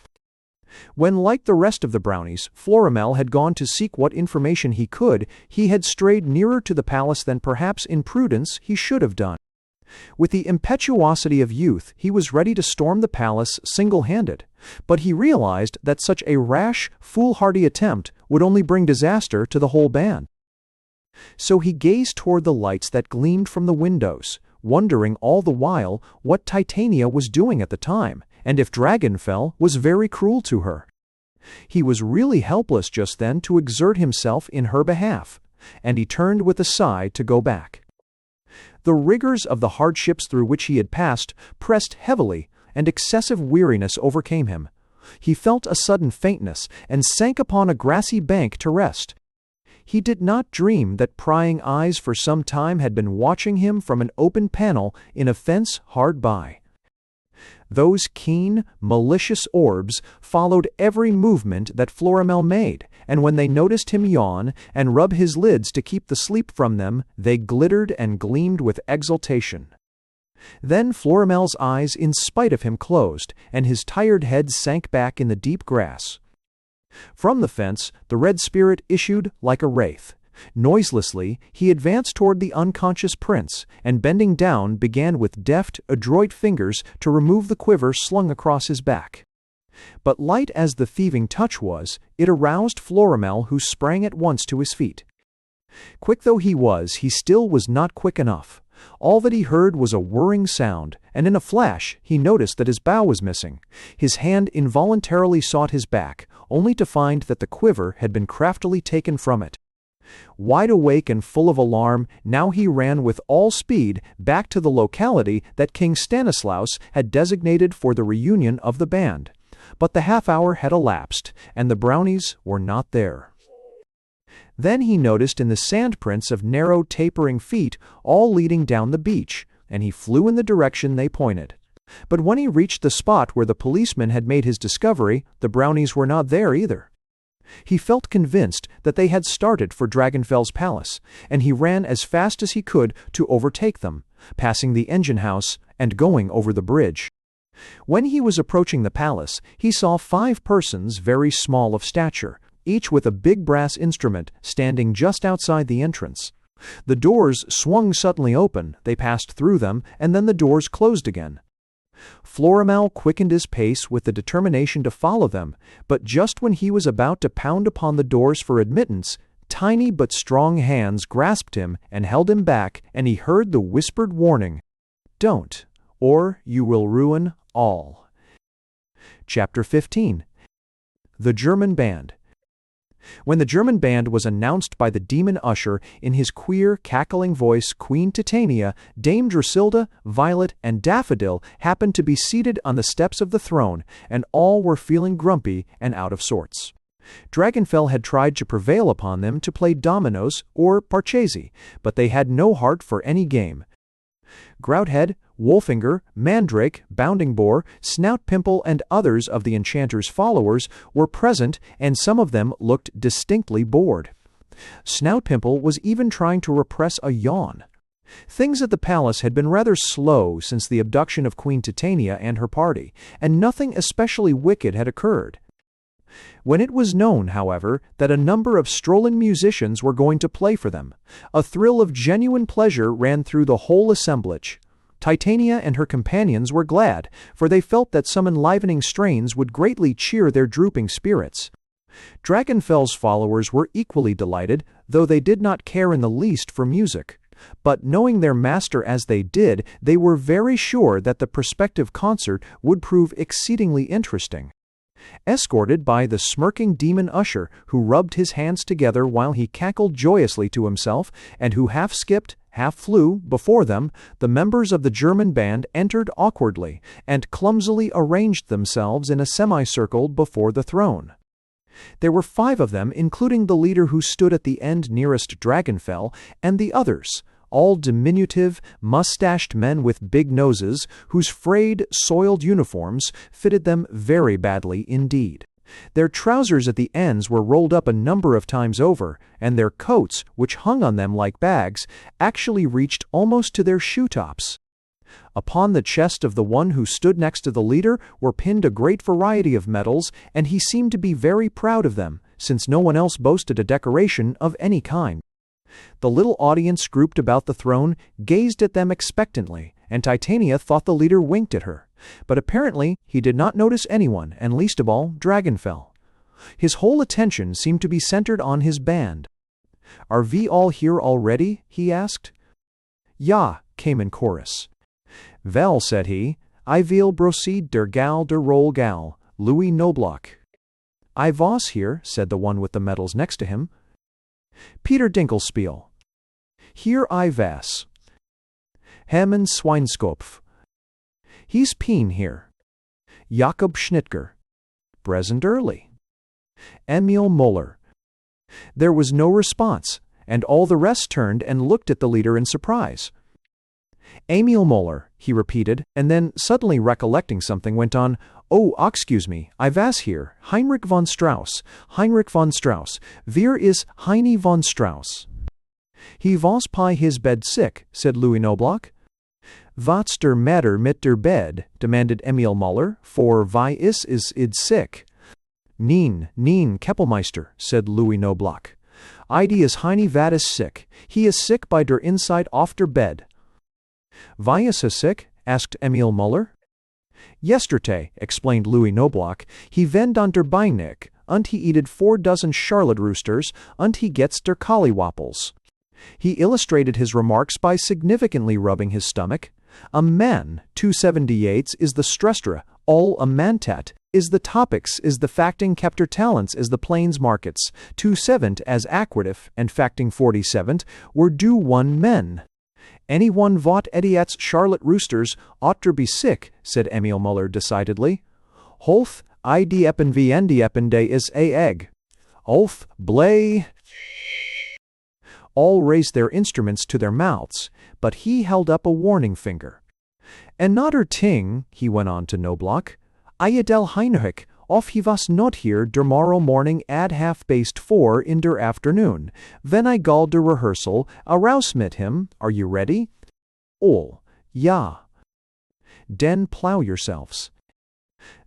When, like the rest of the Brownies, Florimel had gone to seek what information he could, he had strayed nearer to the palace than perhaps in prudence he should have done. With the impetuosity of youth, he was ready to storm the palace single-handed, but he realized that such a rash, foolhardy attempt would only bring disaster to the whole band. So he gazed toward the lights that gleamed from the windows, wondering all the while what Titania was doing at the time, and if Dragonfell was very cruel to her. He was really helpless just then to exert himself in her behalf, and he turned with a sigh to go back. The rigors of the hardships through which he had passed pressed heavily, and excessive weariness overcame him. He felt a sudden faintness, and sank upon a grassy bank to rest. He did not dream that prying eyes for some time had been watching him from an open panel in a fence hard by. Those keen, malicious orbs followed every movement that Florimel made, and when they noticed him yawn and rub his lids to keep the sleep from them, they glittered and gleamed with exultation. Then Florimel's eyes in spite of him closed, and his tired head sank back in the deep grass. From the fence the red spirit issued like a wraith. Noiselessly he advanced toward the unconscious prince, and bending down began with deft, adroit fingers to remove the quiver slung across his back. But light as the thieving touch was, it aroused Florimel, who sprang at once to his feet. Quick though he was, he still was not quick enough. All that he heard was a whirring sound, and in a flash he noticed that his bow was missing. His hand involuntarily sought his back, only to find that the quiver had been craftily taken from it. Wide awake and full of alarm, now he ran with all speed back to the locality that King Stanislaus had designated for the reunion of the band. But the half-hour had elapsed, and the Brownies were not there. Then he noticed in the sand prints of narrow, tapering feet, all leading down the beach, and he flew in the direction they pointed. But when he reached the spot where the policeman had made his discovery, the Brownies were not there either. He felt convinced that they had started for Dragonfell's palace, and he ran as fast as he could to overtake them, passing the engine house and going over the bridge. When he was approaching the palace, he saw 5 persons very small of stature, each with a big brass instrument, standing just outside the entrance. The doors swung suddenly open, they passed through them, and then the doors closed again. Florimel quickened his pace with the determination to follow them, but just when he was about to pound upon the doors for admittance, tiny but strong hands grasped him and held him back, and he heard the whispered warning, "Don't, or you will ruin all." Chapter 15. The German Band. When the German band was announced by the demon usher in his queer, cackling voice, Queen Titania, Dame Drusilla, Violet, and Daffodil happened to be seated on the steps of the throne, and all were feeling grumpy and out of sorts. Dragonfell had tried to prevail upon them to play dominoes or parchesi, but they had no heart for any game. Grouthead, Wolfinger, Mandrake, Bounding Boar, Snout Pimple, and others of the enchanter's followers were present, and some of them looked distinctly bored. Snout Pimple was even trying to repress a yawn. Things at the palace had been rather slow since the abduction of Queen Titania and her party, and nothing especially wicked had occurred. When it was known, however, that a number of strolling musicians were going to play for them, a thrill of genuine pleasure ran through the whole assemblage. Titania and her companions were glad, for they felt that some enlivening strains would greatly cheer their drooping spirits. Dragonfell's followers were equally delighted, though they did not care in the least for music. But knowing their master as they did, they were very sure that the prospective concert would prove exceedingly interesting. Escorted by the smirking demon usher, who rubbed his hands together while he cackled joyously to himself, and who half skipped, half flew, before them, the members of the German band entered awkwardly, and clumsily arranged themselves in a semicircle before the throne. There were 5 of them, including the leader who stood at the end nearest Dragonfell, and the others, all diminutive, mustached men with big noses, whose frayed, soiled uniforms fitted them very badly indeed. Their trousers at the ends were rolled up a number of times over, and their coats, which hung on them like bags, actually reached almost to their shoe-tops. Upon the chest of the one who stood next to the leader were pinned a great variety of medals, and he seemed to be very proud of them, since no one else boasted a decoration of any kind. The little audience grouped about the throne gazed at them expectantly, and Titania thought the leader winked at her. But apparently he did not notice anyone, and least of all Dragonfell. His whole attention seemed to be centered on his band. "Are we all here already?" he asked. "Ja," came in chorus. "Well," said he, "I will proceed der roll gal, Louis Noblock." "I was here," said the one with the medals next to him. "Peter Dinkelspiel." "Here I was." "Hermann Schweinskopf." "He's Peen here." "Jakob Schnittger." "Present early." "Emil Moller." There was no response, and all the rest turned and looked at the leader in surprise. "Emil Moller," he repeated, and then, suddenly recollecting something, went on, "Oh, excuse me, I was here, Heinrich von Strauss, Heinrich von Strauss. Wer is Heini von Strauss?" "He was by his bed sick," said Louis Noblock. "What's der matter mit der Bed?" demanded Emil Moller, "for why is id sick?" "Neen, Keppelmeister," said Louis Noblock. "Id is Heini vad is sick. He is sick by der inside off der bed." "Why is he sick?" asked Emil Moller. "Yesterday," explained Louis Noblock, "he wend on der Beineck, und he eated 4 dozen Charlotte roosters, und he gets der collywapples." He illustrated his remarks by significantly rubbing his stomach. "A man, 278 is the stresstra, all a mantat, is the topics, is the facting captor talents, is the plains markets, 27 as aquative, and facting 47 were do one men." "Anyone vot Ediat's Charlotte roosters ought to be sick," said Emil Muller decidedly. "Holf, I die eppen wie endi eppen day is a egg." "Olf, blay." All raised their instruments to their mouths, but he held up a warning finger. "En nader ting," he went on to Noblock, "Ayedel Heinrich, of he was not here der morrow morning ad 4:30 in der afternoon. When I gall der rehearsal, arouse mit him, are you ready?" "All, ja." "Den plow yourselves."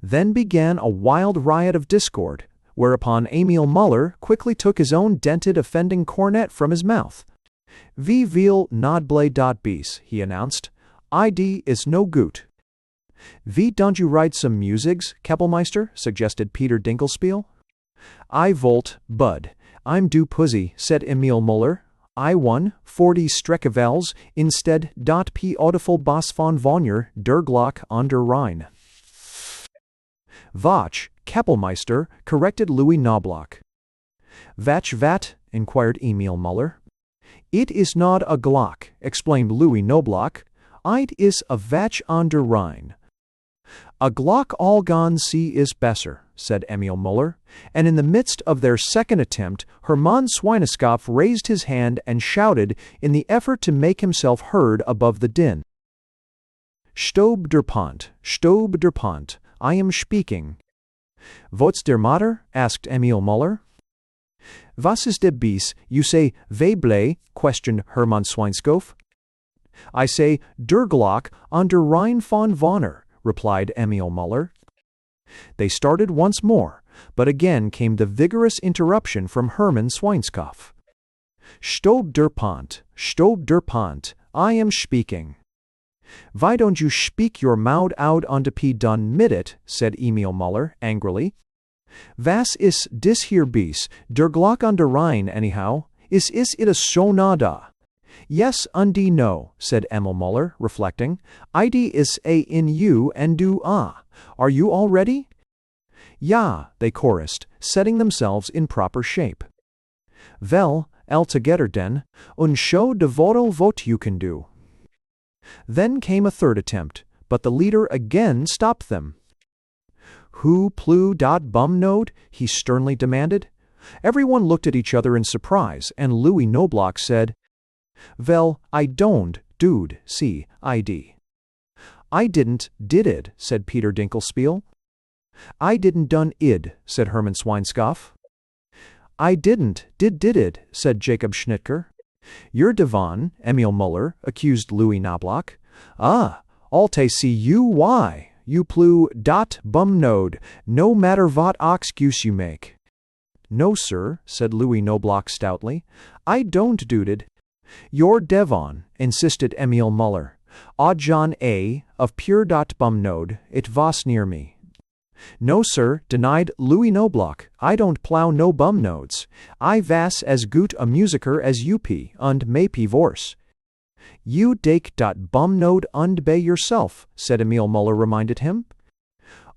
Then began a wild riot of discord, whereupon Emil Muller quickly took his own dented offending cornet from his mouth. "Wie viel nodblay dot bees," he announced. "ID is no gut." "Wie don't you write some musigs, Keppelmeister?" suggested Peter Dinkelspiel. "I volt, bud. I'm do pussy," said Emil Muller. "I won 40 Streckevels instead dot p odiful Bas von Vonjer der Glock on der Rhein." "Vach, Keppelmeister," corrected Louis Noblock. "Vach vat?" inquired Emil Muller. "It is not a Glock," explained Louis Noblock. "It is a Vach on der Rhein." "A Glock all gone see is besser," said Emil Muller, and in the midst of their second attempt, Hermann Schweinskopf raised his hand and shouted in the effort to make himself heard above the din. "Stob der Pont, I am speaking." "What's der Matter?" asked Emil Muller. "Was ist de Bies, you say Webley?" questioned Hermann Schweinskopf. "I say der Glock on der Rhein von Vonner," replied Emil Muller. They started once more, but again came the vigorous interruption from Hermann Schweinskopf. "Stob der Pont, I am speaking." "Why don't you speak your mouth out onto P done mit it?" said Emil Muller angrily. "Was is dis hier Bies, der Glock on der Rhein anyhow? Is it a sonada?" "Yes, undi no," said Emil Muller, reflecting. "Id is a in you and do ah. Are you all ready?" "Ja," they chorused, setting themselves in proper shape. "Well, altogether den, und show de vodel vot you can do." Then came a third attempt, but the leader again stopped them. "Who plu dot bum node?" he sternly demanded. Everyone looked at each other in surprise, and Louis Noblock said, "Well, I don't, dude, see, ID." "I didn't, did it," said Peter Dinkelspiel. "I didn't done id," said Hermann Schweinskopf. "I didn't, did it," said Jacob Schnittger. "You're Devon," Emil Muller accused Louis Noblock. "Ah, alte see you why, you plu dot bum node, no matter what excuse you make." "No, sir," said Louis Noblock stoutly. "I don't duded." "You're Devon," insisted Emil Muller. John A. of pure bumnode, it was near me. No, sir, denied Louis Noblock, I don't plow no bum nodes. I vas as gut a musiker as you p und maybe vorse. You dake bumnode und bay yourself, said Emil Muller reminded him.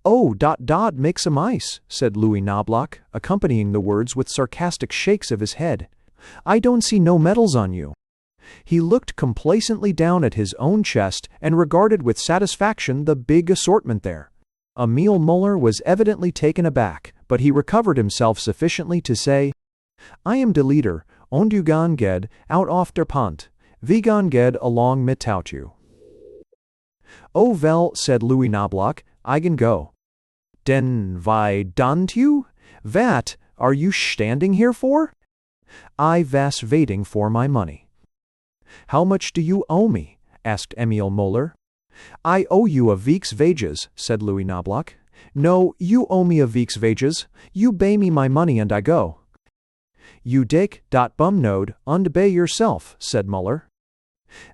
Oh, dod makes a mice, said Louis Noblock, accompanying the words with sarcastic shakes of his head. I don't see no medals on you. He looked complacently down at his own chest and regarded with satisfaction the big assortment there. Emil Muller was evidently taken aback, but he recovered himself sufficiently to say, I am de leader, und du gan ged, out off der Pont, wie gan ged along mitout you. Oh well, said Louis Noblock, I can go. Den why don't you? Vat are you standing here for? I vas waiting for my money. How much do you owe me? Asked Emil Muller. I owe you a week's wages, said Louis Noblock. No, you owe me a week's wages. You pay me my money and I go. You take bumnode und bay yourself, said Muller.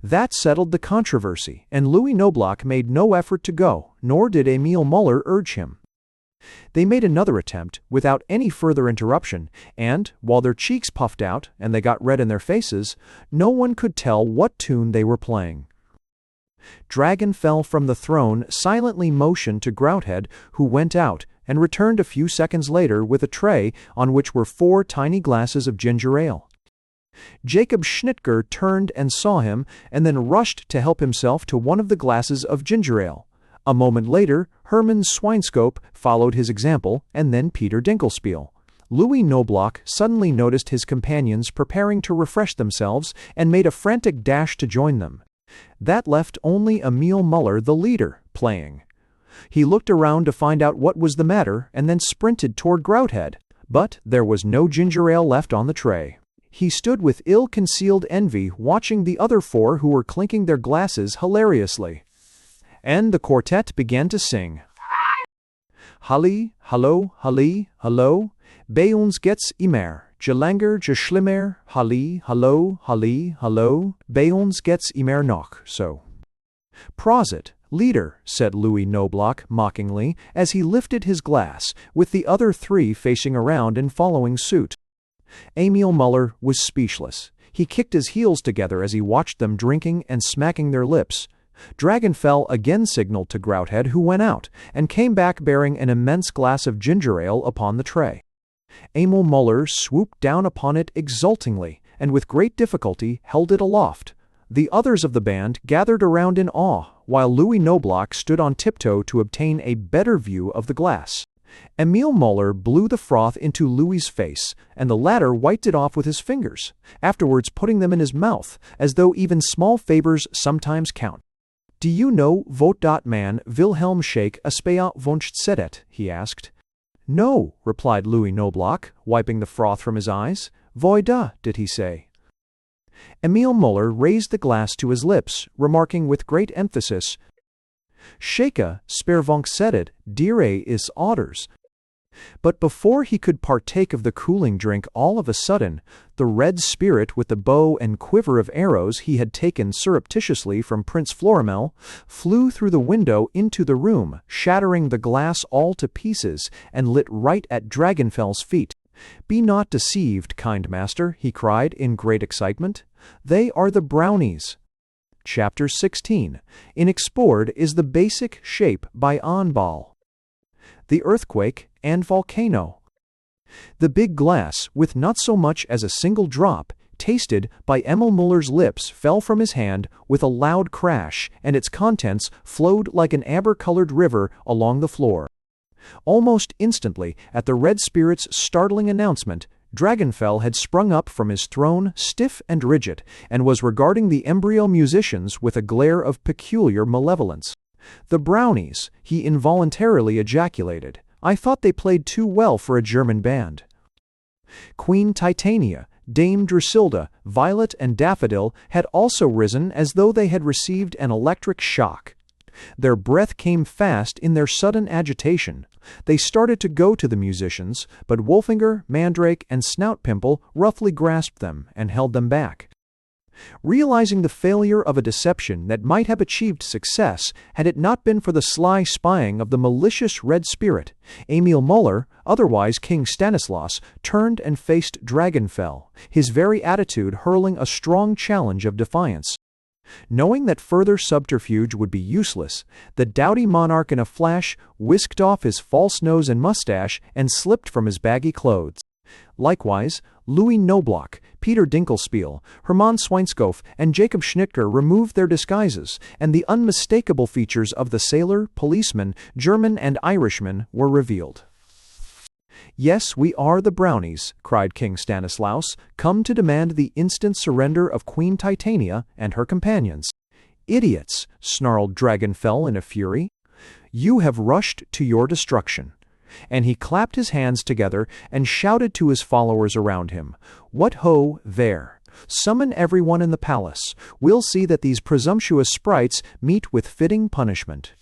That settled the controversy, and Louis Noblock made no effort to go, nor did Emil Muller urge him. They made another attempt, without any further interruption, and, while their cheeks puffed out and they got red in their faces, no one could tell what tune they were playing. Dragonfell from the throne silently motioned to Grouthead, who went out, and returned a few seconds later with a tray on which were 4 tiny glasses of ginger ale. Jacob Schnitger turned and saw him, and then rushed to help himself to one of the glasses of ginger ale. A moment later, Hermann Schweinscope followed his example, and then Peter Dinkelspiel. Louis Noblock suddenly noticed his companions preparing to refresh themselves and made a frantic dash to join them. That left only Emil Muller, the leader, playing. He looked around to find out what was the matter and then sprinted toward Grouthead, but there was no ginger ale left on the tray. He stood with ill-concealed envy watching the other 4 who were clinking their glasses hilariously. And the quartet began to sing. Halli, hallo, halli, hallo, bei uns geht's immer, je langer, je schlimmer, halli, hallo, halli, hallo, bei uns geht's immer noch so. Prosit, leader, said Louis Noblock mockingly, as he lifted his glass, with the other 3 facing around and following suit. Emil Muller was speechless. He kicked his heels together as he watched them drinking and smacking their lips. Dragonfell again signaled to Grouthead, who went out, and came back bearing an immense glass of ginger ale upon the tray. Emil Muller swooped down upon it exultingly, and with great difficulty held it aloft. The others of the band gathered around in awe, while Louis Noblock stood on tiptoe to obtain a better view of the glass. Emil Muller blew the froth into Louis's face, and the latter wiped it off with his fingers, afterwards putting them in his mouth, as though even small favors sometimes count. Do you know vot dat man Wilhelm Schaek a spea wünscht sedet? He asked. No, replied Louis Noblock, wiping the froth from his eyes. Voi da, did he say? Emil Muller raised the glass to his lips, remarking with great emphasis, Schaeke spervonk sedet, dire is otters. But before he could partake of the cooling drink, all of a sudden, the red spirit with the bow and quiver of arrows he had taken surreptitiously from Prince Florimel flew through the window into the room, shattering the glass all to pieces, and lit right at Dragonfell's feet. Be not deceived, kind master, he cried in great excitement. They are the Brownies. Chapter 16. Inexplored is the basic shape by Onball. The earthquake and volcano. The big glass, with not so much as a single drop, tasted by Emil Muller's lips, fell from his hand with a loud crash, and its contents flowed like an amber-colored river along the floor. Almost instantly, at the red spirit's startling announcement, Dragonfell had sprung up from his throne, stiff and rigid, and was regarding the embryo musicians with a glare of peculiar malevolence. The Brownies, he involuntarily ejaculated. I thought they played too well for a German band. Queen Titania, Dame Drusilda, Violet, and Daffodil had also risen as though they had received an electric shock. Their breath came fast in their sudden agitation. They started to go to the musicians, but Wolfinger, Mandrake, and Snout Pimple roughly grasped them and held them back. Realizing the failure of a deception that might have achieved success had it not been for the sly spying of the malicious Red Spirit, Emil Muller, otherwise King Stanislaus, turned and faced Dragonfell, his very attitude hurling a strong challenge of defiance. Knowing that further subterfuge would be useless, the doughty monarch in a flash whisked off his false nose and mustache and slipped from his baggy clothes. Likewise, Louis Knobloch, Peter Dinkelspiel, Hermann Schweinskopf, and Jacob Schnittger removed their disguises, and the unmistakable features of the sailor, policeman, German, and Irishman were revealed. "Yes, we are the Brownies," cried King Stanislaus, "come to demand the instant surrender of Queen Titania and her companions." "Idiots!" snarled Dragonfell in a fury. "You have rushed to your destruction." And he clapped his hands together and shouted to his followers around him, "What ho, there! Summon everyone in the palace. We'll see that these presumptuous sprites meet with fitting punishment."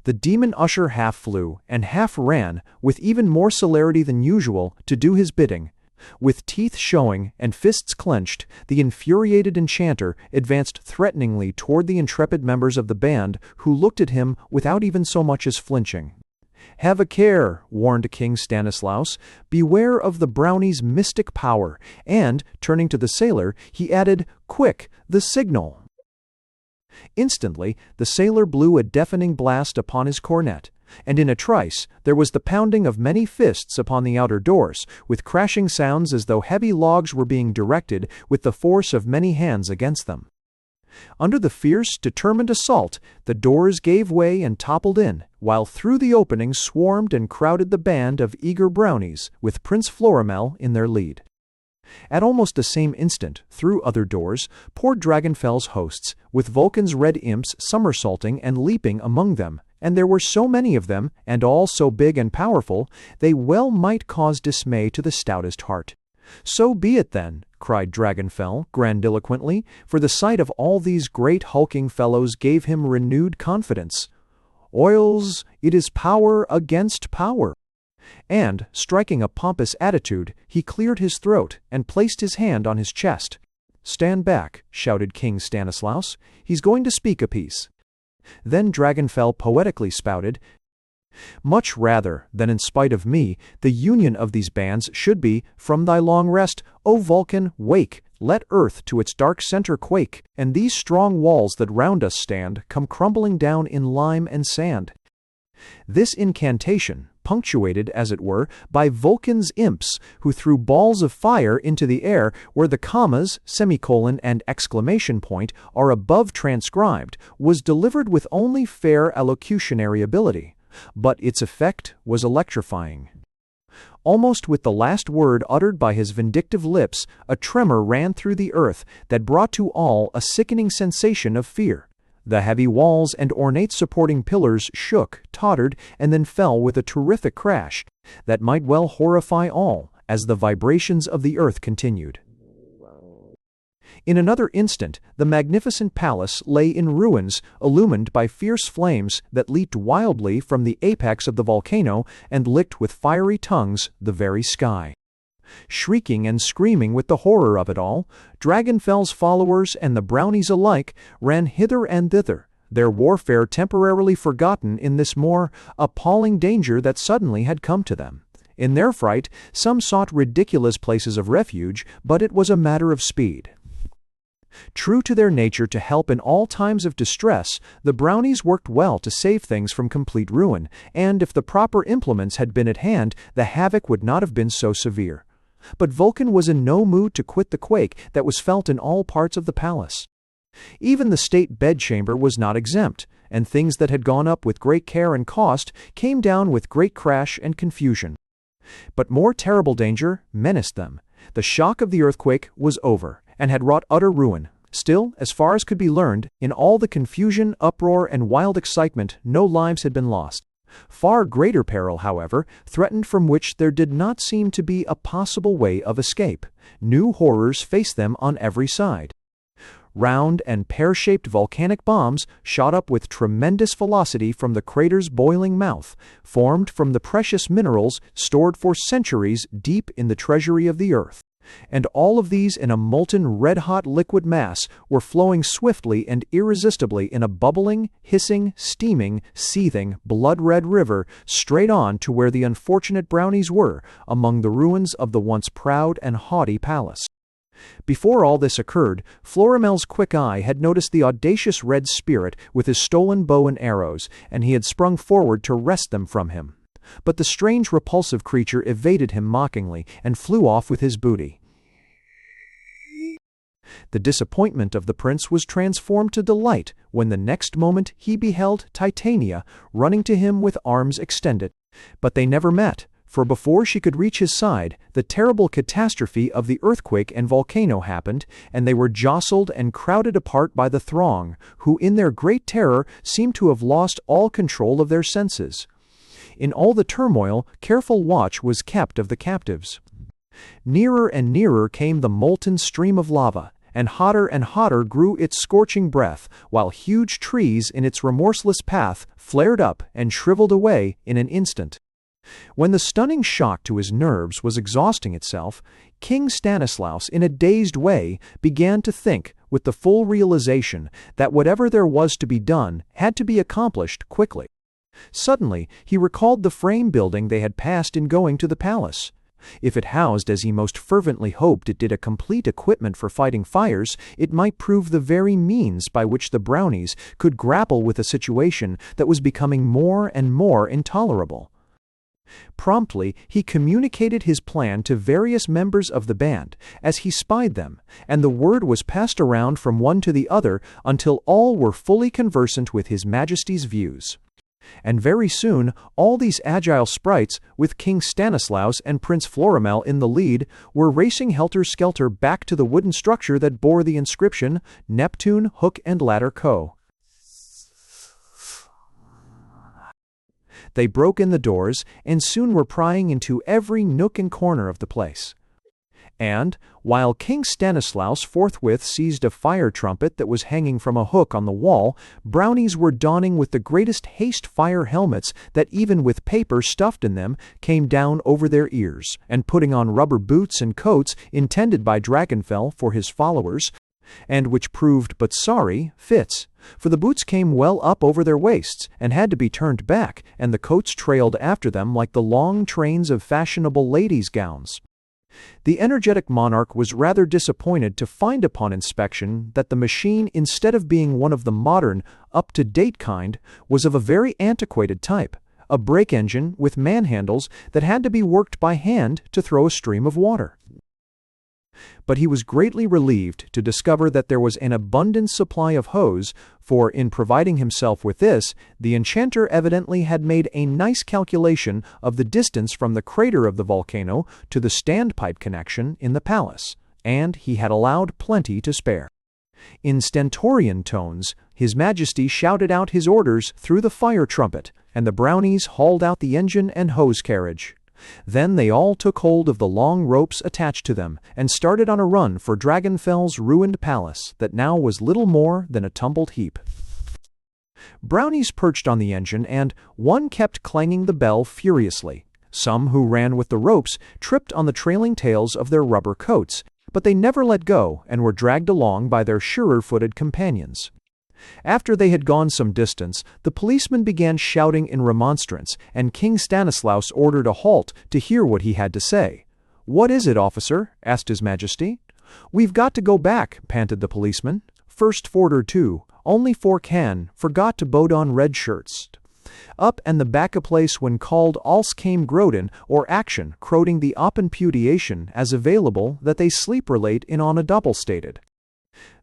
The demon usher half flew and half ran, with even more celerity than usual, to do his bidding. With teeth showing and fists clenched, the infuriated enchanter advanced threateningly toward the intrepid members of the band, who looked at him without even so much as flinching. "Have a care," warned King Stanislaus. "Beware of the Brownies' mystic power," and, turning to the sailor, he added, "Quick, the signal!" Instantly, the sailor blew a deafening blast upon his cornet, and in a trice there was the pounding of many fists upon the outer doors, with crashing sounds as though heavy logs were being directed with the force of many hands against them. Under the fierce, determined assault, the doors gave way and toppled in, while through the opening swarmed and crowded the band of eager Brownies, with Prince Florimel in their lead. At almost the same instant, through other doors, poured Dragonfell's hosts, with Vulcan's red imps somersaulting and leaping among them, and there were so many of them, and all so big and powerful, they well might cause dismay to the stoutest heart. "So be it, then," cried Dragonfell grandiloquently, for the sight of all these great hulking fellows gave him renewed confidence. "Oils, it is power against power." And, striking a pompous attitude, he cleared his throat and placed his hand on his chest. "Stand back," shouted King Stanislaus. "He's going to speak a piece." Then Dragonfell poetically spouted, "Much rather than in spite of me, the union of these bands should be, from thy long rest, O Vulcan, wake, let earth to its dark center quake, and these strong walls that round us stand come crumbling down in lime and sand." This incantation, punctuated, as it were, by Vulcan's imps, who threw balls of fire into the air where the commas, semicolon, and exclamation point are above transcribed, was delivered with only fair elocutionary ability. But its effect was electrifying. Almost with the last word uttered by his vindictive lips, a tremor ran through the earth that brought to all a sickening sensation of fear. The heavy walls and ornate supporting pillars shook, tottered, and then fell with a terrific crash that might well horrify all, as the vibrations of the earth continued. In another instant, the magnificent palace lay in ruins, illumined by fierce flames that leaped wildly from the apex of the volcano and licked with fiery tongues the very sky. Shrieking and screaming with the horror of it all, Dragonfell's followers and the Brownies alike ran hither and thither, their warfare temporarily forgotten in this more appalling danger that suddenly had come to them. In their fright, some sought ridiculous places of refuge, but it was a matter of speed. True to their nature to help in all times of distress, the Brownies worked well to save things from complete ruin, and if the proper implements had been at hand, the havoc would not have been so severe. But Vulcan was in no mood to quit the quake that was felt in all parts of the palace. Even the state bedchamber was not exempt, and things that had gone up with great care and cost came down with great crash and confusion. But more terrible danger menaced them. The shock of the earthquake was over, and had wrought utter ruin. Still, as far as could be learned, in all the confusion, uproar, and wild excitement, no lives had been lost. Far greater peril, however, threatened, from which there did not seem to be a possible way of escape. New horrors faced them on every side. Round and pear-shaped volcanic bombs shot up with tremendous velocity from the crater's boiling mouth, formed from the precious minerals stored for centuries deep in the treasury of the earth. And all of these in a molten red-hot liquid mass were flowing swiftly and irresistibly in a bubbling, hissing, steaming, seething, blood-red river straight on to where the unfortunate Brownies were, among the ruins of the once proud and haughty palace. Before all this occurred, Florimel's quick eye had noticed the audacious red spirit with his stolen bow and arrows, and he had sprung forward to wrest them from him. But the strange, repulsive creature evaded him mockingly and flew off with his booty. The disappointment of the prince was transformed to delight when the next moment he beheld Titania running to him with arms extended. But they never met, for before she could reach his side, the terrible catastrophe of the earthquake and volcano happened, and they were jostled and crowded apart by the throng, who in their great terror seemed to have lost all control of their senses. In all the turmoil, careful watch was kept of the captives. Nearer and nearer came the molten stream of lava, and hotter grew its scorching breath, while huge trees in its remorseless path flared up and shriveled away in an instant. When the stunning shock to his nerves was exhausting itself, King Stanislaus, in a dazed way, began to think, with the full realization that whatever there was to be done had to be accomplished quickly. Suddenly, he recalled the frame building they had passed in going to the palace. If it housed, as he most fervently hoped it did, a complete equipment for fighting fires, it might prove the very means by which the Brownies could grapple with a situation that was becoming more and more intolerable. Promptly, he communicated his plan to various members of the band as he spied them, and the word was passed around from one to the other until all were fully conversant with His Majesty's views. And very soon, all these agile sprites, with King Stanislaus and Prince Florimel in the lead, were racing helter-skelter back to the wooden structure that bore the inscription, Neptune Hook and Ladder Co. They broke in the doors, and soon were prying into every nook and corner of the place. And, while King Stanislaus forthwith seized a fire trumpet that was hanging from a hook on the wall, Brownies were donning with the greatest haste fire helmets that, even with paper stuffed in them, came down over their ears, and putting on rubber boots and coats intended by Dragonfell for his followers, and which proved but sorry fits, for the boots came well up over their waists, and had to be turned back, and the coats trailed after them like the long trains of fashionable ladies' gowns. The energetic monarch was rather disappointed to find upon inspection that the machine, instead of being one of the modern, up-to-date kind, was of a very antiquated type, a brake engine with man-handles that had to be worked by hand to throw a stream of water. But he was greatly relieved to discover that there was an abundant supply of hose, for in providing himself with this, the enchanter evidently had made a nice calculation of the distance from the crater of the volcano to the standpipe connection in the palace, and he had allowed plenty to spare. In stentorian tones, His Majesty shouted out his orders through the fire trumpet, and the Brownies hauled out the engine and hose carriage. Then they all took hold of the long ropes attached to them, and started on a run for Dragonfell's ruined palace that now was little more than a tumbled heap. Brownies perched on the engine, and one kept clanging the bell furiously. Some who ran with the ropes tripped on the trailing tails of their rubber coats, but they never let go and were dragged along by their surer-footed companions. After they had gone some distance, the policeman began shouting in remonstrance, and King Stanislaus ordered a halt to hear what he had to say. "What is it, officer?" asked His Majesty. "We've got to go back," panted the policeman. "First fort or two, only 4 can, forgot to bode on red shirts. Up and the back a place when called als came groden, or action, croting the oppenputation as available that they sleep relate in on a double stated."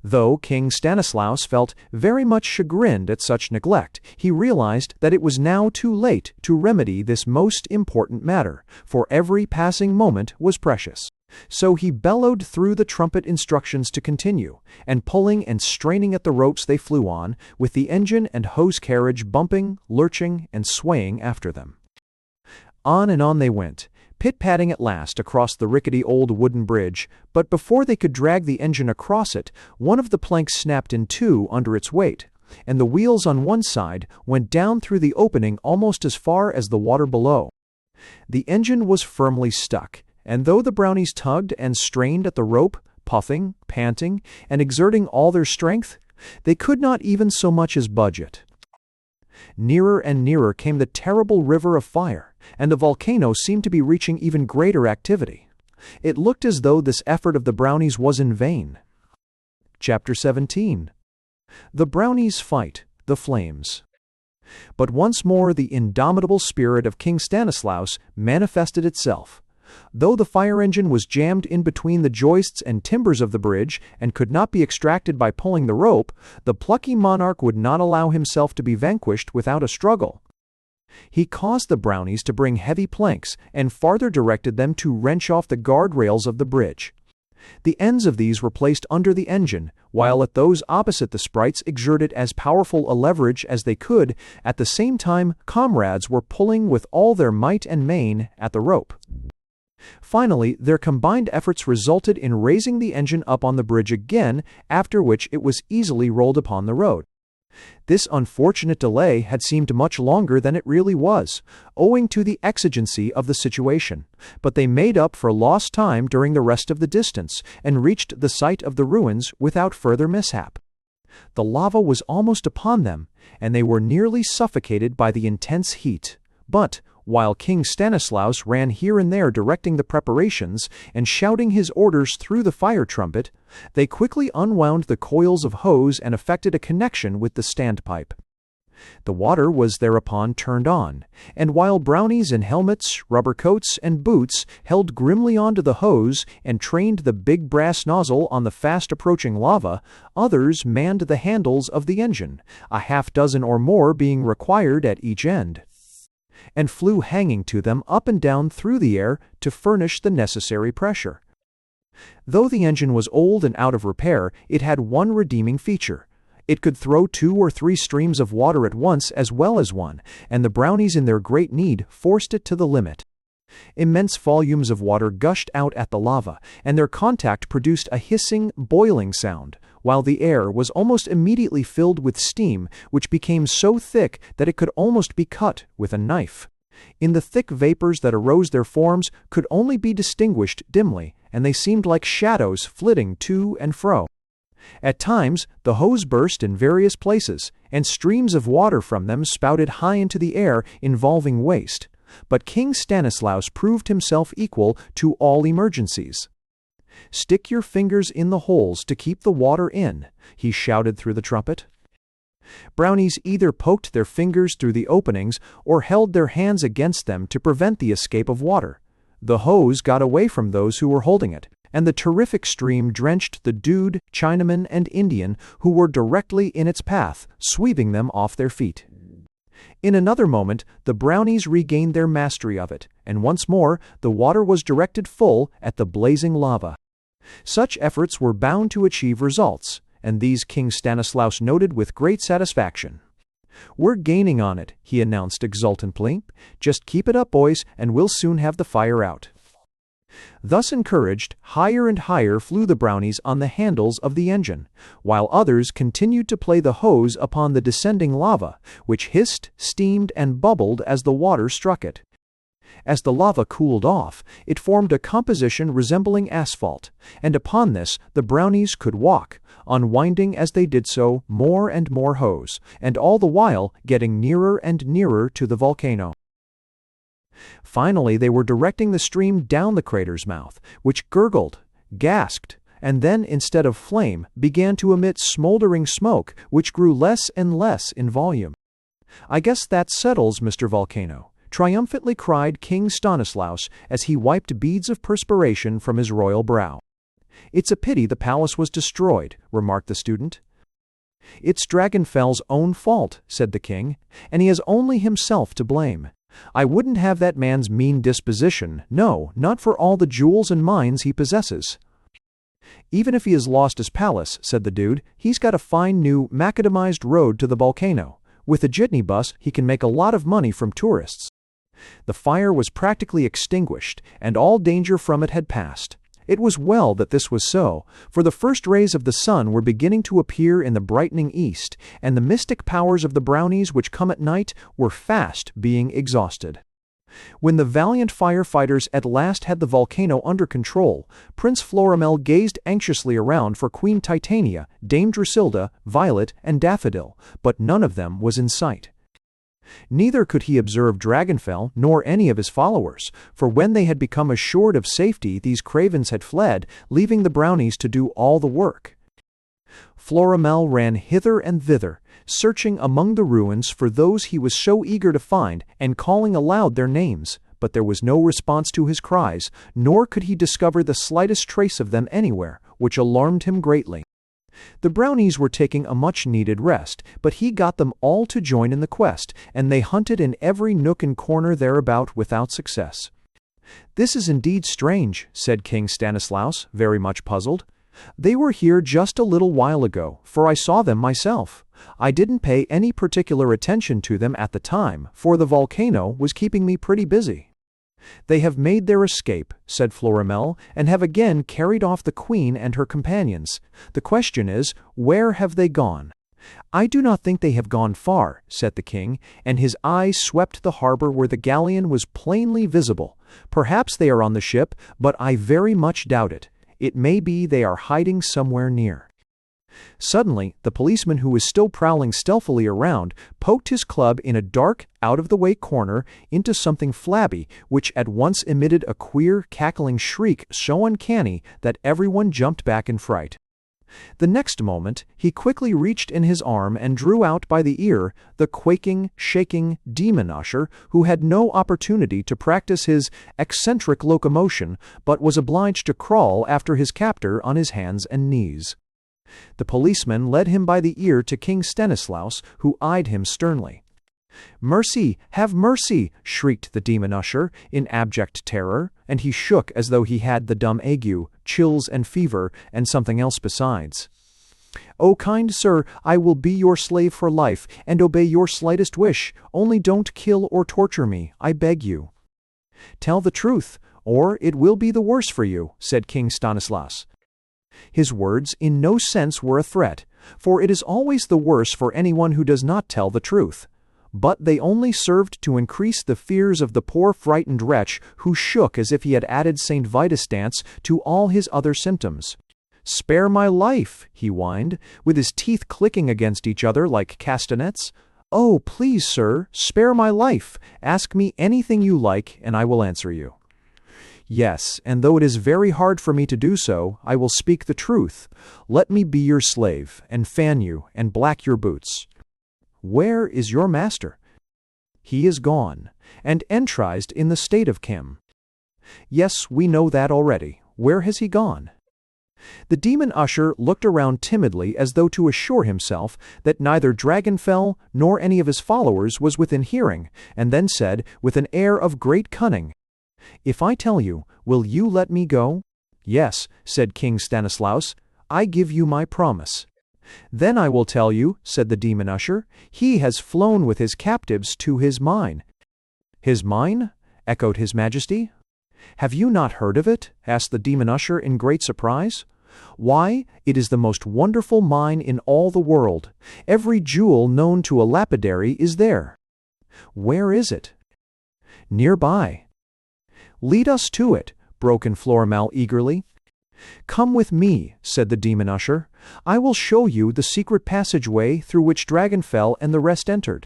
Though King Stanislaus felt very much chagrined at such neglect, he realized that it was now too late to remedy this most important matter, for every passing moment was precious. So he bellowed through the trumpet instructions to continue, and pulling and straining at the ropes they flew on, with the engine and hose carriage bumping, lurching, and swaying after them. On and on they went, pit-patting at last across the rickety old wooden bridge, but before they could drag the engine across it, one of the planks snapped in two under its weight, and the wheels on one side went down through the opening almost as far as the water below. The engine was firmly stuck, and though the brownies tugged and strained at the rope, puffing, panting, and exerting all their strength, they could not even so much as budge it. Nearer and nearer came the terrible river of fire, and the volcano seemed to be reaching even greater activity. It looked as though this effort of the brownies was in vain. Chapter 17. The Brownies Fight the Flames. But once more the indomitable spirit of King Stanislaus manifested itself. Though the fire engine was jammed in between the joists and timbers of the bridge and could not be extracted by pulling the rope, the plucky monarch would not allow himself to be vanquished without a struggle. He caused the brownies to bring heavy planks and farther directed them to wrench off the guardrails of the bridge. The ends of these were placed under the engine, while at those opposite the sprites exerted as powerful a leverage as they could. At the same time, comrades were pulling with all their might and main at the rope. Finally, their combined efforts resulted in raising the engine up on the bridge again, after which it was easily rolled upon the road. This unfortunate delay had seemed much longer than it really was, owing to the exigency of the situation, but they made up for lost time during the rest of the distance and reached the site of the ruins without further mishap. The lava was almost upon them, and they were nearly suffocated by the intense heat. But while King Stanislaus ran here and there directing the preparations and shouting his orders through the fire trumpet, they quickly unwound the coils of hose and effected a connection with the standpipe. The water was thereupon turned on, and while brownies in helmets, rubber coats, and boots held grimly onto the hose and trained the big brass nozzle on the fast-approaching lava, others manned the handles of the engine, a half-dozen or more being required at each end, and flew hanging to them up and down through the air to furnish the necessary pressure. Though the engine was old and out of repair, it had one redeeming feature. It could throw 2 or 3 streams of water at once as well as one, and the brownies in their great need forced it to the limit. Immense volumes of water gushed out at the lava, and their contact produced a hissing, boiling sound, while the air was almost immediately filled with steam, which became so thick that it could almost be cut with a knife. In the thick vapors that arose their forms could only be distinguished dimly, and they seemed like shadows flitting to and fro. At times, the hose burst in various places, and streams of water from them spouted high into the air, involving waste. But King Stanislaus proved himself equal to all emergencies. "Stick your fingers in the holes to keep the water in," he shouted through the trumpet. Brownies either poked their fingers through the openings or held their hands against them to prevent the escape of water. The hose got away from those who were holding it, and the terrific stream drenched the dude, Chinaman, and Indian who were directly in its path, sweeping them off their feet. In another moment, the brownies regained their mastery of it, and once more the water was directed full at the blazing lava. Such efforts were bound to achieve results, and these King Stanislaus noted with great satisfaction. "We're gaining on it," he announced exultantly. "Just keep it up, boys, and we'll soon have the fire out." Thus encouraged, higher and higher flew the brownies on the handles of the engine, while others continued to play the hose upon the descending lava, which hissed, steamed, and bubbled as the water struck it. As the lava cooled off, it formed a composition resembling asphalt, and upon this the brownies could walk, unwinding as they did so more and more hose, and all the while getting nearer and nearer to the volcano. Finally, they were directing the stream down the crater's mouth, which gurgled, gasped, and then, instead of flame, began to emit smoldering smoke, which grew less and less in volume. "I guess that settles, Mr. Volcano," triumphantly cried King Stanislaus as he wiped beads of perspiration from his royal brow. "It's a pity the palace was destroyed," remarked the student. "It's Dragonfell's own fault," said the king, "and he has only himself to blame. I wouldn't have that man's mean disposition, no, not for all the jewels and mines he possesses." "Even if he has lost his palace," said the dude, "he's got a fine new macadamized road to the volcano. With a jitney bus, he can make a lot of money from tourists." The fire was practically extinguished, and all danger from it had passed. It was well that this was so, for the first rays of the sun were beginning to appear in the brightening east, and the mystic powers of the brownies which come at night were fast being exhausted. When the valiant firefighters at last had the volcano under control, Prince Florimel gazed anxiously around for Queen Titania, Dame Drusilda, Violet, and Daffodil, but none of them was in sight. Neither could he observe Dragonfell nor any of his followers, for when they had become assured of safety, these cravens had fled, leaving the Brownies to do all the work. Florimel ran hither and thither, searching among the ruins for those he was so eager to find, and calling aloud their names, but there was no response to his cries, nor could he discover the slightest trace of them anywhere, which alarmed him greatly. The Brownies were taking a much-needed rest, but he got them all to join in the quest, and they hunted in every nook and corner thereabout without success. "This is indeed strange," said King Stanislaus, very much puzzled. "They were here just a little while ago, for I saw them myself. I didn't pay any particular attention to them at the time, for the volcano was keeping me pretty busy." "They have made their escape," said Florimel, "and have again carried off the queen and her companions. The question is, where have they gone?" "I do not think they have gone far," said the king, and his eyes swept the harbor where the galleon was plainly visible. "Perhaps they are on the ship, but I very much doubt it. It may be they are hiding somewhere near." Suddenly, the policeman who was still prowling stealthily around poked his club in a dark, out-of-the-way corner into something flabby, which at once emitted a queer, cackling shriek so uncanny that everyone jumped back in fright. The next moment, he quickly reached in his arm and drew out by the ear the quaking, shaking demon usher, who had no opportunity to practice his eccentric locomotion, but was obliged to crawl after his captor on his hands and knees. The policeman led him by the ear to King Stanislaus, who eyed him sternly. "Mercy! Have mercy!" shrieked the demon usher, in abject terror, and he shook as though he had the dumb ague, chills and fever, and something else besides. "Oh, kind sir, I will be your slave for life, and obey your slightest wish. Only don't kill or torture me, I beg you." "Tell the truth, or it will be the worse for you," said King Stanislaus. His words in no sense were a threat, for it is always the worse for anyone who does not tell the truth. But they only served to increase the fears of the poor frightened wretch, who shook as if he had added St. Vitus dance to all his other symptoms. "Spare my life," he whined, with his teeth clicking against each other like castanets. "Oh, please, sir, spare my life. Ask me anything you like, and I will answer you." "Yes, and though it is very hard for me to do so, I will speak the truth. Let me be your slave, and fan you, and black your boots." "Where is your master?" "He is gone, and entrized in the state of Kim." "Yes, we know that already. Where has he gone?" The demon usher looked around timidly as though to assure himself that neither Dragonfell nor any of his followers was within hearing, and then said, with an air of great cunning, "If I tell you, will you let me go?" "Yes," said King Stanislaus, "I give you my promise." "Then I will tell you," said the demon usher, "he has flown with his captives to his mine." "His mine?" echoed his majesty. "Have you not heard of it?" asked the demon usher in great surprise. "Why, it is the most wonderful mine in all the world. Every jewel known to a lapidary is there." "Where is it?" "Nearby." "Lead us to it," broke in Florimel eagerly. "Come with me," said the demon usher. "I will show you the secret passageway through which Dragonfell and the rest entered."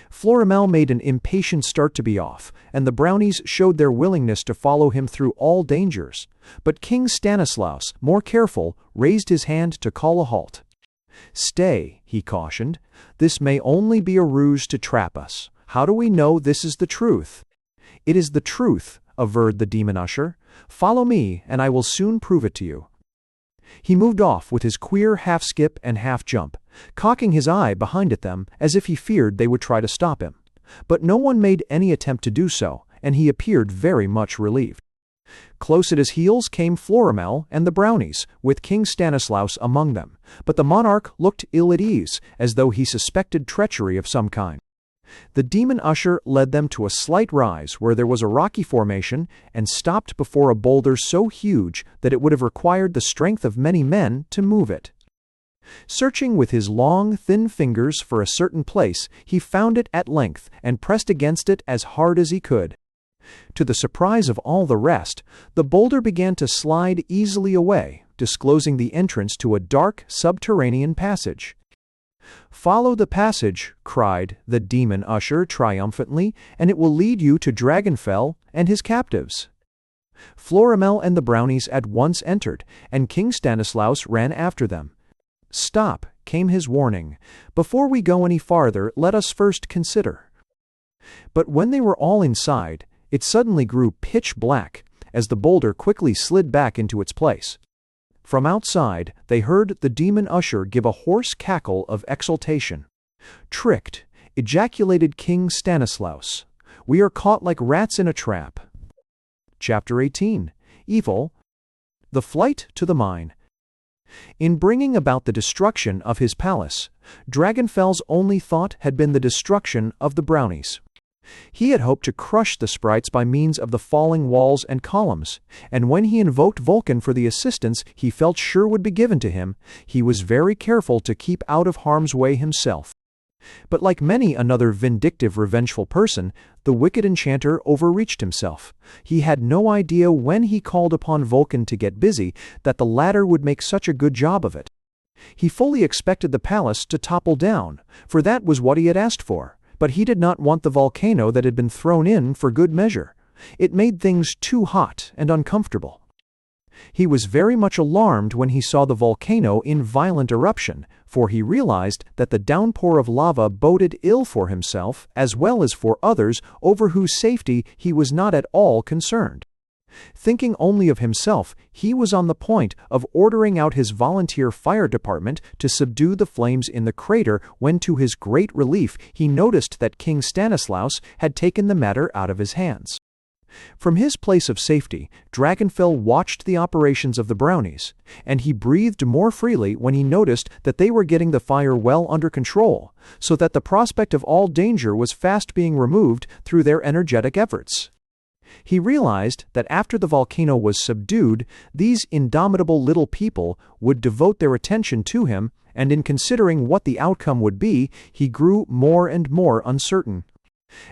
Florimel made an impatient start to be off, and the Brownies showed their willingness to follow him through all dangers. But King Stanislaus, more careful, raised his hand to call a halt. "Stay," he cautioned. "This may only be a ruse to trap us. How do we know this is the truth?" "It is the truth," averred the demon usher. "Follow me, and I will soon prove it to you." He moved off with his queer half-skip and half-jump, cocking his eye behind at them as if he feared they would try to stop him. But no one made any attempt to do so, and he appeared very much relieved. Close at his heels came Florimel and the Brownies, with King Stanislaus among them, but the monarch looked ill at ease, as though he suspected treachery of some kind. The demon usher led them to a slight rise where there was a rocky formation, and stopped before a boulder so huge that it would have required the strength of many men to move it. Searching with his long, thin fingers for a certain place, he found it at length, and pressed against it as hard as he could. To the surprise of all the rest, the boulder began to slide easily away, disclosing the entrance to a dark subterranean passage. "Follow the passage," cried the demon usher triumphantly, "and it will lead you to Dragonfell and his captives." Florimel and the Brownies at once entered, and King Stanislaus ran after them. "Stop," came his warning. "Before we go any farther, let us first consider." But when they were all inside, it suddenly grew pitch black, as the boulder quickly slid back into its place. From outside, they heard the demon usher give a hoarse cackle of exultation. "Tricked," ejaculated King Stanislaus. "We are caught like rats in a trap." Chapter 18. Evil. The Flight to the Mine. In bringing about the destruction of his palace, Dragonfell's only thought had been the destruction of the Brownies. He had hoped to crush the sprites by means of the falling walls and columns, and when he invoked Vulcan for the assistance he felt sure would be given to him, he was very careful to keep out of harm's way himself. But like many another vindictive, revengeful person, the wicked enchanter overreached himself. He had no idea when he called upon Vulcan to get busy that the latter would make such a good job of it. He fully expected the palace to topple down, for that was what he had asked for. But he did not want the volcano that had been thrown in for good measure. It made things too hot and uncomfortable. He was very much alarmed when he saw the volcano in violent eruption, for he realized that the downpour of lava boded ill for himself as well as for others over whose safety he was not at all concerned. Thinking only of himself, he was on the point of ordering out his volunteer fire department to subdue the flames in the crater when, to his great relief, he noticed that King Stanislaus had taken the matter out of his hands. From his place of safety, Dragonfell watched the operations of the Brownies, and he breathed more freely when he noticed that they were getting the fire well under control, so that the prospect of all danger was fast being removed through their energetic efforts. He realized that after the volcano was subdued, these indomitable little people would devote their attention to him, and in considering what the outcome would be, he grew more and more uncertain.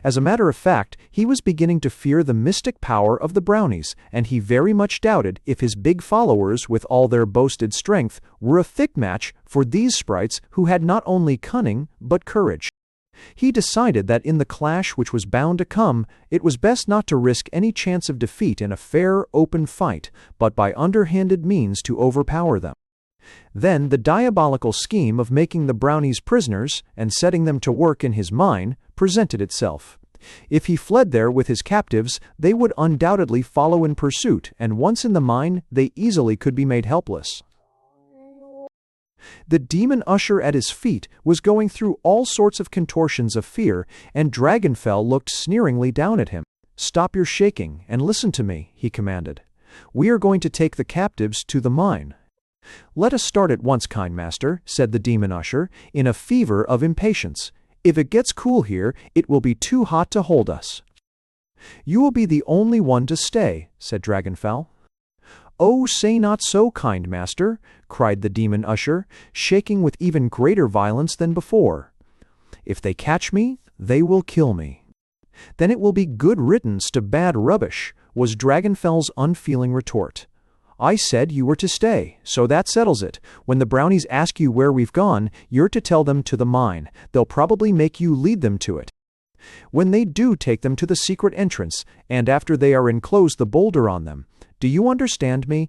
As a matter of fact, he was beginning to fear the mystic power of the Brownies, and he very much doubted if his big followers, with all their boasted strength, were a fit match for these sprites who had not only cunning but courage. He decided that in the clash which was bound to come, it was best not to risk any chance of defeat in a fair, open fight, but by underhanded means to overpower them. Then the diabolical scheme of making the Brownies prisoners and setting them to work in his mine presented itself. If he fled there with his captives, they would undoubtedly follow in pursuit, and once in the mine, they easily could be made helpless. The demon usher at his feet was going through all sorts of contortions of fear, and Dragonfell looked sneeringly down at him. "Stop your shaking and listen to me," he commanded. "We are going to take the captives to the mine." "Let us start at once, kind master," said the demon usher, in a fever of impatience. "If it gets cool here, it will be too hot to hold us." "You will be the only one to stay," said Dragonfell. "Oh, say not so, kind master," cried the demon usher, shaking with even greater violence than before. "If they catch me, they will kill me." "Then it will be good riddance to bad rubbish," was Dragonfell's unfeeling retort. "I said you were to stay, so that settles it. When the Brownies ask you where we've gone, you're to tell them to the mine. They'll probably make you lead them to it. When they do, take them to the secret entrance, and after they are enclosed the boulder on them. Do you understand me?"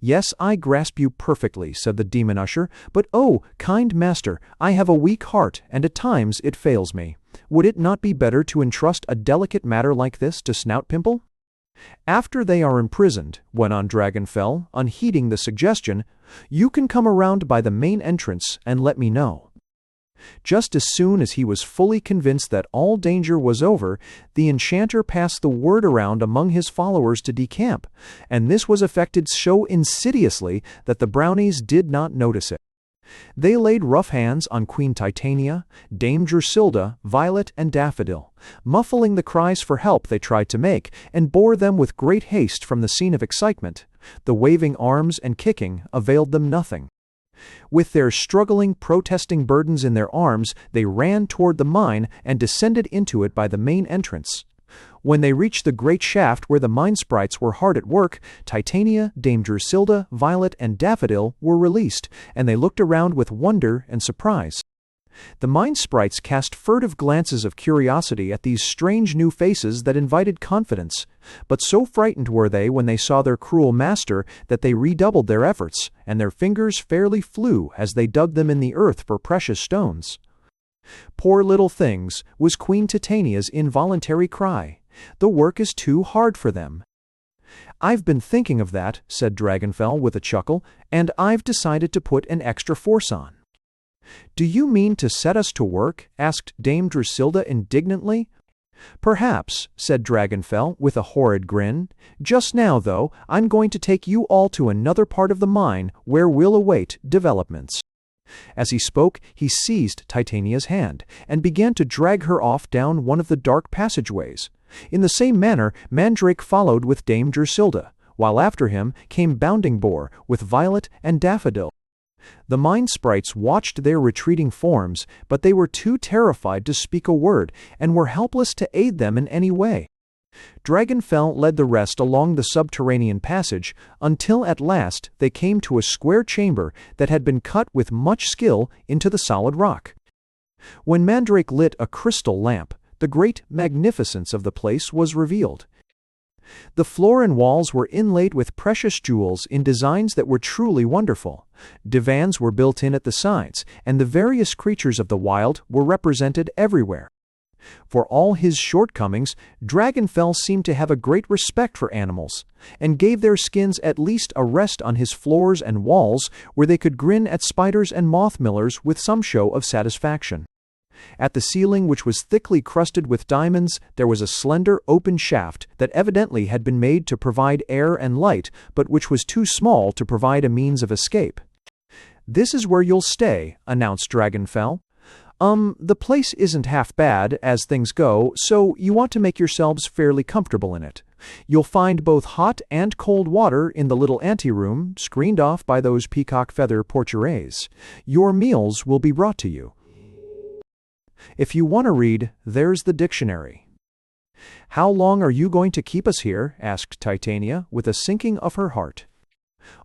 "Yes, I grasp you perfectly," said the demon usher, "but oh, kind master, I have a weak heart, and at times it fails me. Would it not be better to entrust a delicate matter like this to Snout Pimple?" "After they are imprisoned," went on Dragonfell, unheeding the suggestion, "you can come around by the main entrance and let me know." Just as soon as he was fully convinced that all danger was over, the enchanter passed the word around among his followers to decamp, and this was effected so insidiously that the Brownies did not notice it. They laid rough hands on Queen Titania, Dame Drusilla, Violet, and Daffodil, muffling the cries for help they tried to make, and bore them with great haste from the scene of excitement. The waving arms and kicking availed them nothing. With their struggling, protesting burdens in their arms, they ran toward the mine and descended into it by the main entrance. When they reached the great shaft where the mine sprites were hard at work, Titania, Dame Drusilla, Violet, and Daffodil were released, and they looked around with wonder and surprise. The mine sprites cast furtive glances of curiosity at these strange new faces that invited confidence, but so frightened were they when they saw their cruel master that they redoubled their efforts, and their fingers fairly flew as they dug them in the earth for precious stones. "Poor little things," was Queen Titania's involuntary cry. "The work is too hard for them." "I've been thinking of that," said Dragonfell with a chuckle, "and I've decided to put an extra force on." "Do you mean to set us to work?" asked Dame Drusilla indignantly. "Perhaps," said Dragonfell with a horrid grin. "Just now, though, I'm going to take you all to another part of the mine where we'll await developments." As he spoke, he seized Titania's hand and began to drag her off down one of the dark passageways. In the same manner, Mandrake followed with Dame Drusilla, while after him came Bounding Boar with Violet and Daffodil. The mine sprites watched their retreating forms, but they were too terrified to speak a word, and were helpless to aid them in any way. Dragonfell led the rest along the subterranean passage, until at last they came to a square chamber that had been cut with much skill into the solid rock. When Mandrake lit a crystal lamp, the great magnificence of the place was revealed. The floor and walls were inlaid with precious jewels in designs that were truly wonderful. Divans were built in at the sides, and the various creatures of the wild were represented everywhere. For all his shortcomings, Dragonfell seemed to have a great respect for animals, and gave their skins at least a rest on his floors and walls, where they could grin at spiders and moth millers with some show of satisfaction. At the ceiling, which was thickly crusted with diamonds, there was a slender open shaft that evidently had been made to provide air and light, but which was too small to provide a means of escape. "This is where you'll stay," announced Dragonfell. The place isn't half bad, as things go, so you want to make yourselves fairly comfortable in it. You'll find both hot and cold water in the little anteroom, screened off by those peacock feather portieres. Your meals will be brought to you. If you want to read, there's the dictionary." "How long are you going to keep us here?" asked Titania, with a sinking of her heart.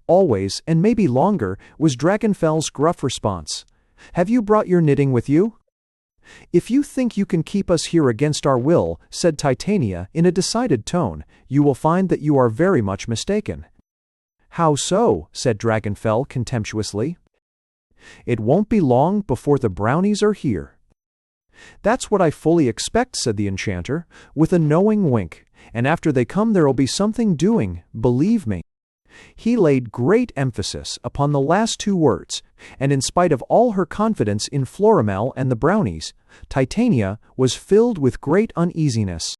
"Always, and maybe longer," was Dragonfell's gruff response. "Have you brought your knitting with you?" "If you think you can keep us here against our will," said Titania in a decided tone, "you will find that you are very much mistaken." "How so?" said Dragonfell contemptuously. "It won't be long before the Brownies are here." "That's what I fully expect," said the enchanter, with a knowing wink, "and after they come there'll be something doing, believe me." He laid great emphasis upon the last two words, and in spite of all her confidence in Florimel and the Brownies, Titania was filled with great uneasiness.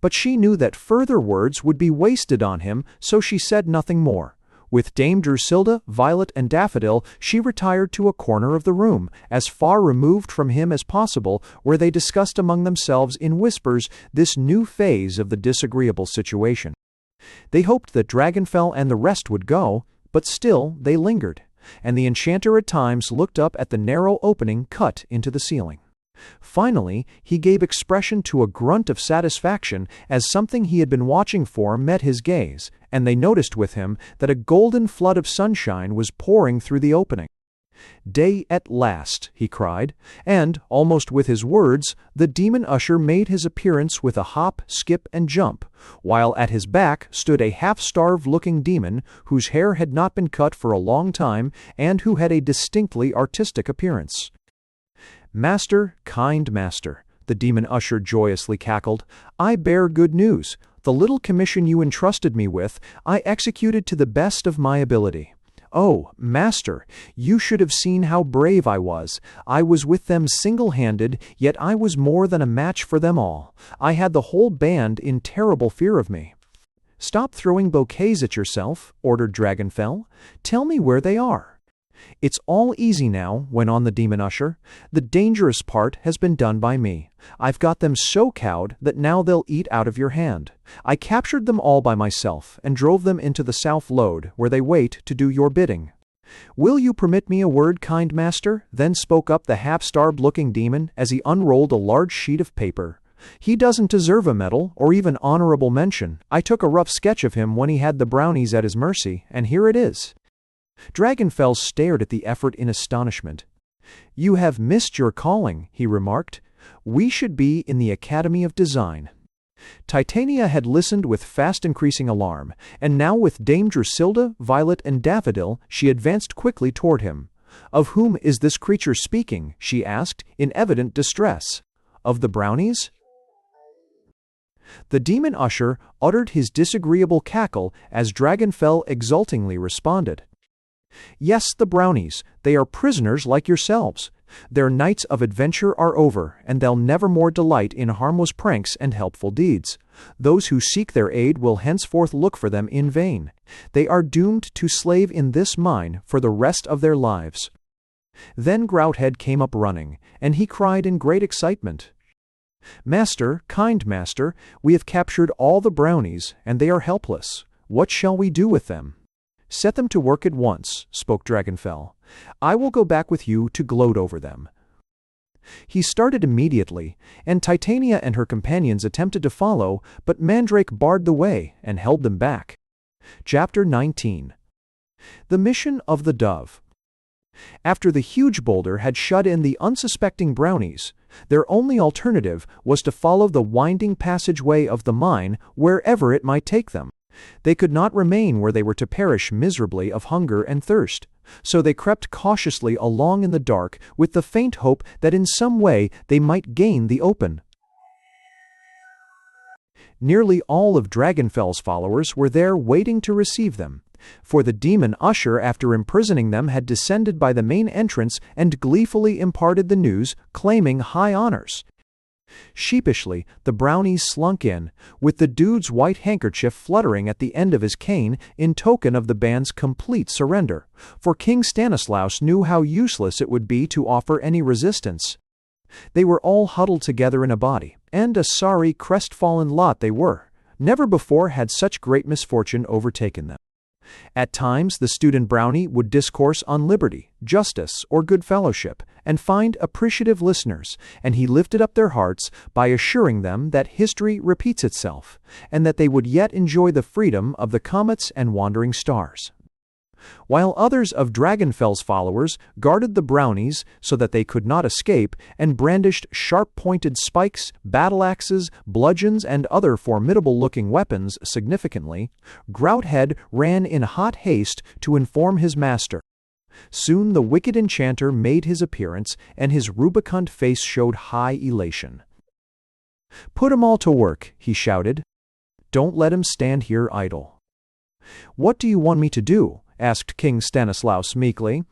But she knew that further words would be wasted on him, so she said nothing more. With Dame Drusilla, Violet, and Daffodil, she retired to a corner of the room, as far removed from him as possible, where they discussed among themselves in whispers this new phase of the disagreeable situation. They hoped that Dragonfell and the rest would go, but still they lingered, and the enchanter at times looked up at the narrow opening cut into the ceiling. Finally, he gave expression to a grunt of satisfaction as something he had been watching for met his gaze, and they noticed with him that a golden flood of sunshine was pouring through the opening. "Day at last," he cried, and, almost with his words, the demon usher made his appearance with a hop, skip, and jump, while at his back stood a half-starved-looking demon whose hair had not been cut for a long time and who had a distinctly artistic appearance. "Master, kind master," the demon usher joyously cackled, "I bear good news. The little commission you entrusted me with, I executed to the best of my ability. Oh, master, you should have seen how brave I was. I was with them single-handed, yet I was more than a match for them all. I had the whole band in terrible fear of me." "Stop throwing bouquets at yourself," ordered Dragonfell. "Tell me where they are." "It's all easy now," went on the demon usher. "The dangerous part has been done by me. I've got them so cowed that now they'll eat out of your hand. I captured them all by myself and drove them into the south lode, where they wait to do your bidding." "Will you permit me a word, kind master?" then spoke up the half-starved-looking demon as he unrolled a large sheet of paper. He doesn't deserve a medal or even honorable mention. I took a rough sketch of him when he had the brownies at his mercy, and here it is." Dragonfell stared at the effort in astonishment. "You have missed your calling," he remarked. "We should be in the Academy of Design." Titania had listened with fast-increasing alarm, and now with Dame Drusilda, Violet, and Daffodil she advanced quickly toward him. "Of whom is this creature speaking?" she asked, in evident distress. "Of the brownies?" The demon usher uttered his disagreeable cackle as Dragonfell exultingly responded. "Yes, the brownies. They are prisoners like yourselves. Their nights of adventure are over, and they'll never more delight in harmless pranks and helpful deeds. Those who seek their aid will henceforth look for them in vain. They are doomed to slave in this mine for the rest of their lives." Then Grouthead came up running, and he cried in great excitement, "Master, kind master, we have captured all the brownies, and they are helpless. What shall we do with them?" "Set them to work at once," spoke Dragonfell. "I will go back with you to gloat over them." He started immediately, and Titania and her companions attempted to follow, but Mandrake barred the way and held them back. Chapter 19. The Mission of the Dove. After the huge boulder had shut in the unsuspecting brownies, their only alternative was to follow the winding passageway of the mine wherever it might take them. They could not remain where they were to perish miserably of hunger and thirst, so they crept cautiously along in the dark with the faint hope that in some way they might gain the open. Nearly all of Dragonfell's followers were there waiting to receive them, for the demon usher, after imprisoning them, had descended by the main entrance and gleefully imparted the news, claiming high honors. Sheepishly, the brownies slunk in, with the dude's white handkerchief fluttering at the end of his cane in token of the band's complete surrender, for King Stanislaus knew how useless it would be to offer any resistance. They were all huddled together in a body, and a sorry, crestfallen lot they were. Never before had such great misfortune overtaken them. At times the student brownie would discourse on liberty, justice, or good fellowship, and find appreciative listeners, and he lifted up their hearts by assuring them that history repeats itself, and that they would yet enjoy the freedom of the comets and wandering stars. While others of Dragonfell's followers guarded the brownies so that they could not escape, and brandished sharp-pointed spikes, battle-axes, bludgeons, and other formidable-looking weapons significantly, Grouthead ran in hot haste to inform his master. Soon the wicked enchanter made his appearance, and his rubicund face showed high elation. "Put 'em all to work," he shouted. "Don't let 'em stand here idle." "What do you want me to do?" asked King Stanislaus meekly.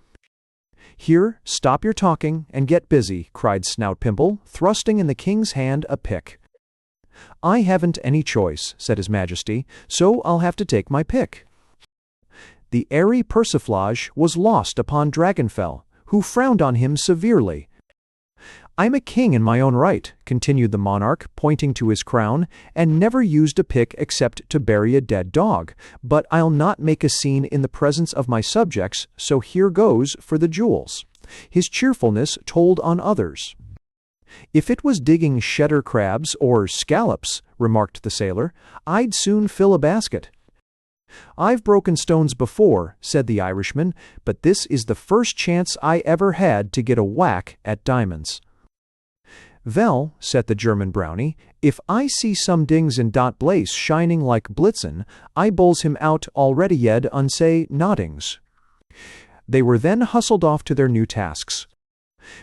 "Here, stop your talking and get busy," cried Snout Pimple, thrusting in the king's hand a pick. "I haven't any choice," said his majesty, "so I'll have to take my pick." The airy persiflage was lost upon Dragonfell, who frowned on him severely. "I'm a king in my own right," continued the monarch, pointing to his crown, "and never used a pick except to bury a dead dog, but I'll not make a scene in the presence of my subjects, so here goes for the jewels." His cheerfulness told on others. "If it was digging cheddar crabs or scallops," remarked the sailor, "I'd soon fill a basket." "I've broken stones before," said the Irishman, "but this is the first chance I ever had to get a whack at diamonds." "Vell," said the German brownie, "if I see some dings in dot blaze shining like Blitzen, I bowls him out already yed unsay noddings." They were then hustled off to their new tasks.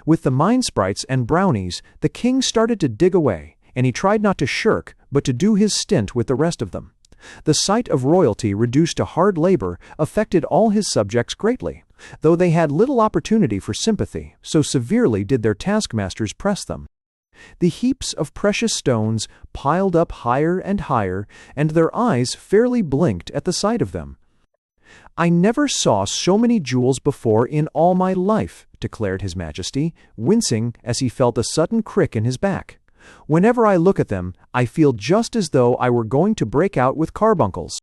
With the mine sprites and brownies, the king started to dig away, and he tried not to shirk, but to do his stint with the rest of them. The sight of royalty reduced to hard labor affected all his subjects greatly, though they had little opportunity for sympathy, so severely did their taskmasters press them. The heaps of precious stones piled up higher and higher, and their eyes fairly blinked at the sight of them. "I never saw so many jewels before in all my life," declared his majesty, wincing as he felt a sudden crick in his back. "Whenever I look at them, I feel just as though I were going to break out with carbuncles."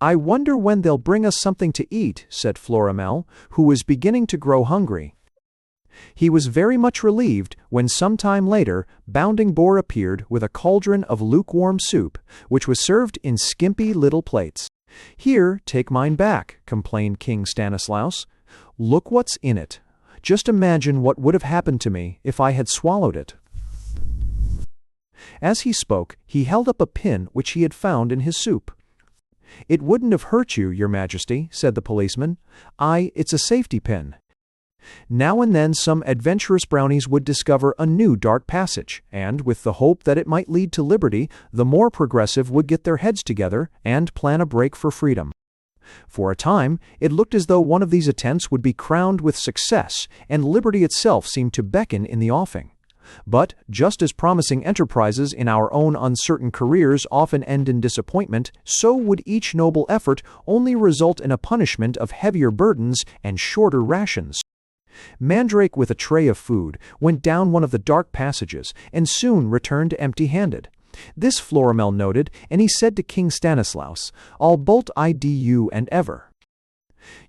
"I wonder when they'll bring us something to eat," said Florimel, who was beginning to grow hungry. He was very much relieved when some time later Bounding Boar appeared with a cauldron of lukewarm soup, which was served in skimpy little plates. "Here, take mine back," complained King Stanislaus. "Look what's in it. Just imagine what would have happened to me if I had swallowed it." As he spoke, he held up a pin which he had found in his soup. "It wouldn't have hurt you, Your Majesty," said the policeman. It's a safety pin." Now and then some adventurous brownies would discover a new dark passage, and, with the hope that it might lead to liberty, the more progressive would get their heads together and plan a break for freedom. For a time, it looked as though one of these attempts would be crowned with success, and liberty itself seemed to beckon in the offing. But, just as promising enterprises in our own uncertain careers often end in disappointment, so would each noble effort only result in a punishment of heavier burdens and shorter rations. Mandrake, with a tray of food, went down one of the dark passages, and soon returned empty-handed. This Florimel noted, and he said to King Stanislaus, "I'll bolt you and ever."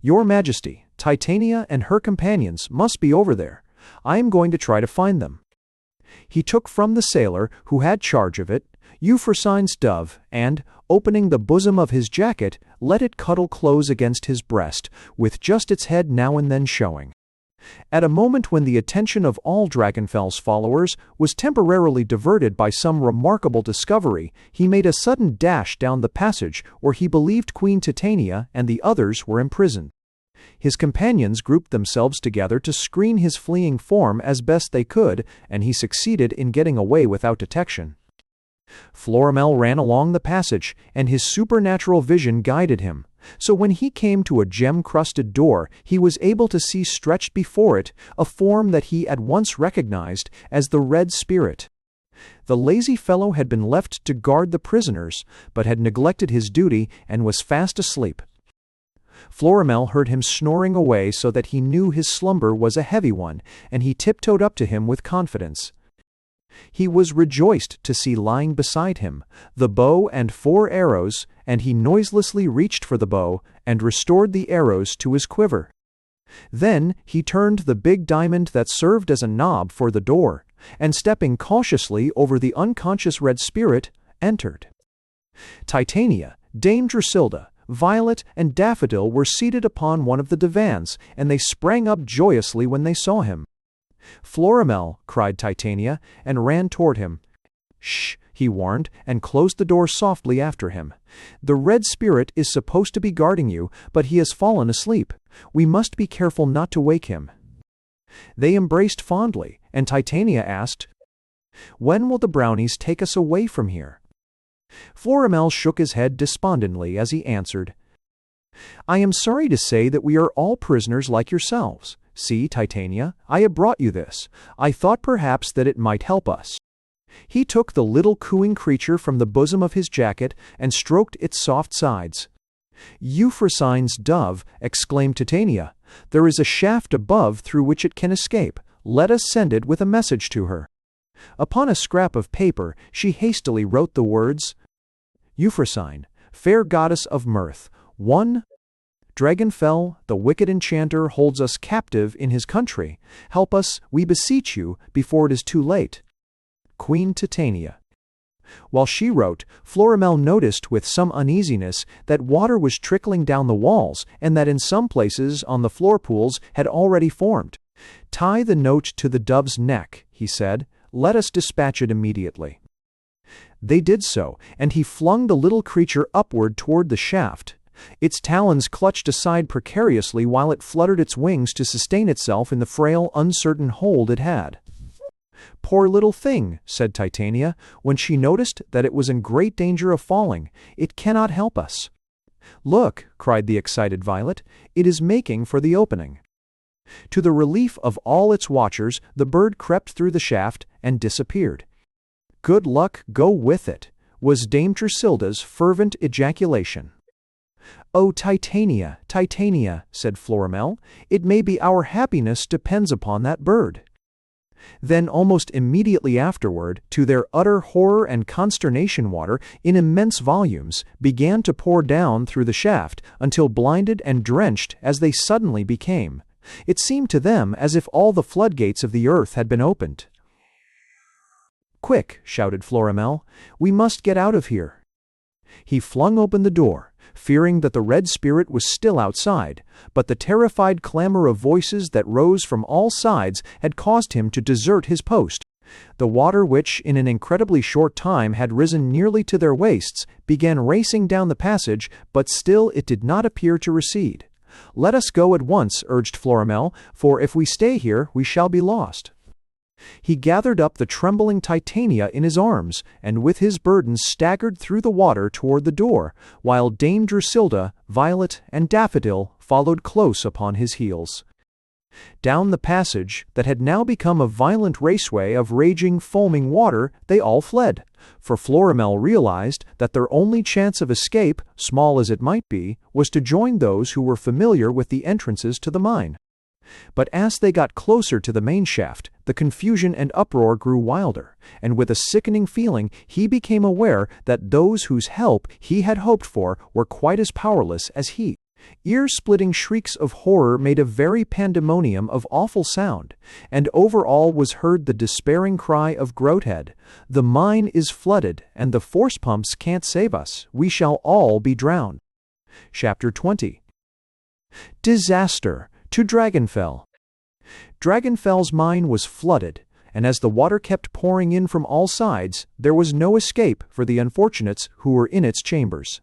"Your Majesty, Titania and her companions must be over there. I am going to try to find them." He took from the sailor, who had charge of it, Euphrosyne's dove, and, opening the bosom of his jacket, let it cuddle close against his breast, with just its head now and then showing. At a moment when the attention of all Dragonfell's followers was temporarily diverted by some remarkable discovery, he made a sudden dash down the passage where he believed Queen Titania and the others were imprisoned. His companions grouped themselves together to screen his fleeing form as best they could, and he succeeded in getting away without detection. Florimel ran along the passage, and his supernatural vision guided him. So when he came to a gem-crusted door, he was able to see stretched before it a form that he at once recognized as the Red Spirit. The lazy fellow had been left to guard the prisoners, but had neglected his duty and was fast asleep. Florimel heard him snoring away so that he knew his slumber was a heavy one, and he tiptoed up to him with confidence. He was rejoiced to see lying beside him the bow and 4 arrows, and he noiselessly reached for the bow and restored the arrows to his quiver. Then he turned the big diamond that served as a knob for the door, and stepping cautiously over the unconscious Red Spirit, entered. Titania, Dame Drusilda, Violet, and Daffodil were seated upon one of the divans, and they sprang up joyously when they saw him. "Florimel," cried Titania, and ran toward him. "Shh," he warned, and closed the door softly after him. "The Red Spirit is supposed to be guarding you, but he has fallen asleep. We must be careful not to wake him." They embraced fondly, and Titania asked, "When will the Brownies take us away from here?" Florimel shook his head despondently as he answered, "I am sorry to say that we are all prisoners like yourselves. See, Titania, I have brought you this. I thought perhaps that it might help us." He took the little cooing creature from the bosom of his jacket and stroked its soft sides. "Euphrosyne's dove," exclaimed Titania. "There is a shaft above through which it can escape. Let us send it with a message to her." Upon a scrap of paper she hastily wrote the words, "Euphrosyne, fair goddess of mirth, 1. Dragonfell, the wicked enchanter, holds us captive in his country. Help us, we beseech you, before it is too late. Queen Titania." While she wrote, Florimel noticed with some uneasiness that water was trickling down the walls, and that in some places on the floor pools had already formed. "Tie the note to the dove's neck," he said. "Let us dispatch it immediately." They did so, and he flung the little creature upward toward the shaft. Its talons clutched aside precariously while it fluttered its wings to sustain itself in the frail, uncertain hold it had. "Poor little thing," said Titania, when she noticed that it was in great danger of falling. "It cannot help us." "Look," cried the excited Violet, "it is making for the opening." To the relief of all its watchers, the bird crept through the shaft and disappeared. "Good luck go with it," was Dame Drusilda's fervent ejaculation. "Oh, Titania, Titania," said Florimel, "it may be our happiness depends upon that bird." Then almost immediately afterward, to their utter horror and consternation, water, in immense volumes, began to pour down through the shaft, until blinded and drenched as they suddenly became, It seemed to them as if all the floodgates of the earth had been opened. "Quick!" shouted Florimel. "We must get out of here." He flung open the door, fearing that the red spirit was still outside, but the terrified clamor of voices that rose from all sides had caused him to desert his post. The water, which in an incredibly short time had risen nearly to their waists, began racing down the passage, but still it did not appear to recede. "Let us go at once," urged Florimel, "for if we stay here we shall be lost." He gathered up the trembling Titania in his arms, and with his burden staggered through the water toward the door, while Dame Drusilda, Violet, and Daffodil followed close upon his heels. Down the passage, that had now become a violent raceway of raging, foaming water, they all fled, for Florimel realized that their only chance of escape, small as it might be, was to join those who were familiar with the entrances to the mine. But as they got closer to the main shaft, the confusion and uproar grew wilder, and with a sickening feeling he became aware that those whose help he had hoped for were quite as powerless as he. Ear-splitting shrieks of horror made a very pandemonium of awful sound, and over all was heard the despairing cry of Groathead, "The mine is flooded, and the force pumps can't save us. We shall all be drowned." Chapter 20. Disaster to Dragonfell. Dragonfell's mine was flooded, and as the water kept pouring in from all sides, there was no escape for the unfortunates who were in its chambers.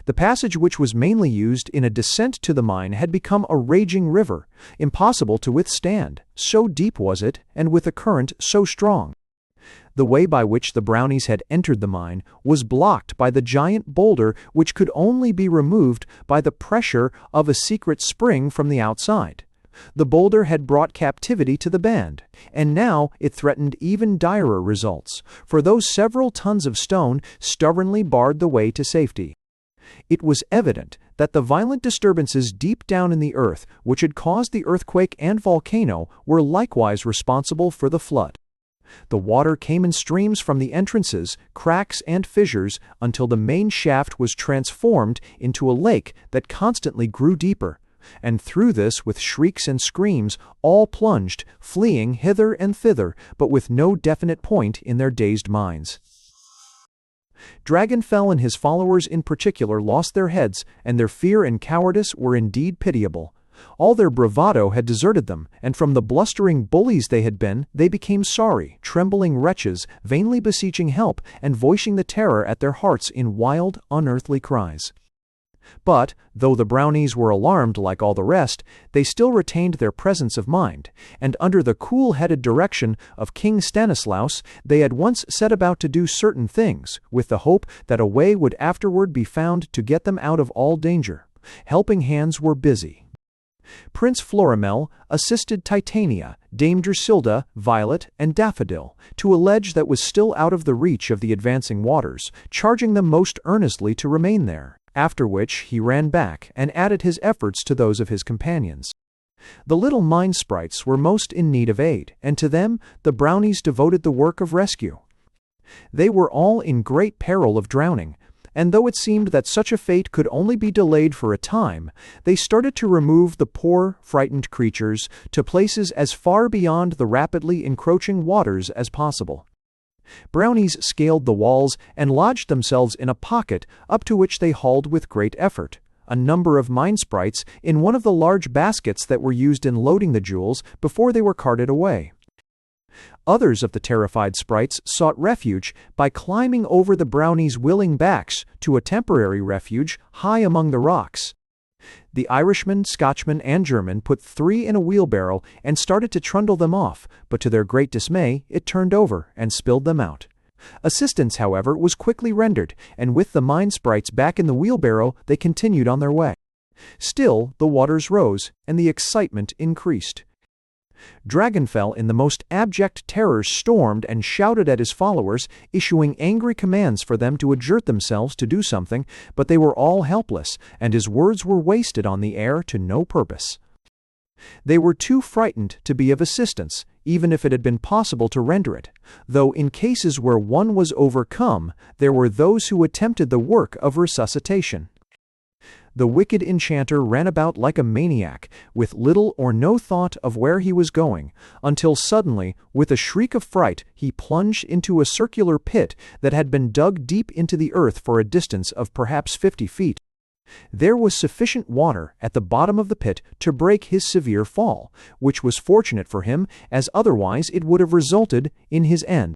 The passage, which was mainly used in a descent to the mine, had become a raging river, impossible to withstand, so deep was it, and with a current so strong. The way by which the Brownies had entered the mine was blocked by the giant boulder, which could only be removed by the pressure of a secret spring from the outside. The boulder had brought captivity to the band, and now it threatened even direr results, for those several tons of stone stubbornly barred the way to safety. It was evident that the violent disturbances deep down in the earth, which had caused the earthquake and volcano, were likewise responsible for the flood. The water came in streams from the entrances, cracks, and fissures until the main shaft was transformed into a lake that constantly grew deeper, and through this, with shrieks and screams, all plunged, fleeing hither and thither, but with no definite point in their dazed minds. Dragonfell and his followers in particular lost their heads, and their fear and cowardice were indeed pitiable. All their bravado had deserted them, and from the blustering bullies they had been, they became sorry, trembling wretches, vainly beseeching help, and voicing the terror at their hearts in wild, unearthly cries. But, though the Brownies were alarmed like all the rest, they still retained their presence of mind, and under the cool-headed direction of King Stanislaus, they at once set about to do certain things, with the hope that a way would afterward be found to get them out of all danger. Helping hands were busy. Prince Florimel assisted Titania, Dame Drusilda, Violet, and Daffodil to a ledge that was still out of the reach of the advancing waters, charging them most earnestly to remain there, after which he ran back and added his efforts to those of his companions. The little mine sprites were most in need of aid, and to them the Brownies devoted the work of rescue. They were all in great peril of drowning, and though it seemed that such a fate could only be delayed for a time, they started to remove the poor, frightened creatures to places as far beyond the rapidly encroaching waters as possible. Brownies scaled the walls and lodged themselves in a pocket up to which they hauled with great effort a number of mine sprites in one of the large baskets that were used in loading the jewels before they were carted away. Others of the terrified sprites sought refuge by climbing over the Brownies' willing backs to a temporary refuge high among the rocks. The Irishman, Scotchman, and German put 3 in a wheelbarrow and started to trundle them off, but to their great dismay it turned over and spilled them out. Assistance, however, was quickly rendered, and with the mine sprites back in the wheelbarrow they continued on their way. Still the waters rose, and the excitement increased. Dragonfell in the most abject terror stormed and shouted at his followers, issuing angry commands for them to exert themselves to do something, but they were all helpless, and his words were wasted on the air to no purpose. They were too frightened to be of assistance, even if it had been possible to render it, though in cases where one was overcome, there were those who attempted the work of resuscitation. The wicked enchanter ran about like a maniac, with little or no thought of where he was going, until suddenly, with a shriek of fright, he plunged into a circular pit that had been dug deep into the earth for a distance of perhaps 50 feet. There was sufficient water at the bottom of the pit to break his severe fall, which was fortunate for him, as otherwise it would have resulted in his end.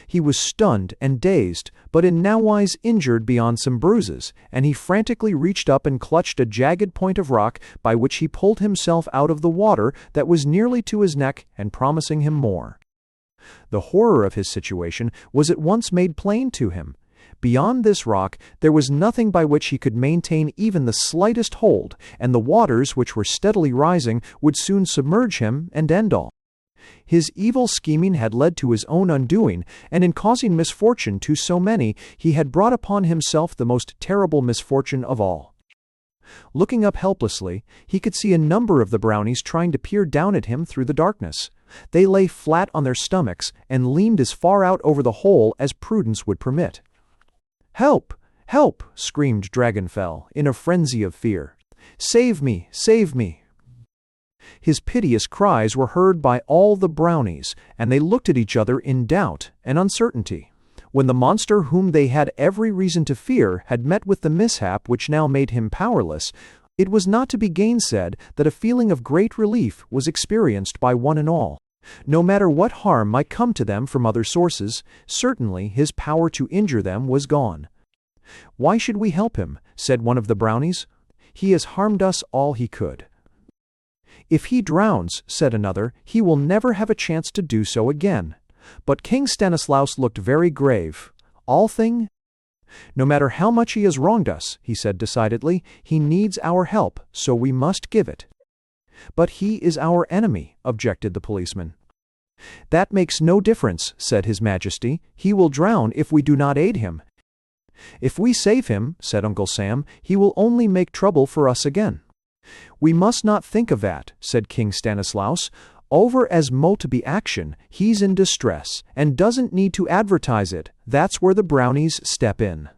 He was stunned and dazed, but in nowise injured beyond some bruises, and he frantically reached up and clutched a jagged point of rock by which he pulled himself out of the water that was nearly to his neck and promising him more. The horror of his situation was at once made plain to him. Beyond this rock there was nothing by which he could maintain even the slightest hold, and the waters, which were steadily rising, would soon submerge him and end all. His evil scheming had led to his own undoing, and in causing misfortune to so many, he had brought upon himself the most terrible misfortune of all. Looking up helplessly, he could see a number of the Brownies trying to peer down at him through the darkness. They lay flat on their stomachs and leaned as far out over the hole as prudence would permit. "Help! Help!" screamed Dragonfell, in a frenzy of fear. "Save me! Save me!" His piteous cries were heard by all the Brownies, and they looked at each other in doubt and uncertainty. When the monster whom they had every reason to fear had met with the mishap which now made him powerless, it was not to be gainsaid that a feeling of great relief was experienced by one and all. No matter what harm might come to them from other sources, certainly his power to injure them was gone. "Why should we help him?" said one of the Brownies. "He has harmed us all he could." "If he drowns," said another, "he will never have a chance to do so again." But King Stanislaus looked very grave. "Althing? No matter how much he has wronged us," he said decidedly, "he needs our help, so we must give it." "But he is our enemy," objected the policeman. "That makes no difference," said His Majesty. "He will drown if we do not aid him." "If we save him," said Uncle Sam, "he will only make trouble for us again." "We must not think of that," said King Stanislaus. "Over as mo to be action, he's in distress, and doesn't need to advertise it. That's where the Brownies step in."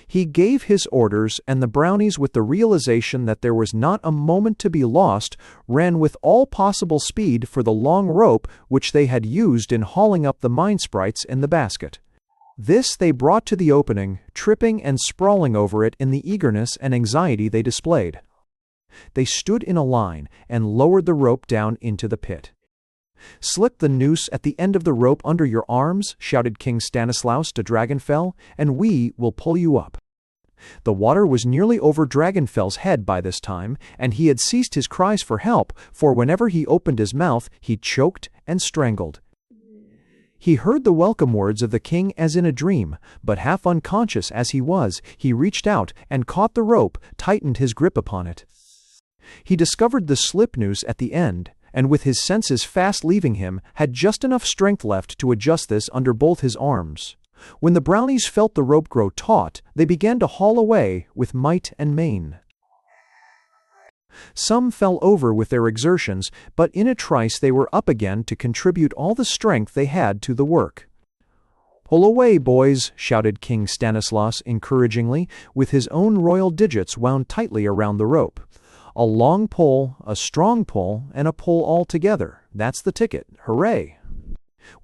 He gave his orders, and the Brownies, with the realization that there was not a moment to be lost, ran with all possible speed for the long rope which they had used in hauling up the mine sprites in the basket. This they brought to the opening, tripping and sprawling over it in the eagerness and anxiety they displayed. They stood in a line and lowered the rope down into the pit. "Slip the noose at the end of the rope under your arms," shouted King Stanislaus to Dragonfell, "and we will pull you up." The water was nearly over Dragonfell's head by this time, and he had ceased his cries for help, for whenever he opened his mouth, he choked and strangled. He heard the welcome words of the king as in a dream, but half unconscious as he was, he reached out and caught the rope, tightened his grip upon it. He discovered the slip noose at the end, and with his senses fast leaving him, had just enough strength left to adjust this under both his arms. When the Brownies felt the rope grow taut, they began to haul away with might and main. Some fell over with their exertions, but in a trice they were up again to contribute all the strength they had to the work. "Pull away, boys," shouted King Stanislaus encouragingly, with his own royal digits wound tightly around the rope. "A long pull, a strong pull, and a pull all together. That's the ticket. Hooray!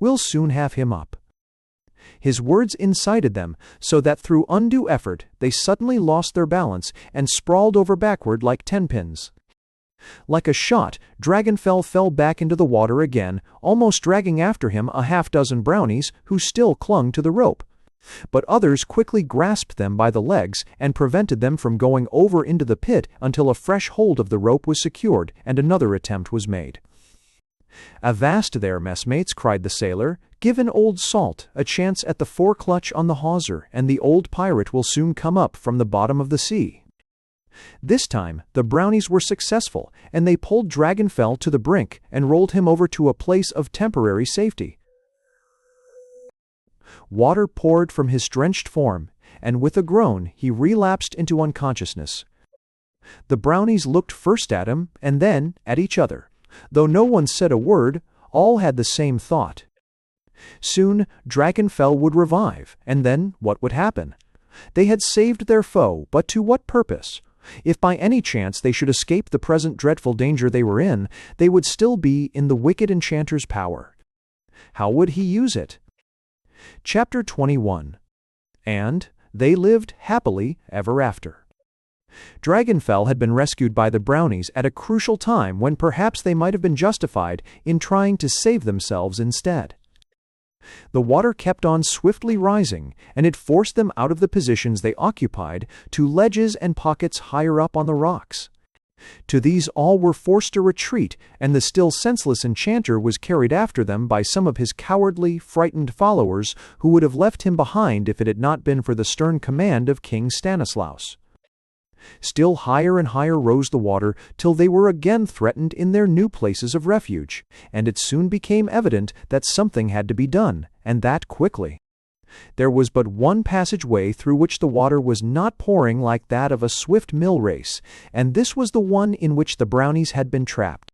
We'll soon have him up." His words incited them, so that through undue effort they suddenly lost their balance and sprawled over backward like tenpins. Like a shot, Dragonfell fell back into the water again, almost dragging after him a half-dozen Brownies who still clung to the rope. But others quickly grasped them by the legs and prevented them from going over into the pit until a fresh hold of the rope was secured and another attempt was made. "Avast there, messmates," cried the sailor. "Give an old salt a chance at the foreclutch on the hawser, and the old pirate will soon come up from the bottom of the sea." This time the Brownies were successful, and they pulled Dragonfell to the brink and rolled him over to a place of temporary safety. Water poured from his drenched form, and with a groan he relapsed into unconsciousness. The Brownies looked first at him and then at each other. Though no one said a word, all had the same thought. Soon Dragonfell would revive, and then what would happen? They had saved their foe, but to what purpose? If by any chance they should escape the present dreadful danger they were in, they would still be in the wicked enchanter's power. How would he use it? Chapter 21. And they lived happily ever after. Dragonfell had been rescued by the Brownies at a crucial time when perhaps they might have been justified in trying to save themselves instead. The water kept on swiftly rising, and it forced them out of the positions they occupied to ledges and pockets higher up on the rocks. To these all were forced to retreat, and the still senseless enchanter was carried after them by some of his cowardly, frightened followers who would have left him behind if it had not been for the stern command of King Stanislaus. Still higher and higher rose the water till they were again threatened in their new places of refuge, and it soon became evident that something had to be done, and that quickly. There was but one passageway through which the water was not pouring like that of a swift mill race, and this was the one in which the Brownies had been trapped.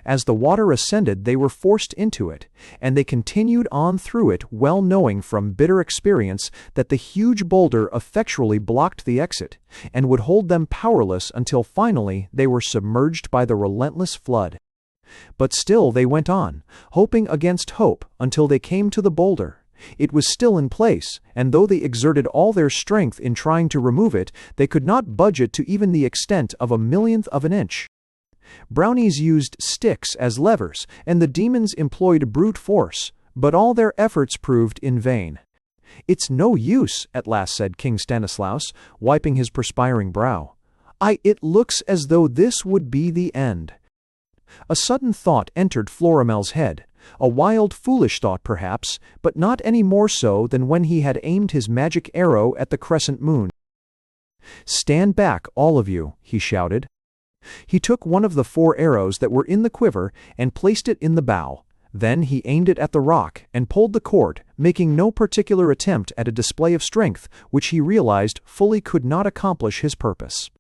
As the water ascended, they were forced into it, and they continued on through it, well knowing from bitter experience that the huge boulder effectually blocked the exit, and would hold them powerless until finally they were submerged by the relentless flood. But still they went on, hoping against hope, until they came to the boulder. It was still in place, and though they exerted all their strength in trying to remove it, they could not budge it to even the extent of a millionth of an inch. Brownies used sticks as levers, and the demons employed brute force, but all their efforts proved in vain. "It's no use," at last said King Stanislaus, wiping his perspiring brow. It looks as though this would be the end." A sudden thought entered Florimel's head, a wild, foolish thought perhaps, but not any more so than when he had aimed his magic arrow at the crescent moon. "Stand back, all of you," he shouted. He took one of the 4 arrows that were in the quiver and placed it in the bow. Then he aimed it at the rock and pulled the cord, making no particular attempt at a display of strength which he realized fully could not accomplish his purpose.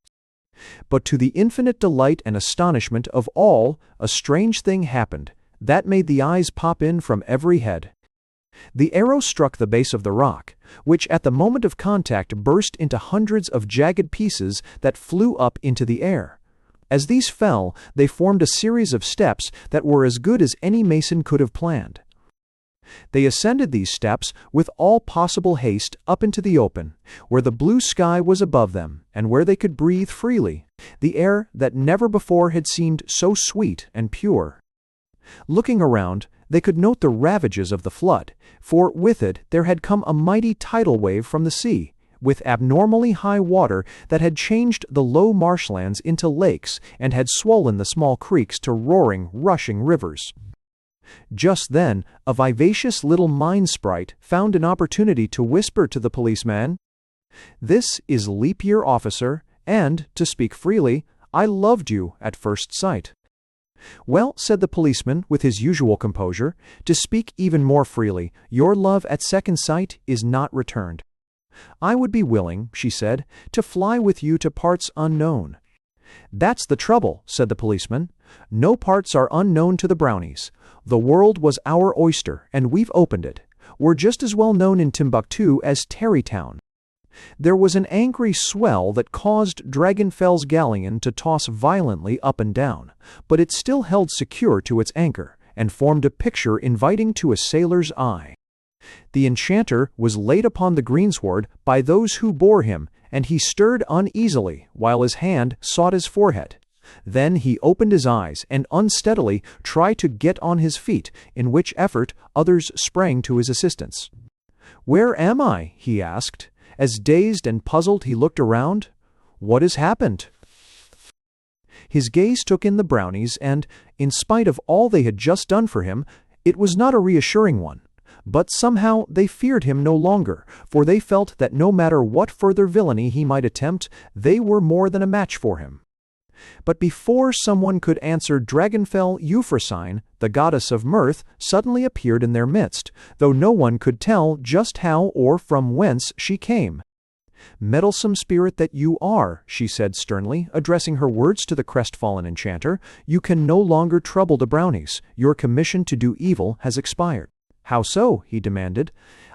But to the infinite delight and astonishment of all, a strange thing happened that made the eyes pop in from every head. The arrow struck the base of the rock, which at the moment of contact burst into hundreds of jagged pieces that flew up into the air. As these fell, they formed a series of steps that were as good as any mason could have planned. They ascended these steps with all possible haste up into the open, where the blue sky was above them, and where they could breathe freely, the air that never before had seemed so sweet and pure. Looking around, they could note the ravages of the flood, for with it there had come a mighty tidal wave from the sea, with abnormally high water that had changed the low marshlands into lakes and had swollen the small creeks to roaring, rushing rivers. Just then, a vivacious little mine sprite found an opportunity to whisper to the policeman, "This is Leap Year Officer, and, to speak freely, I loved you at first sight." "Well," said the policeman with his usual composure, "to speak even more freely, your love at second sight is not returned." "I would be willing," she said, "to fly with you to parts unknown." "That's the trouble," said the policeman. "No parts are unknown to the Brownies. The world was our oyster, and we've opened it. We're just as well known in Timbuktu as Tarrytown." There was an angry swell that caused Dragonfell's galleon to toss violently up and down, but it still held secure to its anchor, and formed a picture inviting to a sailor's eye. The enchanter was laid upon the greensward by those who bore him, and he stirred uneasily while his hand sought his forehead. Then he opened his eyes and unsteadily tried to get on his feet, in which effort others sprang to his assistance. "Where am I?" he asked. As dazed and puzzled he looked around. "What has happened?" His gaze took in the Brownies, and, in spite of all they had just done for him, it was not a reassuring one. But somehow they feared him no longer, for they felt that no matter what further villainy he might attempt, they were more than a match for him. But before someone could answer, Dragonfell Euphrosyne, the goddess of mirth, suddenly appeared in their midst, though no one could tell just how or from whence she came. "Meddlesome spirit that you are," she said sternly, addressing her words to the crestfallen enchanter, "you can no longer trouble the Brownies. Your commission to do evil has expired." "How so?" he demanded.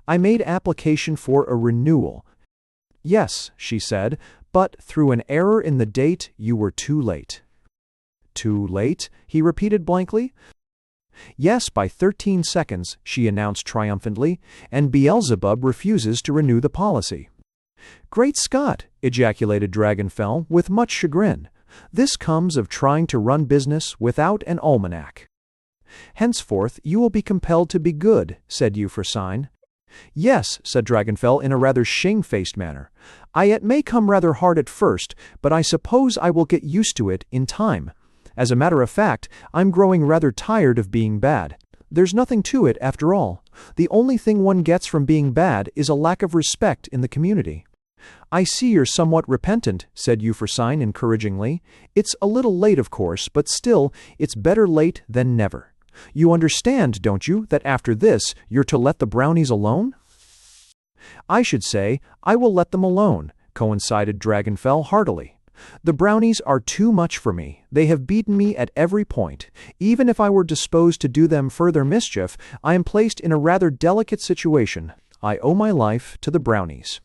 "I made application for a renewal." Yes, she said, but through an error in the date you were too late. Too late? He repeated blankly. Yes, by 13 seconds, she announced triumphantly, and Beelzebub refuses to renew the policy. Great Scott! Ejaculated Dragonfell with much chagrin. This comes of trying to run business without an almanac. Henceforth you will be compelled to be good, said Euphrosyne. Yes, said Dragonfell in a rather shamefaced manner. It may come rather hard at first, but I suppose I will get used to it in time. As a matter of fact, I'm growing rather tired of being bad. There's nothing to it, after all. The only thing one gets from being bad is a lack of respect in the community. I see you're somewhat repentant, said Euphrosyne encouragingly. It's a little late, of course, but still, it's better late than never. You understand, don't you, that after this, you're to let the Brownies alone? I should say, I will let them alone, coincided Dragonfell heartily. The Brownies are too much for me. They have beaten me at every point. Even if I were disposed to do them further mischief, I am placed in a rather delicate situation. I owe my life to the Brownies.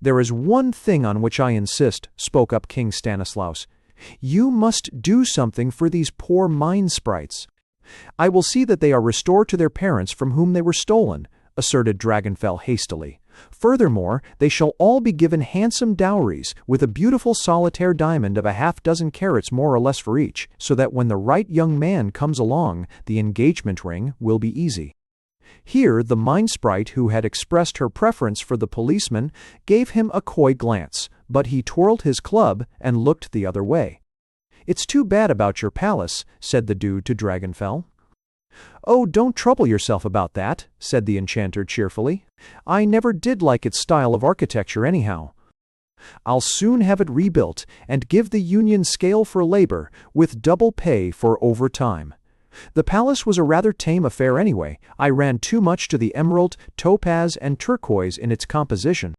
There is one thing on which I insist, spoke up King Stanislaus. You must do something for these poor mine sprites. I will see that they are restored to their parents from whom they were stolen, asserted Dragonfell hastily. Furthermore, they shall all be given handsome dowries, with a beautiful solitaire diamond of 6 carats more or less for each, so that when the right young man comes along, the engagement ring will be easy. Here the mine sprite, who had expressed her preference for the policeman, gave him a coy glance, but he twirled his club and looked the other way. It's too bad about your palace, said the dude to Dragonfell. Oh, don't trouble yourself about that, said the enchanter cheerfully. I never did like its style of architecture anyhow. I'll soon have it rebuilt and give the union scale for labor, with double pay for overtime. The palace was a rather tame affair anyway. I ran too much to the emerald, topaz, and turquoise in its composition.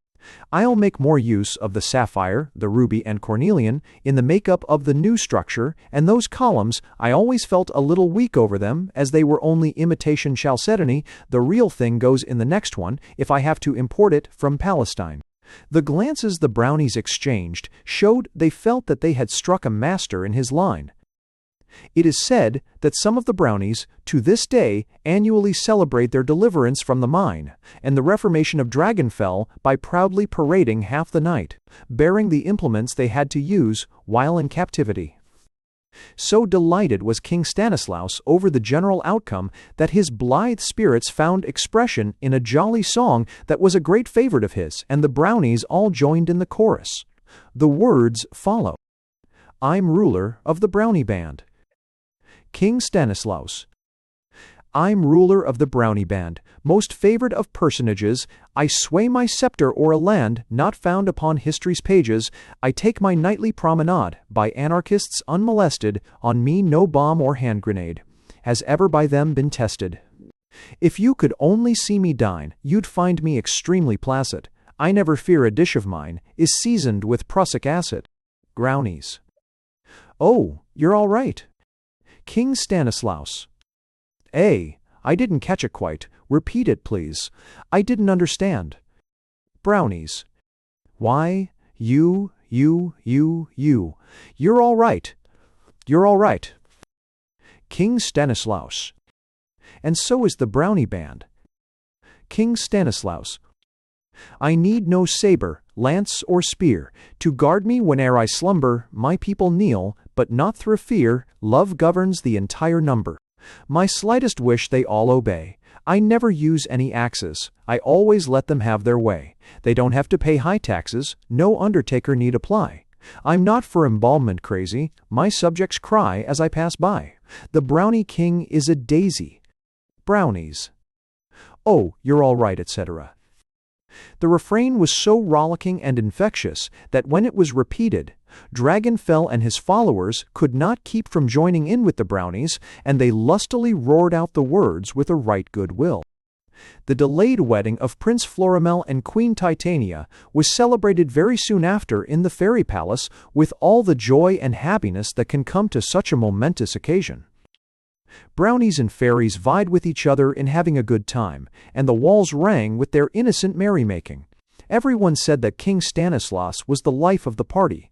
I'll make more use of the sapphire, the ruby, and cornelian in the makeup of the new structure, and those columns, I always felt a little weak over them, as they were only imitation chalcedony. The real thing goes in the next one, if I have to import it from Palestine. The glances the Brownies exchanged showed they felt that they had struck a master in his line. It is said that some of the Brownies, to this day, annually celebrate their deliverance from the mine, and the reformation of Dragonfell by proudly parading half the night, bearing the implements they had to use while in captivity. So delighted was King Stanislaus over the general outcome that his blithe spirits found expression in a jolly song that was a great favorite of his, and the Brownies all joined in the chorus. The words follow. I'm ruler of the Brownie band. King Stanislaus. I'm ruler of the Brownie band, most favored of personages. I sway my scepter o'er a land not found upon history's pages. I take my nightly promenade, by anarchists unmolested. On me no bomb or hand grenade has ever by them been tested. If you could only see me dine, you'd find me extremely placid. I never fear a dish of mine is seasoned with prussic acid. Brownies. Oh, you're all right. King Stanislaus. I didn't catch it quite. Repeat it, please. I didn't understand. Brownies. Why, you. You're all right. You're all right. King Stanislaus. And so is the Brownie band. King Stanislaus. I need no saber, lance, or spear to guard me whene'er I slumber. My people kneel, but not through fear. Love governs the entire number. My slightest wish they all obey. I never use any axes. I always let them have their way. They don't have to pay high taxes. No undertaker need apply. I'm not for embalmment crazy. My subjects cry as I pass by. The Brownie king is a daisy. Brownies. Oh, you're all right, etc. The refrain was so rollicking and infectious that when it was repeated, Dragonfell and his followers could not keep from joining in with the Brownies, and they lustily roared out the words with a right good will. The delayed wedding of Prince Florimel and Queen Titania was celebrated very soon after in the fairy palace with all the joy and happiness that can come to such a momentous occasion. Brownies and fairies vied with each other in having a good time, and the walls rang with their innocent merrymaking. Everyone said that King Stanislaus was the life of the party.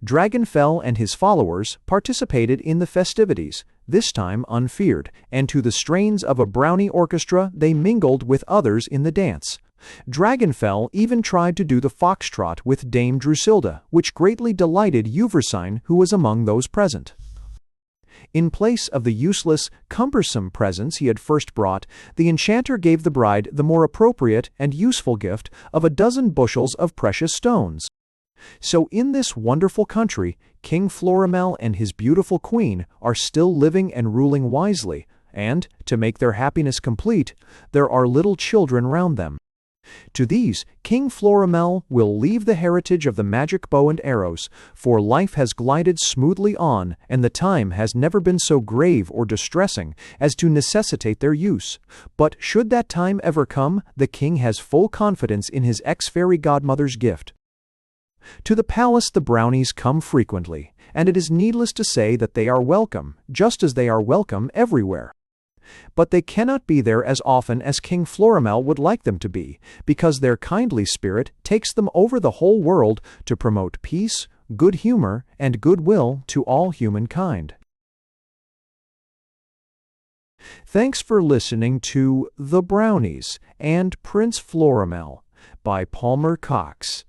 Dragonfell and his followers participated in the festivities, this time unfeared, and to the strains of a Brownie orchestra they mingled with others in the dance. Dragonfell even tried to do the foxtrot with Dame Drusilda, which greatly delighted Uversine, who was among those present. In place of the useless, cumbersome presents he had first brought, the enchanter gave the bride the more appropriate and useful gift of a dozen bushels of precious stones. So in this wonderful country, King Florimel and his beautiful queen are still living and ruling wisely, and, to make their happiness complete, there are little children round them. To these, King Florimel will leave the heritage of the magic bow and arrows, for life has glided smoothly on, and the time has never been so grave or distressing as to necessitate their use. But should that time ever come, the king has full confidence in his ex-fairy godmother's gift. To the palace the Brownies come frequently, and it is needless to say that they are welcome, just as they are welcome everywhere. But they cannot be there as often as King Florimel would like them to be, because their kindly spirit takes them over the whole world to promote peace, good humor, and goodwill to all humankind. Thanks for listening to The Brownies and Prince Florimel by Palmer Cox.